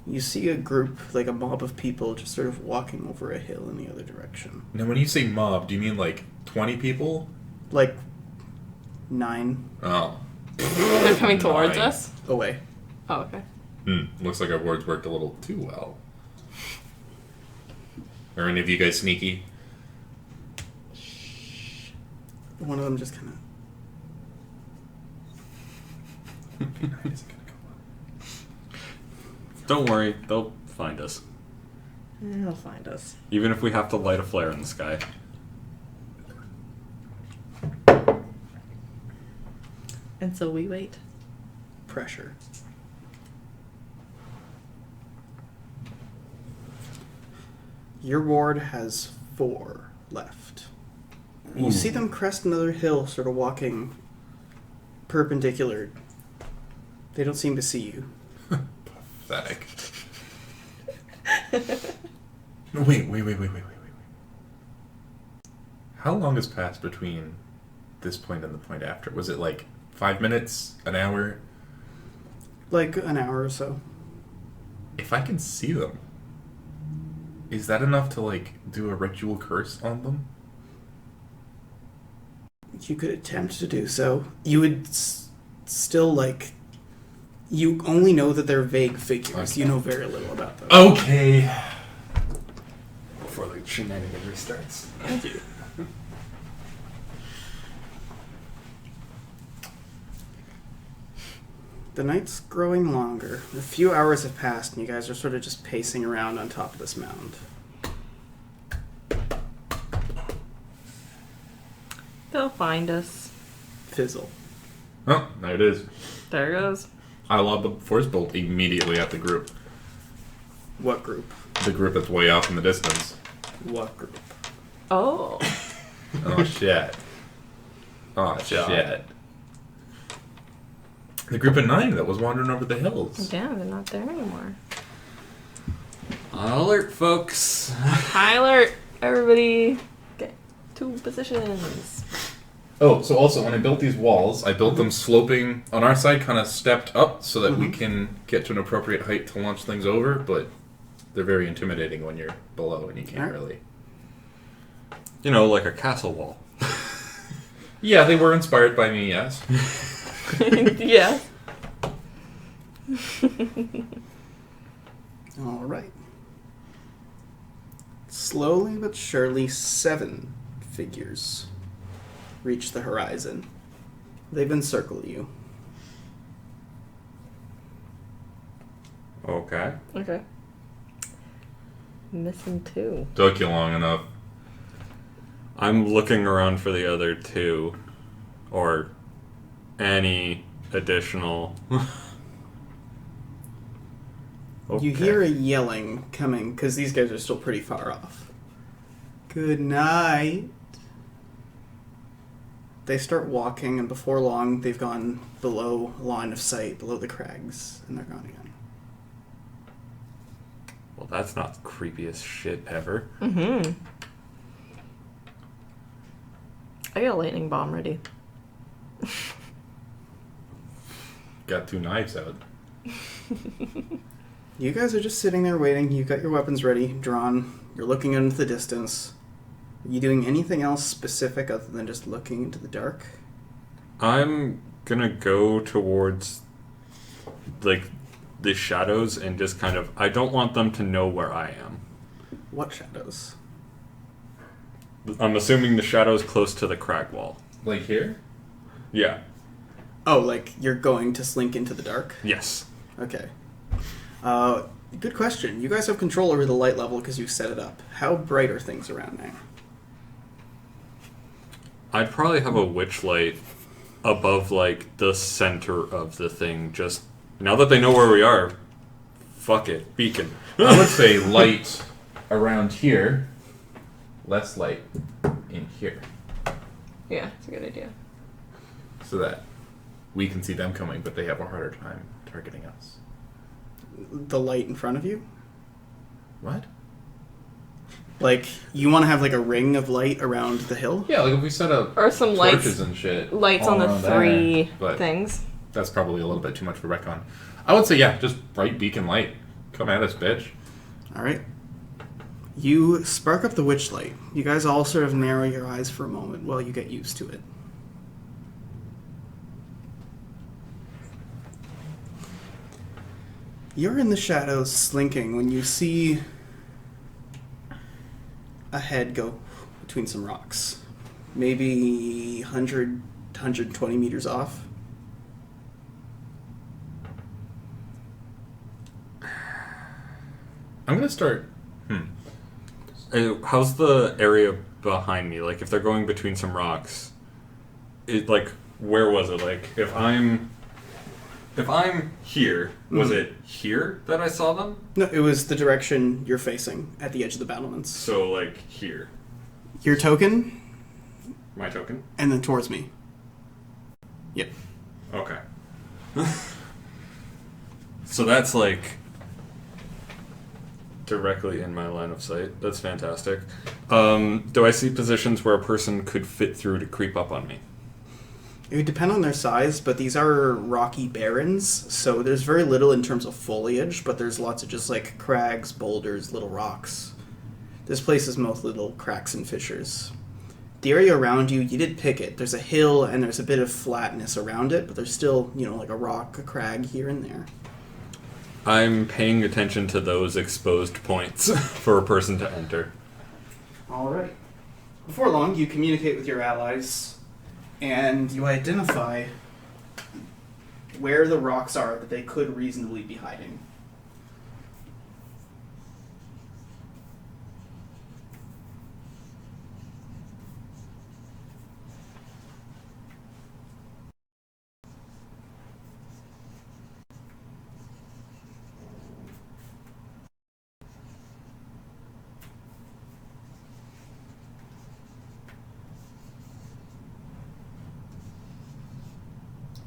You see a group, like a mob of people, just sort of walking over a hill in the other direction. Now, when you say mob, do you mean like 20 people? Like 9 Oh. They're coming towards Nine. us? away. Oh, okay. Looks like our words worked a little too well. Are any of you guys sneaky? One of them just kind of... Don't worry, they'll find us. They'll find us. Even if we have to light a flare in the sky. And so we wait. pressure. Your ward has 4 left. You see them crest another hill, sort of walking perpendicular. They don't seem to see you. Pathetic. No, wait. How long has passed between this point and the point after? Was it like 5 minutes? An hour? Like an hour or so. If I can see them, is that enough to like do a ritual curse on them? You could attempt to do so. You would still, like... You only know that they're vague figures. Okay. You know very little about them. Okay. Before the shenanigan restarts. Thank you. The night's growing longer. A few hours have passed, and you guys are sort of just pacing around on top of this mound. They'll find us. Fizzle. Oh, there it is. There it goes. I lob the force bolt immediately at the group. What group? The group that's way off in the distance. What group? Oh. Oh, shit. Oh, Job. shit. The group of 9 that was wandering over the hills. Damn, they're not there anymore. On alert, folks. High alert, everybody. Get to positions. Oh, so also when I built these walls, I built them sloping on our side, kind of stepped up so that we can get to an appropriate height to launch things over, but they're very intimidating when you're below and you can't really... You know, like a castle wall. Yeah, they were inspired by me, yes. Yeah. All right. Slowly but surely, 7 figures reach the horizon. They've encircled you. Okay. Okay. Missing 2. Took you long enough. I'm looking around for the other 2. Or any additional... Okay. You hear a yelling coming, because these guys are still pretty far off. Good night. They start walking, and before long, they've gone below line of sight, below the crags, and they're gone again. Well, that's not the creepiest shit ever. Mm-hmm. I got a lightning bomb ready. Got 2 knives out. You guys are just sitting there waiting. You've got your weapons ready, drawn. You're looking into the distance. Are you doing anything else specific other than just looking into the dark? I'm gonna go towards, like, the shadows and just kind of... I don't want them to know where I am. What shadows? I'm assuming the shadows close to the crag wall. Like here? Yeah. Oh, like you're going to slink into the dark? Yes. Okay. Good question. You guys have control over the light level because you set it up. How bright are things around now? I'd probably have a witch light above, like, the center of the thing. Just, now that they know where we are, fuck it. Beacon. I would say light around here, less light in here. Yeah, it's a good idea. So that we can see them coming, but they have a harder time targeting us. The light in front of you? What? Like, you want to have like a ring of light around the hill? Yeah, like if we set up Or some torches lights, and shit. lights all on the around 3 there, but things. that's probably a little bit too much for Recon. I would say, yeah, just bright beacon light. Come at us, bitch. Alright. You spark up the witch light. You guys all sort of narrow your eyes for a moment while you get used to it. You're in the shadows slinking when you see a head go between some rocks. Maybe 100, 120 meters off. I'm gonna start. How's the area behind me? Like, if they're going between some rocks, where was it? Like, if I'm here, was it here that I saw them? No, it was the direction you're facing at the edge of the battlements. So, like, here. Your token, My token? and then towards me. Yep. Okay. So that's, like, directly in my line of sight. That's fantastic. Do I see positions where a person could fit through to creep up on me? It would depend on their size, but these are rocky barrens, so there's very little in terms of foliage, but there's lots of just like crags, boulders, little rocks. This place is mostly little cracks and fissures. The area around you, you did pick it. There's a hill and there's a bit of flatness around it, but there's still, like a rock, a crag here and there. I'm paying attention to those exposed points for a person to enter. Alright. Before long, you communicate with your allies, and you identify where the rocks are that they could reasonably be hiding.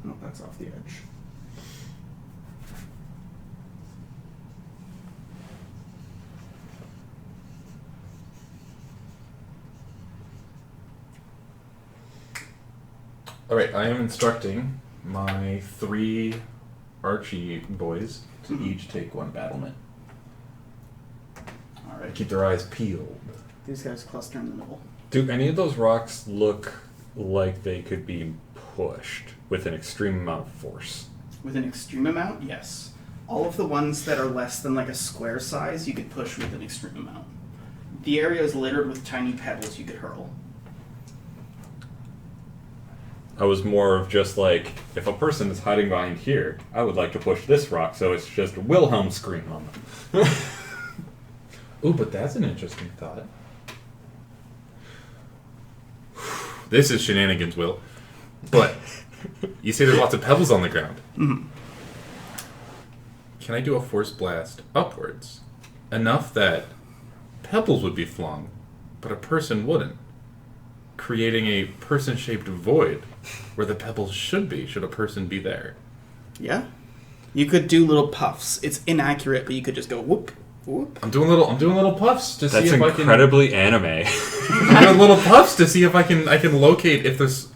Oh, that's off the edge. Alright, I am instructing my 3 Archie boys to each take 1 battlement. Alright. Keep their eyes peeled. These guys cluster in the middle. Do any of those rocks look like they could be pushed with an extreme amount of force? With an extreme amount, yes. All of the ones that are less than like a square size, you could push with an extreme amount. The area is littered with tiny pebbles you could hurl. I was more of just like, if a person is hiding behind here, I would like to push this rock so it's just Wilhelm scream on them. Ooh, but that's an interesting thought. This is shenanigans, Will. But you say there's lots of pebbles on the ground. Mm-hmm. Can I do a force blast upwards? Enough that pebbles would be flung, but a person wouldn't. Creating a person-shaped void where the pebbles should be, should a person be there. Yeah? You could do little puffs. It's inaccurate, but you could just go whoop, whoop. I'm doing little puffs to see if I can. That's incredibly anime. I'm doing little puffs to see if I can locate if there's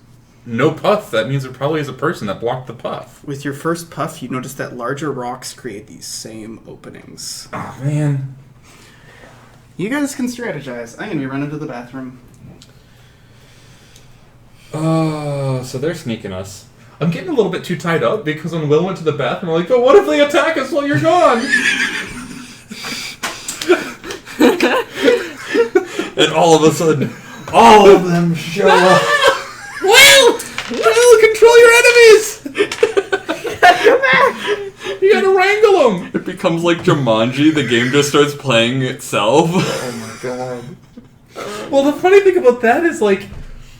no puff. That means there probably is a person that blocked the puff. With your first puff, you notice that larger rocks create these same openings. Oh man. You guys can strategize. I'm going to be running to the bathroom. Oh, so they're sneaking us. I'm getting a little bit too tied up because when Will went to the bathroom, I'm like, but what if they attack us while you're gone? And all of a sudden, all of them show up. Will, control your enemies! Come back! You gotta wrangle them! It becomes like Jumanji. The game just starts playing itself. Oh my god. Well, the funny thing about that is, like,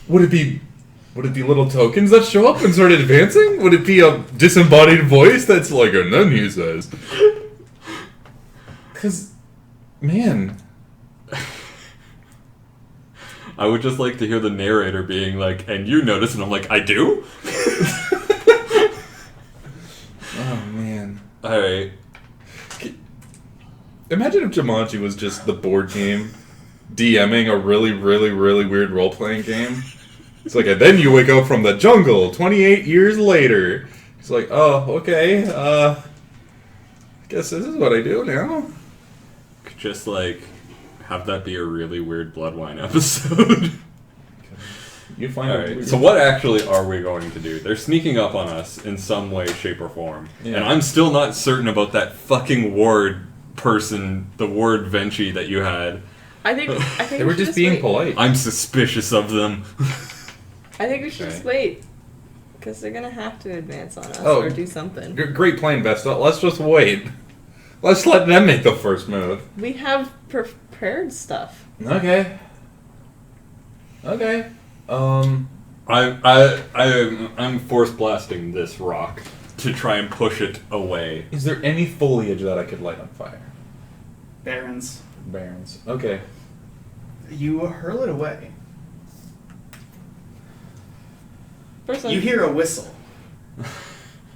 would it be little tokens that show up and start advancing? Would it be a disembodied voice that's like, and then he says? Because, man. I would just like to hear the narrator being like, and you notice, and I'm like, I do? Oh, man. Alright. Imagine if Jumanji was just the board game DMing a really, really, really weird role-playing game. It's like, and then you wake up from the jungle 28 years later. It's like, oh, okay, I guess this is what I do now. Could just, like, have that be a really weird Bloodwine episode. You find Alright, so what actually are we going to do? They're sneaking up on us in some way, shape, or form. Yeah. And I'm still not certain about that fucking ward person, the ward Venchi that you had. I think They were we should just being wait. polite. I'm suspicious of them. I think we should just Okay. wait. Because they're going to have to advance on us Oh. or do something. Great plan, Vesta. Let's just wait. Let's let them make the first move. We have prepared stuff. Okay. I'm force blasting this rock to try and push it away. Is there any foliage that I could light on fire? Barons, Barons. Okay. you hurl it away. First You hear a whistle.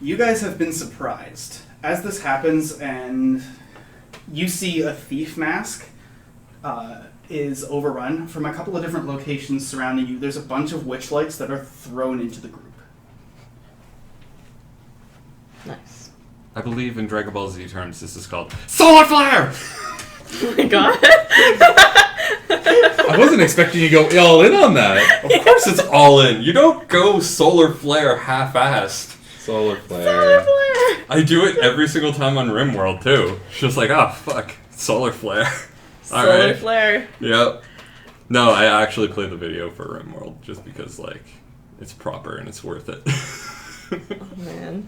You guys have been surprised. As this happens and you see a thief mask is overrun from a couple of different locations surrounding you. There's a bunch of witch lights that are thrown into the group. Nice. I believe in Dragon Ball Z terms this is called Solar Flare! Oh my god. I wasn't expecting you to go all in on that. Of course it's all in. You don't go Solar Flare half-assed. Solar flare. Solar flare. I do it every single time on RimWorld too. It's just like, oh fuck, Solar Flare. Solar Alright. flare. Yep. No, I actually play the video for RimWorld just because, like, it's proper and it's worth it. Oh man.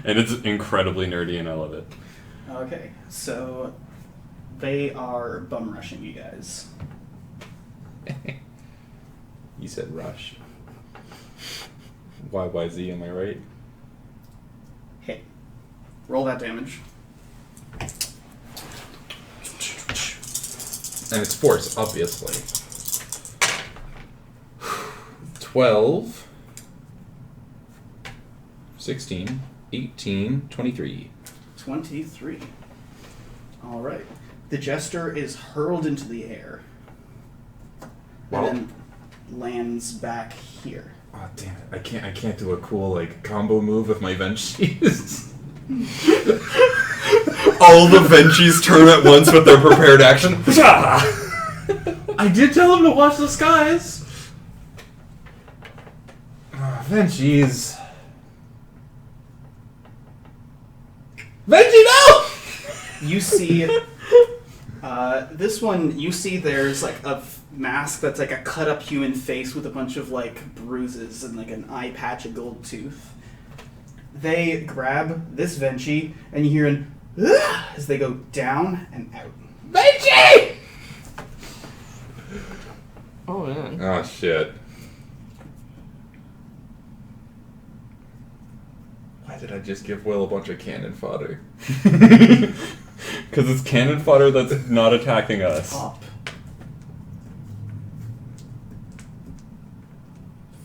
And it's incredibly nerdy and I love it. Okay, so they are bum rushing you guys. You said rush. YYZ, am I right? Hit. Roll that damage. And it's force, obviously. 12, 16, 18, 23. 23. Alright. The jester is hurled into the air. Wow. And then lands back here. Oh damn it! I can't do a cool like combo move with my Venchies. All the Venchis turn at once with their prepared action. I did tell him to watch the skies. Venchies. Venchi, no! You see, this one, you see there's like a mask that's like a cut up human face with a bunch of like bruises and like an eye patch, a gold tooth. They grab this Venchi and you hear an as they go down and out. Venchi! Oh man. Oh shit. Why did I just give Will a bunch of cannon fodder? Because it's cannon fodder that's not attacking us. Up.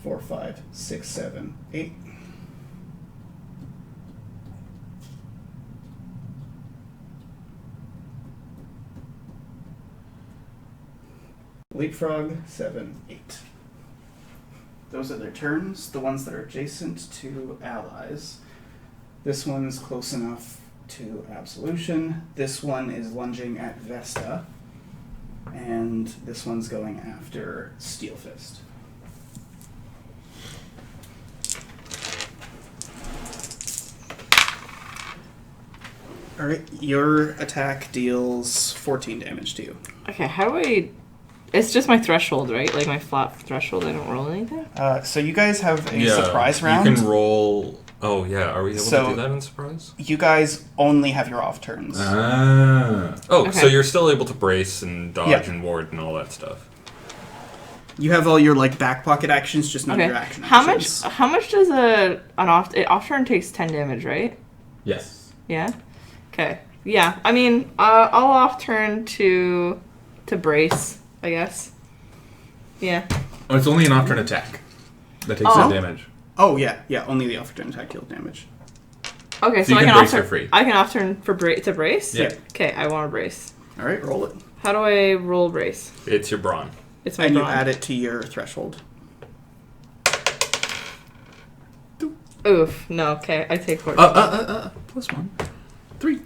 4, 5, 6, 7, 8. Leapfrog, 7, 8. Those are their turns, the ones that are adjacent to allies. This one's close enough to Absolution. This one is lunging at Vesta. And this one's going after Steel Fist. Alright, your attack deals 14 damage to you. Okay, how do I... It's just my threshold, right? Like my flat threshold, I don't roll anything? So you guys have a surprise round. You can roll. Oh yeah, are we able So- to do that in surprise? You guys only have your off turns. Ah. Oh, Okay. so you're still able to brace and dodge Yeah. and ward and all that stuff. You have all your like back pocket actions, just not Okay. your action How actions. much does an off turn takes 10 damage, right? Yes. Yeah? Okay. Yeah, I mean, I'll off turn to brace, I guess. Yeah. Oh, it's only an off-turn attack that takes Oh. that damage. Oh yeah, only the off turn attack deal Okay, So you I can can brace off turn for free. I can off turn for to brace? Yeah. Okay, I want to brace. All right, roll it. How do I roll race? It's your brawn. It's my And you brawn. add it to your threshold. Oof. No, okay. I take 14. +1. 3.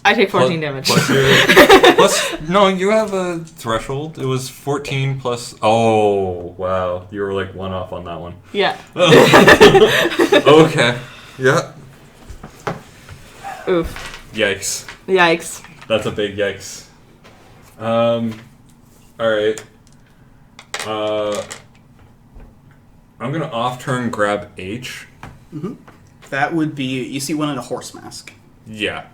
I take 14 damage. Plus no, you have a threshold. It was 14 plus. Oh, wow. You were like one off on that one. Yeah. Okay. Yeah. Oof. Yikes. Yikes. That's a big yikes. Alright. I'm gonna off turn grab H. That would be, you see one in a horse mask. Yeah,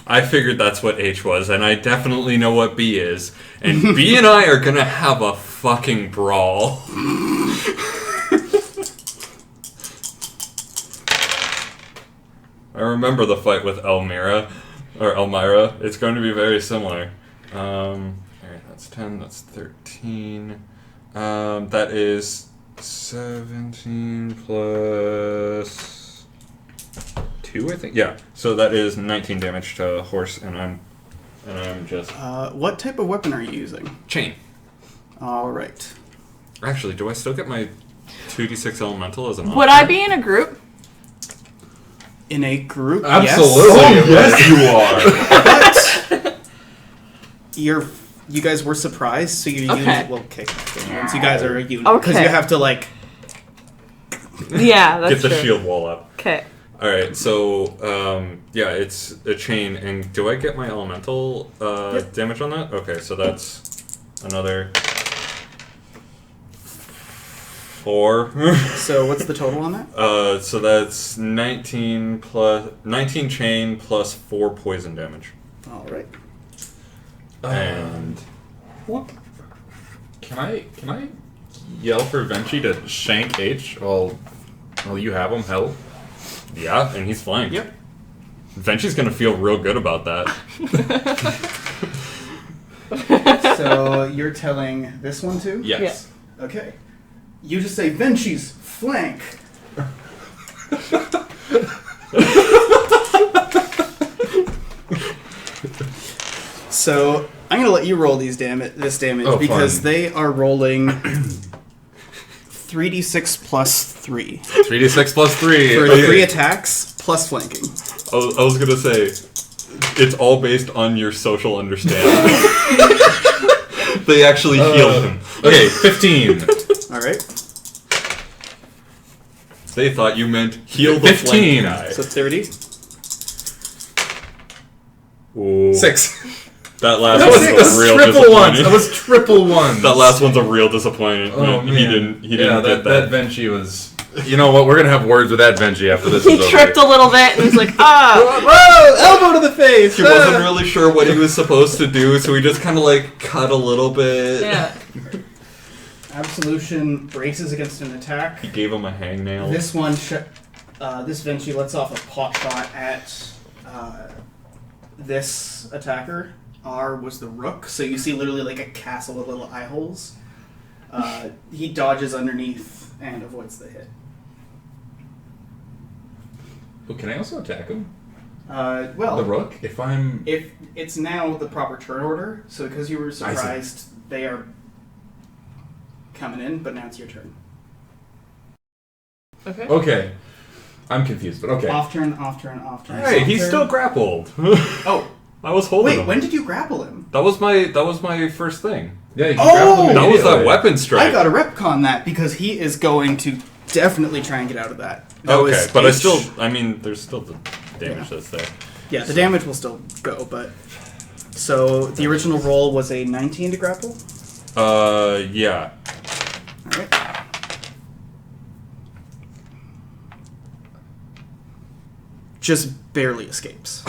I figured that's what H was, and I definitely know what B is. And B and I are gonna have a fucking brawl. I remember the fight with Elmira. It's going to be very similar. Alright, that's 10, that's 13. That is 17 plus 2, I think. Yeah. So that is 19 damage to horse, and I'm just What type of weapon are you using? chain. All right. Actually, do I still get my 2d6 elemental as an Would I be in a group? In a group, Absolutely. yes. you are. But you guys were surprised, so your Okay. unit will kick back in. So you guys are a unit because Okay. you have to like. Yeah, that's Get the true. shield wall up. Okay. Alright, so, yeah, it's a chain, and do I get my elemental damage on that? Okay, so that's another 4. So what's the total on that? So that's 19 chain plus 4 poison damage. All right. And Can I yell for Venchi to shank H while you have him held? yeah, and he's flying. Yep. Venchi's gonna feel real good about that. So you're telling this one too? Yes. Okay. You just say Vinci's flank. So I'm gonna let you roll this damage Oh, because fun. they are rolling 3d6 plus 3 3d6 plus 3. for Okay. 3 attacks plus flanking. I was gonna say, it's all based on your social understanding. They actually healed him. Okay, 15. All right. They thought you meant heal the 15. flank guy. So 30. Ooh. 6. That last That one's was a real triple ones. disappointment. That was triple ones. That last one's a real disappointment. Oh, man. He didn't get that that. Venchi was... You know what? We're going to have words with that Venchi after this He is over. tripped a little bit and he's like, ah! Whoa! Elbow to the face. He wasn't really sure what he was supposed to do, so he just kind of like cut a little bit. Yeah. Absolution braces against an attack. He gave him a hangnail. This one, this Vinci lets off a pot shot at this attacker. R was the rook, so you see literally like a castle with little eye holes. He dodges underneath and avoids the hit. Oh, can I also attack him? Well, The rook? If I'm... if it's now the proper turn order, so because you were surprised, they are coming in, but now it's your turn. Okay. Okay. I'm confused, but okay. Off turn, off turn, off turn. Hey, off he's turn. still grappled. Oh, I was holding wait, him. when did you grapple him? That was my first thing. Yeah, you Oh! grappled him That was that immediately. weapon strike. I got to retcon that because he is going to definitely try and get out of that. That Okay, was but H. there's still the damage that's there. Yeah, the damage will still go, but... So, the original roll was a 19 to grapple? Yeah. Alright. Just barely escapes.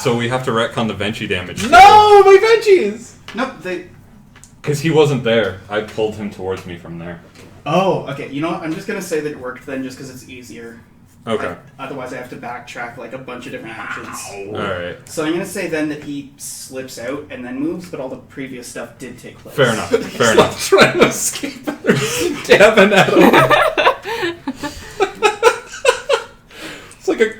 So we have to retcon the Venchi damage. No, my Venchis! Nope, they... Because he wasn't there. I pulled him towards me from there. Oh, okay, you know what? I'm just gonna say that it worked then just because it's easier. Okay. Otherwise I have to backtrack like a bunch of different actions. Alright. So I'm gonna say then that he slips out and then moves, but all the previous stuff did take place. Fair enough. Fair enough. Trying to escape and they're stabbing at him. It's like a...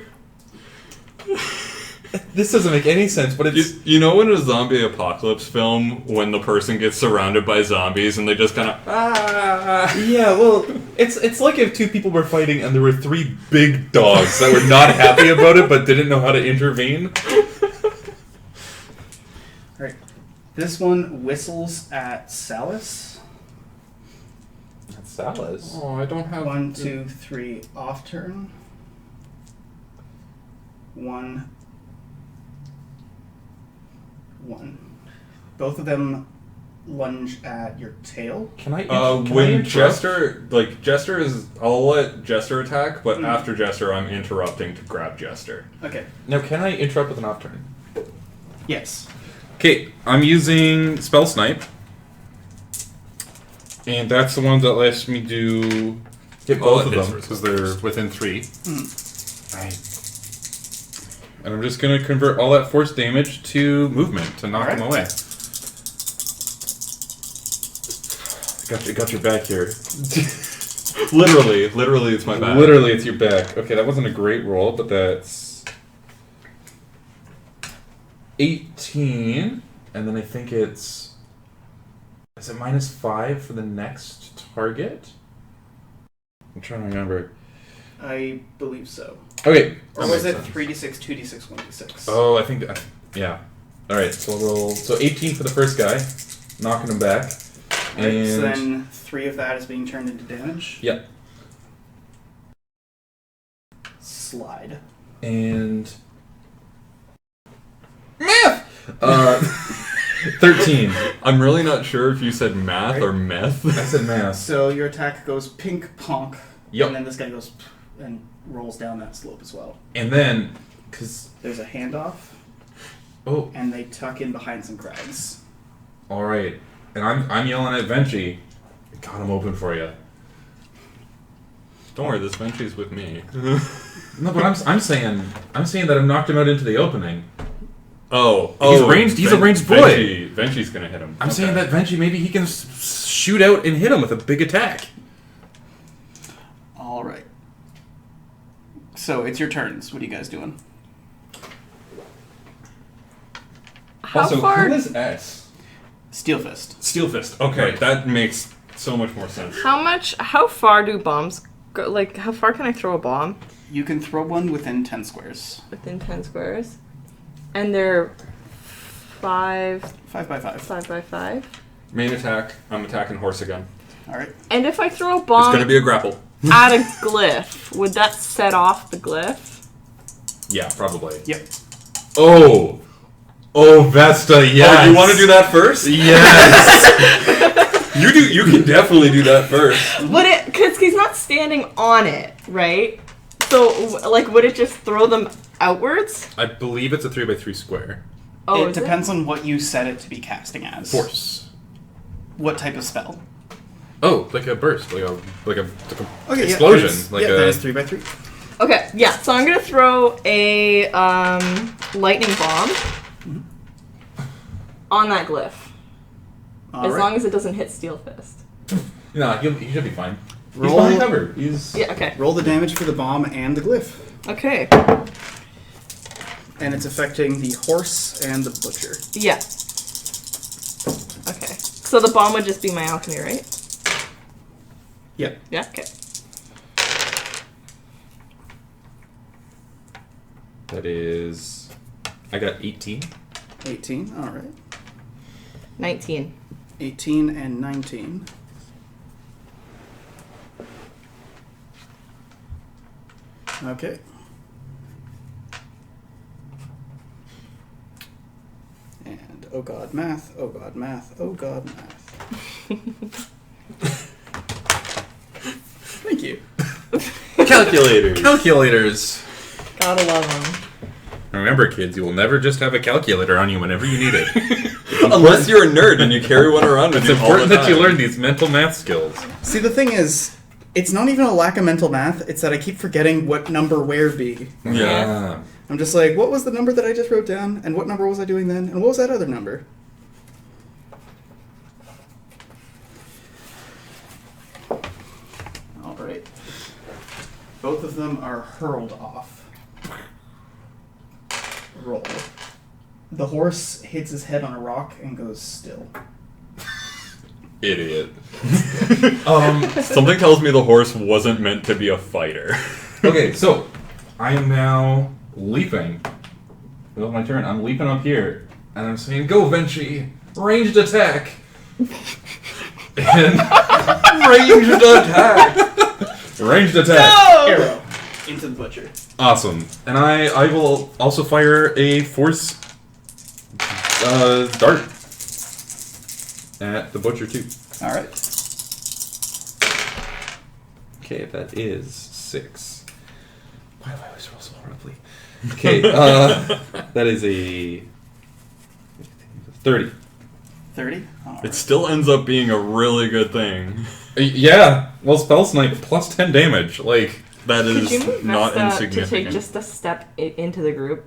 This doesn't make any sense, but it's... You know in a zombie apocalypse film when the person gets surrounded by zombies and they just kind of Yeah, well, it's like if two people were fighting and there were three big dogs that were not happy about it but didn't know how to intervene. Alright. This one whistles at Salus. That's Salus. Oh, I don't have 1, 2, 3 off turn. 1. Both of them lunge at your tail. Can I when interrupt? Jester is, I'll let Jester attack, but after Jester I'm interrupting to grab Jester. Okay. Now, can I interrupt with an off turn? Yes. Okay, I'm using Spell Snipe. And that's the one that lets me do... Hit both of them, because they're within 3. And I'm just going to convert all that force damage to movement to knock them away. Got your back here. Literally it's my back. Literally it's your back. Okay, that wasn't a great roll, but that's 18. And then I think it's... Is it -5 for the next target? I'm trying to remember. I believe so. Okay. Or was it 3d6, 2d6, 1d6? Oh, I think... yeah. Alright, so we'll roll... So 18 for the first guy. Knocking him back. Alright, And... so then 3 of that is being turned into damage. Yep. Slide. And... Math! 13. I'm really not sure if you said math or meth. I said math. So your attack goes pink ponk. Yep. And then this guy goes and rolls down that slope as well. And then... Because... There's a handoff. Oh. And they tuck in behind some crags. Alright. And I'm yelling at Venchi. God, I'm open for you. Don't worry, this Venchi's with me. No, but I'm saying that I've knocked him out into the opening. He's ranged. He's a ranged boy. Venchi's gonna hit him. I'm saying that Venchi, maybe he can shoot out and hit him with a big attack. All right. So it's your turns. What are you guys doing? How far? Who is S? Steel Fist. Steel Fist. Okay, that makes so much more sense. How far do bombs go? Like, how far can I throw a bomb? You can throw one within 10 squares. Within 10 squares? And they're 5 by 5. 5 by 5. Main attack. I'm attacking horse again. All right. And if I throw a It's bomb gonna be a grapple. at a glyph, would that set off the glyph? Yeah, probably. Yep. Oh, Vesta, yes. Oh, you want to do that first? Yes. You can definitely do that first. Would it? Because he's not standing on it, right? So, like, would it just throw them outwards? I believe it's a 3x3 square. Oh, It depends on what you set it to be casting as. Force. What type of spell? Oh, like a burst, like a Okay, explosion, that is 3 by 3. Okay, yeah. So I'm gonna throw a lightning bomb on that glyph, as long as it doesn't hit Steel Fist. No, he should be fine. He's Roll- behind cover. He's... Yeah. Okay. Roll the damage for the bomb and the glyph. Okay. And it's affecting the horse and the butcher. Yeah. Okay. So the bomb would just be my alchemy, right? Yep. Yeah. Okay. That is... I got 18. 18, all right. 19. 18 and 19. Okay. And oh god, math, oh god, math, oh god, math. Thank you. Calculators. Gotta love them. Remember, kids, you will never just have a calculator on you whenever you need it. Unless you're a nerd and you carry one around with It's you all important the that you time. learn these mental math skills. See, the thing is, it's not even a lack of mental math, it's that I keep forgetting what number where be. Yeah. I'm just like, what was the number that I just wrote down? And what number was I doing then? And what was that other number? Alright. Both of them are hurled off. roll. The horse hits his head on a rock and goes still. Idiot. Something tells me the horse wasn't meant to be a fighter. Okay, so I am now leaping. It's my turn. I'm leaping up here, and I'm saying, "Go, Vinci! Ranged attack!" And ranged attack. Ranged attack. Arrow into the butcher. Awesome. And I will also fire a force dart at the butcher too. All right. Okay, that is 6. Why do I always roll so horribly? Okay, that is a 30. 30. All right. It still ends up being a really good thing. Yeah, well, spell snipe plus 10 damage. Like, That Could is you move not Vesta to insignificant. take just a step into the group?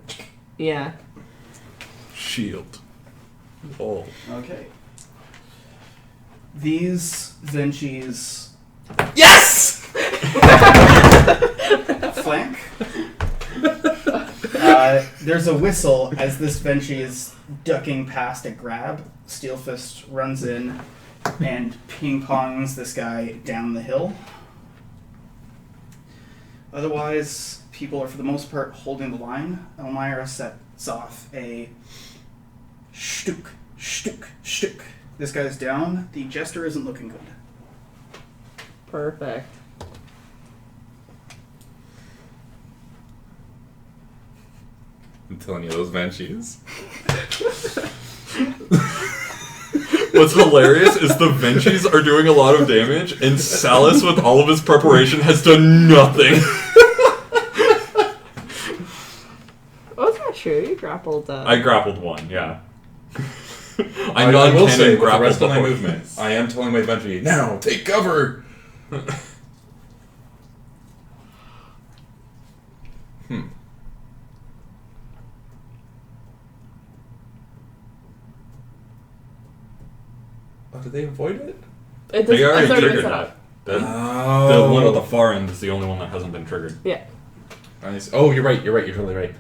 Yeah. Shield. Oh. Okay. These Venchis yes! flank. There's a whistle as this Venchi is ducking past a grab. Steelfist runs in and ping-pongs this guy down the hill. Otherwise, people are for the most part holding the line. Elmira sets off a shtuk, shtuk, shtuk. This guy's down. The jester isn't looking good. Perfect. I'm telling you, those Banshees. What's hilarious is the Venchis are doing a lot of damage, and Salus, with all of his preparation, has done nothing. Oh, that's not true. You grappled. I grappled one, yeah. I will say, with the grappled rest of my horse. movement, I am telling my Banshee, now, take cover! Oh, did they avoid it? It They already it's been triggered set that. up. The Oh. one at the far end is the only one that hasn't been triggered. Yeah. Nice. Oh, you're right, you're totally right.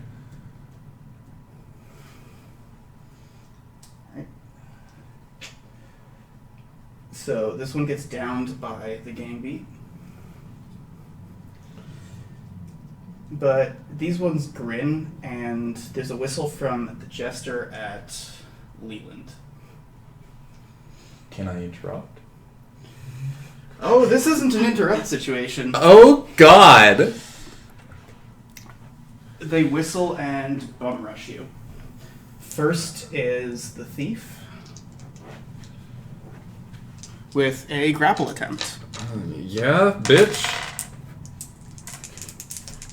So this one gets downed by the gang beat. But these ones grin, and there's a whistle from the jester at Leland. Can I interrupt? Oh, this isn't an interrupt situation. Oh, God! They whistle and bum rush you. First is the thief with a grapple attempt. Yeah, bitch.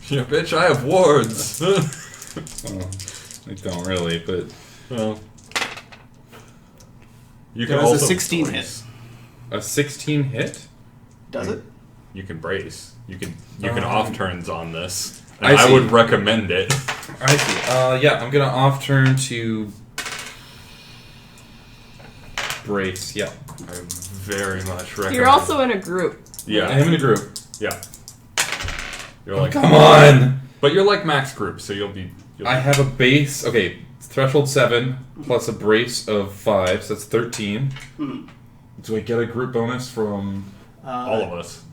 Yeah, bitch, I have wards. Well, I don't really, but... Well, you That can was a also 16 brace. A 16 hit? Does it? You can brace. You can off turns on this. I And I see. would recommend it. I see. Yeah, I'm gonna off turn to... brace, yeah. I very much recommend. You're also in a group. Yeah. I am in a group. Yeah. You're like, Come on! but you're like max group, so you'll be. I have a base... Okay, threshold 7, plus a brace of 5, so that's 13. Mhm. Do I get a group bonus from... all of us.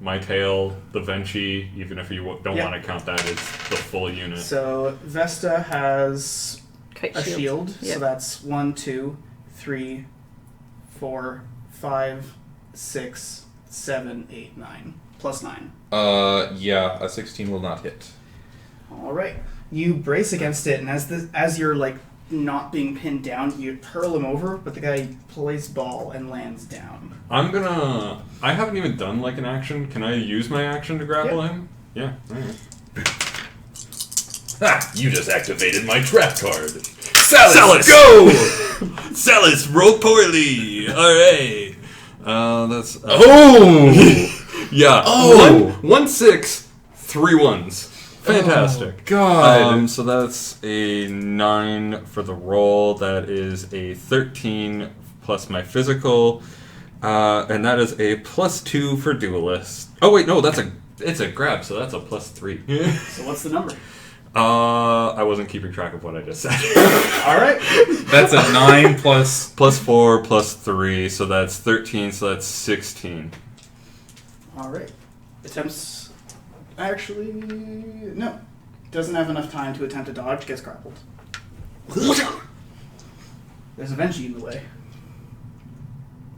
My tail, the Venchi, even if you don't Yeah. want to count that as the full unit. So Vesta has Kite a shield, Yeah. so that's 1, 2, 3, 4, 5, 6, 7, 8, 9. Plus 9. Yeah, a 16 will not hit. Alright. You brace against it, and as you're like not being pinned down, you hurl him over, but the guy plays ball and lands down. I haven't even done like an action. Can I use my action to grapple Yeah. him? Yeah. Alright. Ha! You just activated my trap card. Salus, go! Salus, roll poorly. Alright. That's. Oh! Yeah. Oh! 1, 6, 3 ones. Fantastic. Oh, God. So that's a 9 for the roll. That is a 13 plus my physical. And that is a plus 2 for duelist. Oh wait, no, it's a grab, so that's a plus 3. So what's the number? I wasn't keeping track of what I just said. All right. That's a 9 plus... Plus 4, plus 3, so that's 13, so that's 16. All right. Attempts. Actually, no. Doesn't have enough time to attempt a dodge. Gets grappled. There's a Vinci in the way.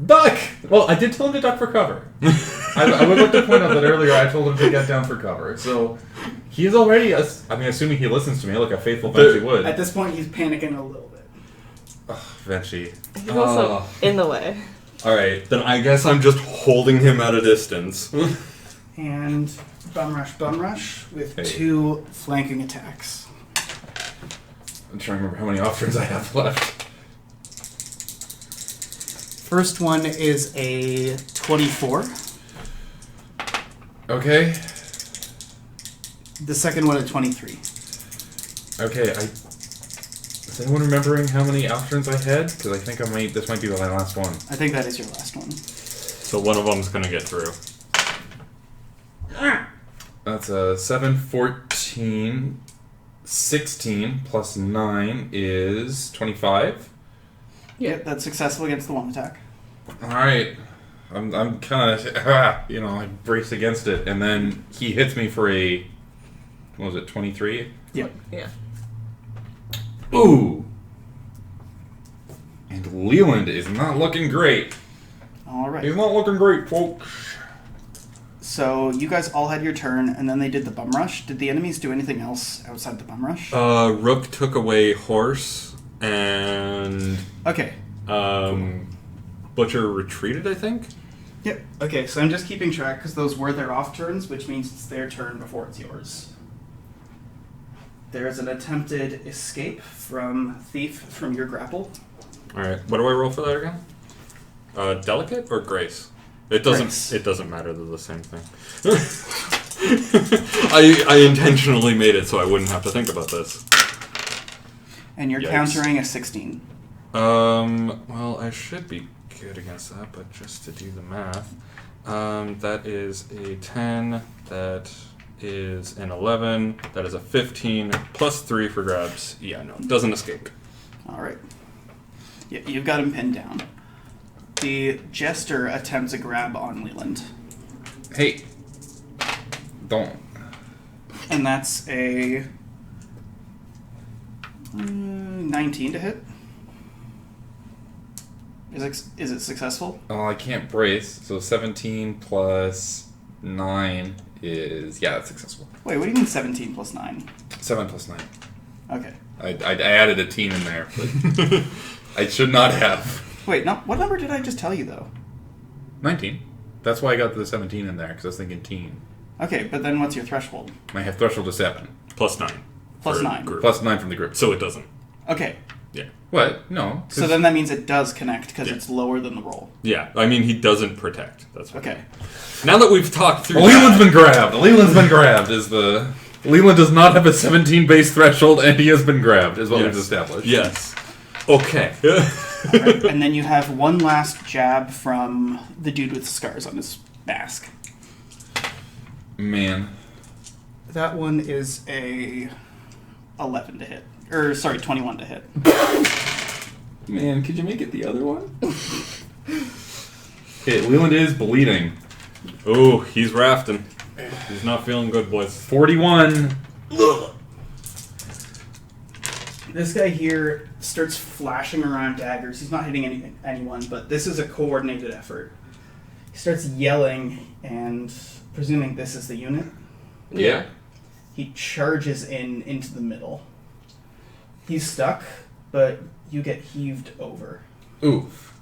Duck! Well, I did tell him to duck for cover. I would like to point out that earlier I told him to get down for cover. So he's already, assuming he listens to me like a faithful Vinci would. At this point, he's panicking a little bit. Vinci. He's also in the way. Alright, then I guess I'm just holding him at a distance. And bum rush with 2 flanking attacks. I'm trying to remember how many options I have left. First one is a 24. Okay. The second one a 23. Okay, is anyone remembering how many options I had? Because I think this might be my last one. I think that is your last one. So one of them's gonna get through. That's a 7, 14, 16 plus 9 is 25. Yeah, that's successful against the one attack. Alright. I'm kind of, I brace against it, and then he hits me for a, what was it, 23? Yep. Yeah. Ooh! And Leland is not looking great. All He's right. not looking great, folks. So you guys all had your turn, and then they did the bum rush. Did the enemies do anything else outside the bum rush? Rook took away horse, and Okay. Butcher retreated, I think? Yep. Okay, so I'm just keeping track because those were their off turns, which means it's their turn before it's yours. There is an attempted escape from Thief from your grapple. Alright, what do I roll for that again? Delicate or Grace? It doesn't. Grace. It doesn't matter. They're the same thing. I intentionally made it so I wouldn't have to think about this. And you're Yikes. countering a 16. Well, I should be good against that, but just to do the math, that is a 10. That is an 11. That is a 15 plus 3 for grabs. Yeah, no, it doesn't escape. All right. Yeah, you've got him pinned down. The Jester attempts a grab on Leland. Hey. Don't. And that's a 19 to hit. Is it successful? Oh, I can't brace, so 17 plus 9 is... Yeah, that's successful. Wait, what do you mean 17 plus 9? 7 plus 9. Okay. I added a teen in there, but I should not have. Wait, no, what number did I just tell you, though? 19. That's why I got the 17 in there, because I was thinking teen. Okay, but then what's your threshold? I have threshold of 7. Plus 9. Plus for 9. Group. Plus 9 from the group. So it doesn't. Okay, Yeah. What? No. so then that means it does connect because Yeah. it's lower than the roll. Yeah, I mean, he doesn't protect. That's what. Okay. Now that we've talked through Leland's that, been grabbed. Leland's been grabbed is the... Leland does not have a 17 base threshold, and he has been grabbed, is what Yes. we've established. Yes. Okay. Alright, and then you have one last jab from the dude with scars on his mask. Man. That one is a 11 to hit. Or, sorry, 21 to hit. Man, could you make it the other one? Okay, Leland is bleeding. Ooh, he's rafting. He's not feeling good, boys. 41. This guy here starts flashing around daggers. He's not hitting anyone, but this is a coordinated effort. He starts yelling, and presuming this is the unit, Yeah. he charges into the middle. He's stuck, but you get heaved over. Oof.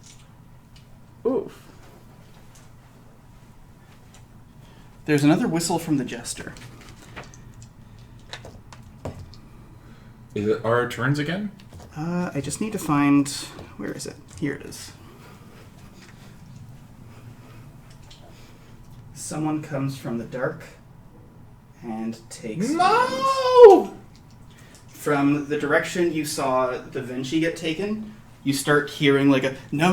Oof. There's another whistle from the Jester. Is it our turns again? I just need to find... Where is it? Here it is. Someone comes from the dark and takes... No! From the direction you saw the Vinci get taken, you start hearing like a no,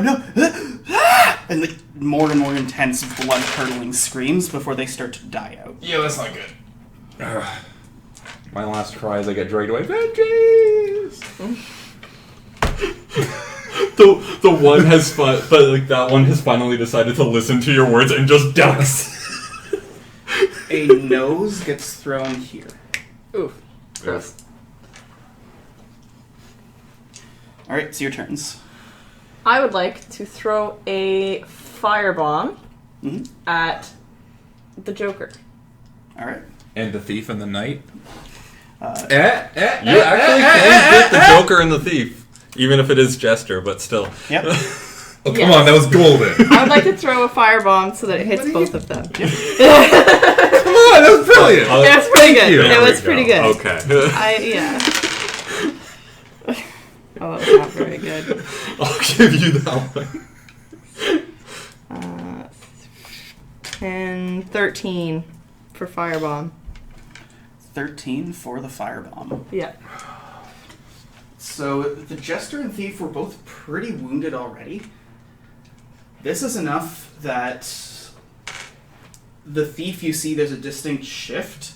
and like more and more intense blood-curdling screams before they start to die out. Yeah, that's not good. My last cry as I get dragged away. Veggies! The one has but like that one has finally decided to listen to your words and just ducks. A nose gets thrown here. Ooh, gross. All right, it's your turns. I would like to throw a firebomb at the Joker. All right. And the thief and the knight. You actually can get the Joker and the thief, even if it is Jester, but still. Yep. Oh, come on, that was golden. I would like to throw a firebomb so that it hits both of them. Come on, that was brilliant. It was pretty good. There It we was go. pretty good. Okay. Yeah. Oh, that was not very good. I'll give you that one. 10, 13 for firebomb. 13 for the firebomb. Yeah. So the Jester and Thief were both pretty wounded already. This is enough that the Thief, you see there's a distinct shift,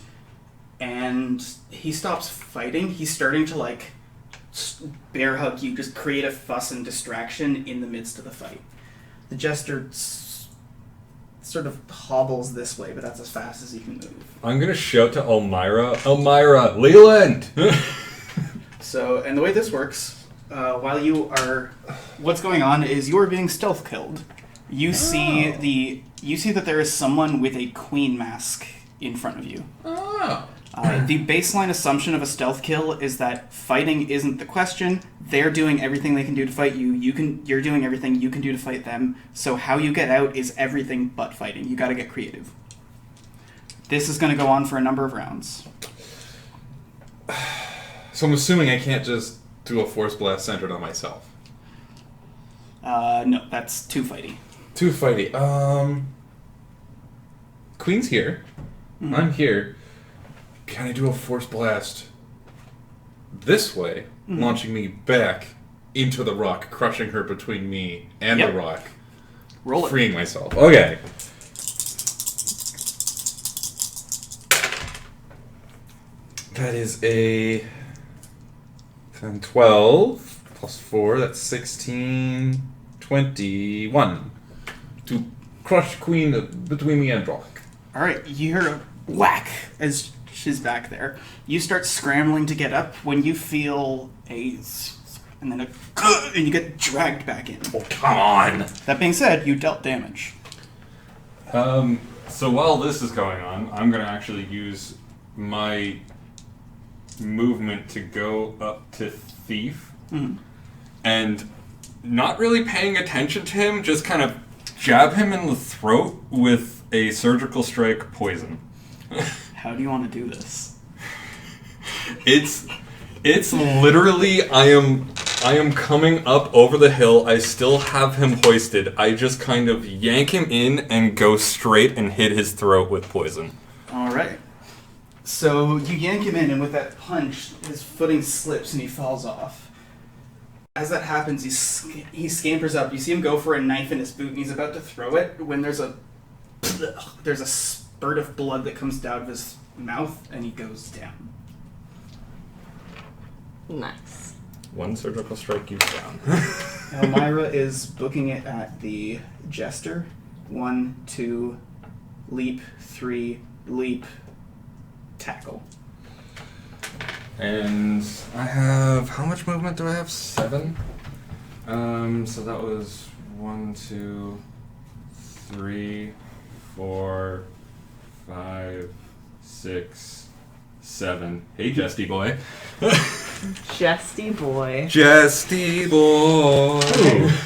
and he stops fighting. He's starting to, like, bear hug you, just create a fuss and distraction in the midst of the fight. The Jester sort of hobbles this way, but that's as fast as he can move. I'm gonna shout to Elmira, Leland! So, and the way this works, while you are, what's going on is you are being stealth killed. You see that there is someone with a queen mask in front of you. Oh. The baseline assumption of a stealth kill is that fighting isn't the question. They're doing everything they can do to fight you. You're doing everything you can do to fight them. So how you get out is everything but fighting. You got to get creative. This is going to go on for a number of rounds. So I'm assuming I can't just do a force blast centered on myself. No, that's too fighty. Too fighty. Queen's here. Mm-hmm. I'm here. Can I do a force blast this way, launching me back into the rock, crushing her between me and the rock, Roll it. freeing myself? Okay. That is a 10, 12 plus 4. That's 16, 21 to crush Queen between me and rock. All right, you hear a whack as she's back there. You start scrambling to get up when you feel and then and you get dragged back in. Oh, come on! That being said, you dealt damage. So while this is going on, I'm gonna actually use my movement to go up to Thief and not really paying attention to him, just kind of jab him in the throat with a surgical strike poison. How do you want to do this? It's literally I am coming up over the hill. I still have him hoisted. I just kind of yank him in and go straight and hit his throat with poison. All right. So you yank him in, and with that punch, his footing slips and he falls off. As that happens, he scampers up. You see him go for a knife in his boot, and he's about to throw it when there's a spurt of blood that comes out of his mouth, and he goes down. Nice. One surgical strike, you down. Elmira is booking it at the Jester. 1, 2, leap, 3, leap, tackle. And I have, how much movement do I have? 7. So that was 1, 2, 3, 4, 5, 6, 7. Hey, Jesty boy. Jesty boy. Jesty boy.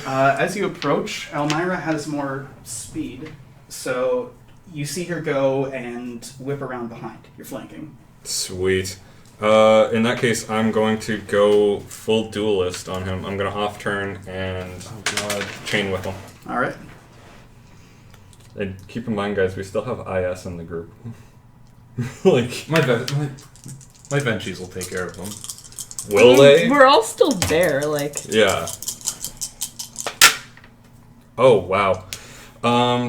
As you approach, Elmira has more speed, so you see her go and whip around behind. You're flanking. Sweet. In that case, I'm going to go full duelist on him. I'm going to off turn and chain whip him. All right. And keep in mind, guys, we still have IS in the group. Like, My Benchies will take care of them. will they? We're all still there, like. Yeah. Oh, wow.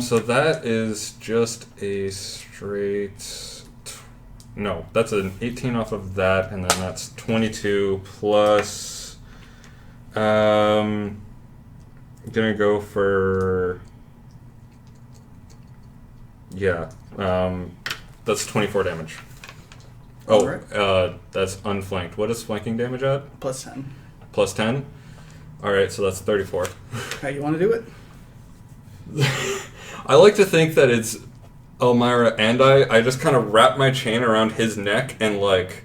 So that is just a straight No, that's an 18 off of that, and then that's 22 plus. I'm gonna go for. Yeah, that's 24 damage. Oh, Alright. that's unflanked. What is flanking damage at? Plus 10. Plus 10? Alright, so that's 34. How you want to do it? I like to think that it's Elmira and I just kind of wrap my chain around his neck and, like,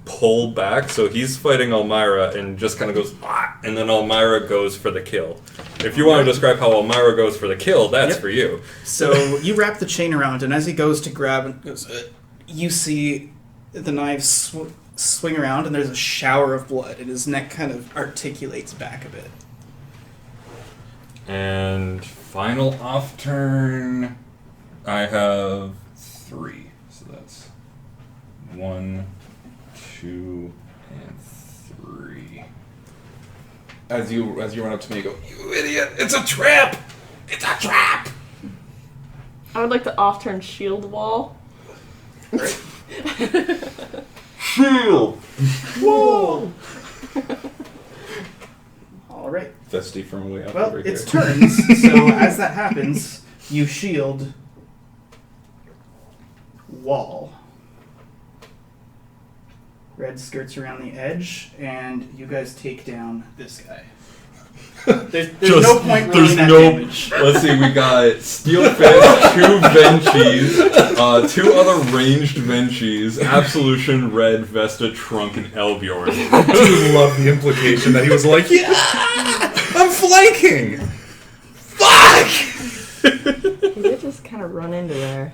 pull back. So he's fighting Elmira and just kind of goes, ah, and then Elmira goes for the kill. If you want to describe how Elmira goes for the kill, that's for you. So you wrap the chain around, and as he goes to grab, and goes, you see the knives swing around, and there's a shower of blood, and his neck kind of articulates back a bit. And final off turn, I have 3. So that's 1, 2, and 3. As you run up to me, you go, "You idiot! It's a trap! It's a trap!" I would like to off-turn shield wall. Shield! Whoa! All right. Festy from way up Well, over here. it's turns, so as that happens, you shield wall. Red skirts around the edge, and you guys take down this guy. There's no point rolling that damage. Let's see, we got Steel Fist, 2 Venchies, 2 other ranged Venchies, Absolution, Red, Vesta, Trunk, and Elbjorn. I do love the implication that he was like, "Yeah, I'm flanking! Fuck!" He did just kind of run into there.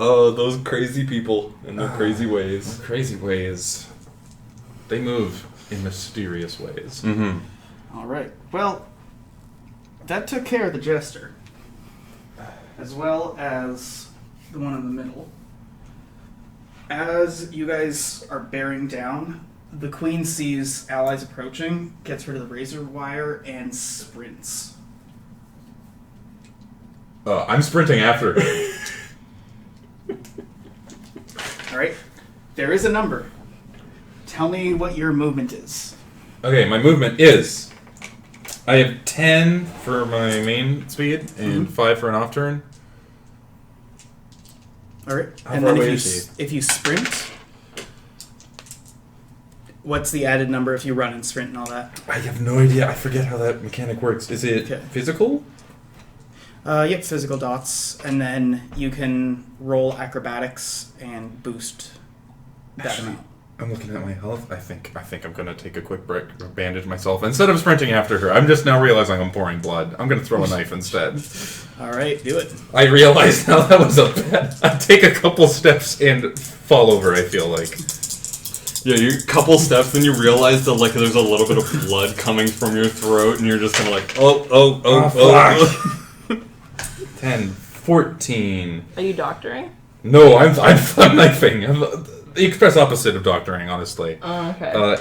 Oh, those crazy people and their crazy ways. Crazy ways. They move in mysterious ways. Mm-hmm. All right. Well, that took care of the jester, as well as the one in the middle. As you guys are bearing down, the queen sees allies approaching, gets rid of the razor wire, and sprints. I'm sprinting after her. All right. There is a number. Tell me what your movement is. Okay, my movement is... I have 10 for my main speed and 5 for an off turn. All right. How And far then away is if you sprint, what's the added number if you run and sprint and all that? I have no idea. I forget how that mechanic works. Is it Okay. physical? Yep, physical dots, and then you can roll acrobatics and boost that Actually, amount. I'm looking at my health. I think I'm gonna take a quick break, bandage myself instead of sprinting after her. I'm just now realizing I'm pouring blood. I'm gonna throw a knife instead. All right, do it. I realize now that was a bad. I take a couple steps and fall over. I feel like. Yeah, you couple steps, then you realize that like there's a little bit of blood coming from your throat, and you're just kind of like, oh. 10, 14. Are you doctoring? No, I'm knifing. I'm the express opposite of doctoring, honestly. Oh, okay.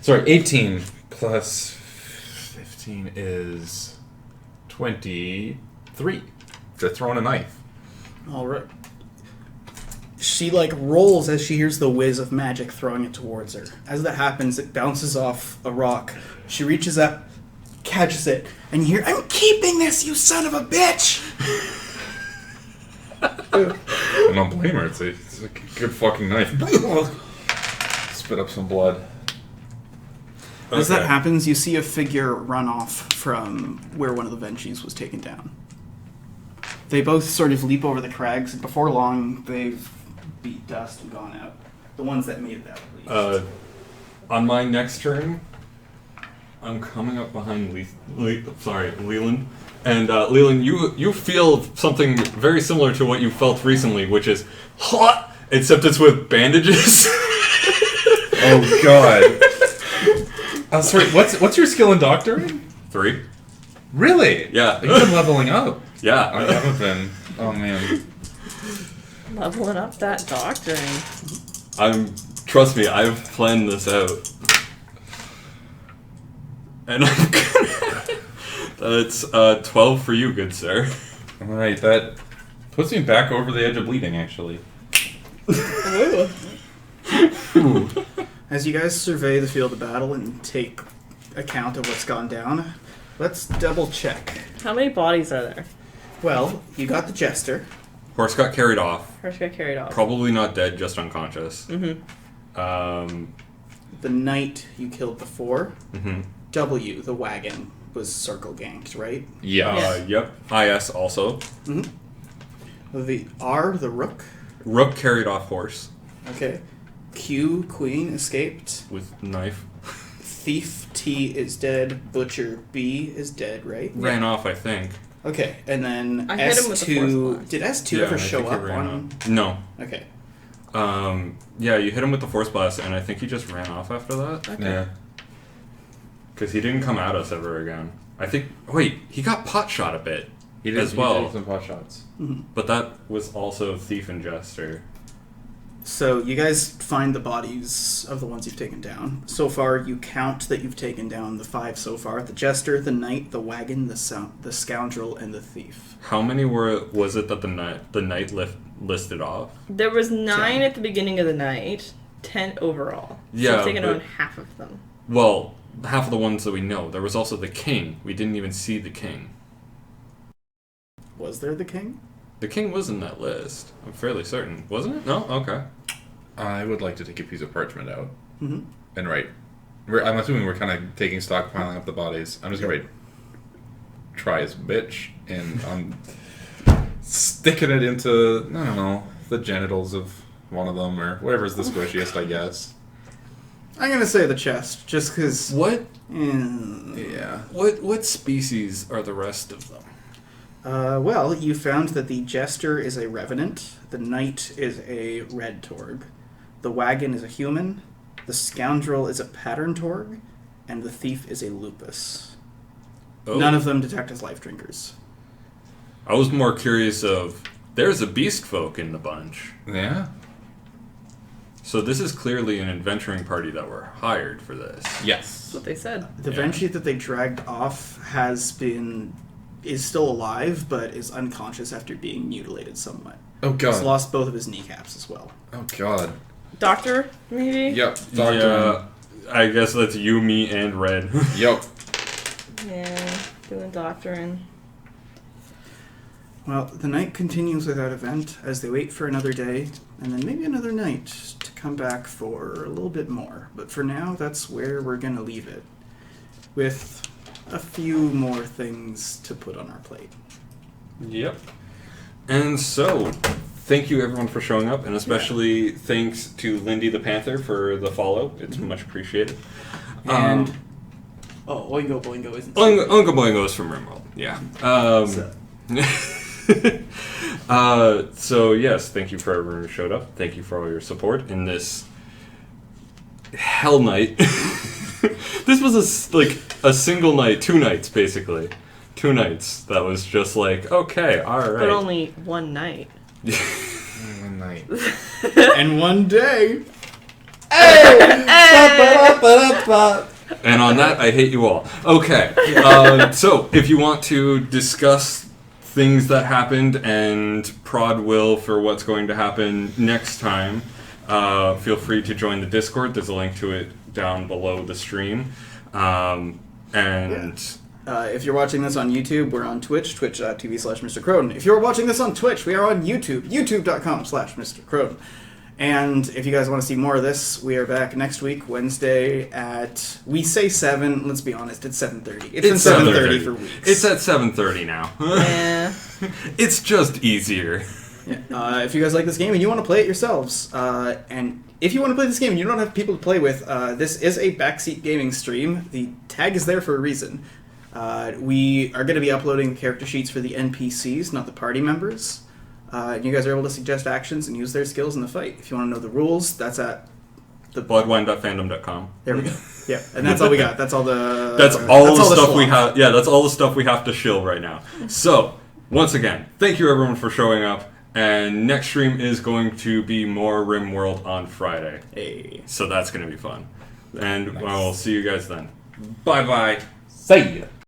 Sorry, 18 plus 15 is 23. Just throwing a knife. All right. She like rolls as she hears the whiz of magic throwing it towards her. As that happens, it bounces off a rock. She reaches up, catches it, and you hear, "I'm keeping this, you son of a bitch!" I don't blame her. It's a good fucking knife. Spit up some blood. As that happens, you see a figure run off from where one of the Venchies was taken down. They both sort of leap over the crags, and before long, they've beat dust and gone out. The ones that made it out, at least. On my next turn, I'm coming up behind Leland. And Leland, you feel something very similar to what you felt recently, which is hot, except it's with bandages. Oh god. Sorry, what's your skill in doctoring? 3. Really? Yeah. You've been leveling up. Yeah. I haven't been. Oh man. Leveling up that doctoring. Trust me, I've planned this out. And I'm gonna... That's 12 for you, good sir. Alright, that Puts me back over the edge of bleeding, actually. As you guys survey the field of battle and take account of what's gone down, let's double check. How many bodies are there? Well, you got the jester. Horse got carried off. Horse got carried off. Probably not dead, just unconscious. The knight you killed before. Mm-hmm. W, the wagon, was circle ganked, right? Yeah. Yep. IS also. Mm-hmm. The R, the rook. Rook carried off horse Okay. Q, queen, escaped. with knife. Thief, T, is dead. Butcher, B, is dead, right? Ran off, I think. Okay, and then I hit him with the force S2... blast. Did S2 Yeah, ever I show think he up ran on... off. No. Okay. Yeah, you hit him with the force blast, and I think he just ran off after that. Okay. Yeah. Because he didn't come at us ever again. I think... Wait, he got pot shot a bit. He did, as well. He did some pot shots. But that was also Thief and Jester. So you guys find the bodies of the ones you've taken down. So far, you count that you've taken down the 5 so far. The jester, the knight, the wagon, the scoundrel, and the thief. How many was it that the knight listed off? There was 9 10. at the beginning of the night, 10 overall. Yeah, So I've taken but- on half of them. Well, half of the ones that we know. There was also the king. We didn't even see the king. Was there the king? The king was in that list. I'm fairly certain. Wasn't it? No? Okay. I would like to take a piece of parchment out Mm-hmm. and write. I'm assuming we're kind of taking stock, piling up the bodies. I'm just going to write, try his bitch, and I'm sticking it into, I don't know, the genitals of one of them, or whatever's the squishiest, I guess. I'm going to say the chest, just because... What? Yeah. What species are the rest of them? Well, you found that the jester is a revenant, the knight is a red torg, the wagon is a human, the scoundrel is a pattern torg, and the thief is a lupus. Oh. None of them detect as life drinkers. I was more curious of... There's a beast folk in the bunch. Yeah? So this is clearly an adventuring party that were hired for this. Yes. That's what they said. The Yeah. Banshee that they dragged off is still alive, but is unconscious after being mutilated somewhat. Oh, He's God. lost both of his kneecaps as well. Oh, God. Doctor, maybe? Yep. Doctor. Yeah, I guess that's you, me, and Red. Yep. Yeah, doing doctoring. Well, the night continues without event as they wait for another day, and then maybe another night to come back for a little bit more. But for now, that's where we're going to leave it, with a few more things to put on our plate. Yep. And so, thank you everyone for showing up, and especially thanks to Lindy the Panther for the follow. It's much appreciated. And... Oingo Boingo isn't... Uncle Boingo is from Rimworld. Yeah. So yes, thank you for everyone who showed up. Thank you for all your support in this hell night. This was a single night, 2 nights basically. 2 nights. That was just like, okay, all right. But only one night. One night. And one day... And on that, I hate you all. Okay. So, if you want to discuss things that happened and prod Will for what's going to happen next time, feel free to join the Discord. There's a link to it down below the stream. if you're watching this on YouTube, we're on Twitch, twitch.tv/Mr. Croden. If you're watching this on Twitch, we are on YouTube, youtube.com/Mr. Croden. And if you guys want to see more of this, we are back next week, Wednesday at, we say 7, let's be honest, it's 7:30. It's been 7:30 for weeks. It's at 7:30 now. Yeah. It's just easier. Yeah. If you guys like this game and you want to play it yourselves, and if you want to play this game and you don't have people to play with, this is a backseat gaming stream. The tag is there for a reason. We are going to be uploading the character sheets for the NPCs, not the party members. You guys are able to suggest actions and use their skills in the fight. If you want to know the rules, that's at the Bloodwine.fandom.com. There we go. Yeah, and that's all we got. That's all the. That's all the stuff we schlock. have. Yeah, that's all the stuff we have to shill right now. So, once again, thank you everyone for showing up. And next stream is going to be more RimWorld on Friday. Hey. So that's going to be fun. And we'll see you guys then. Bye bye. See ya.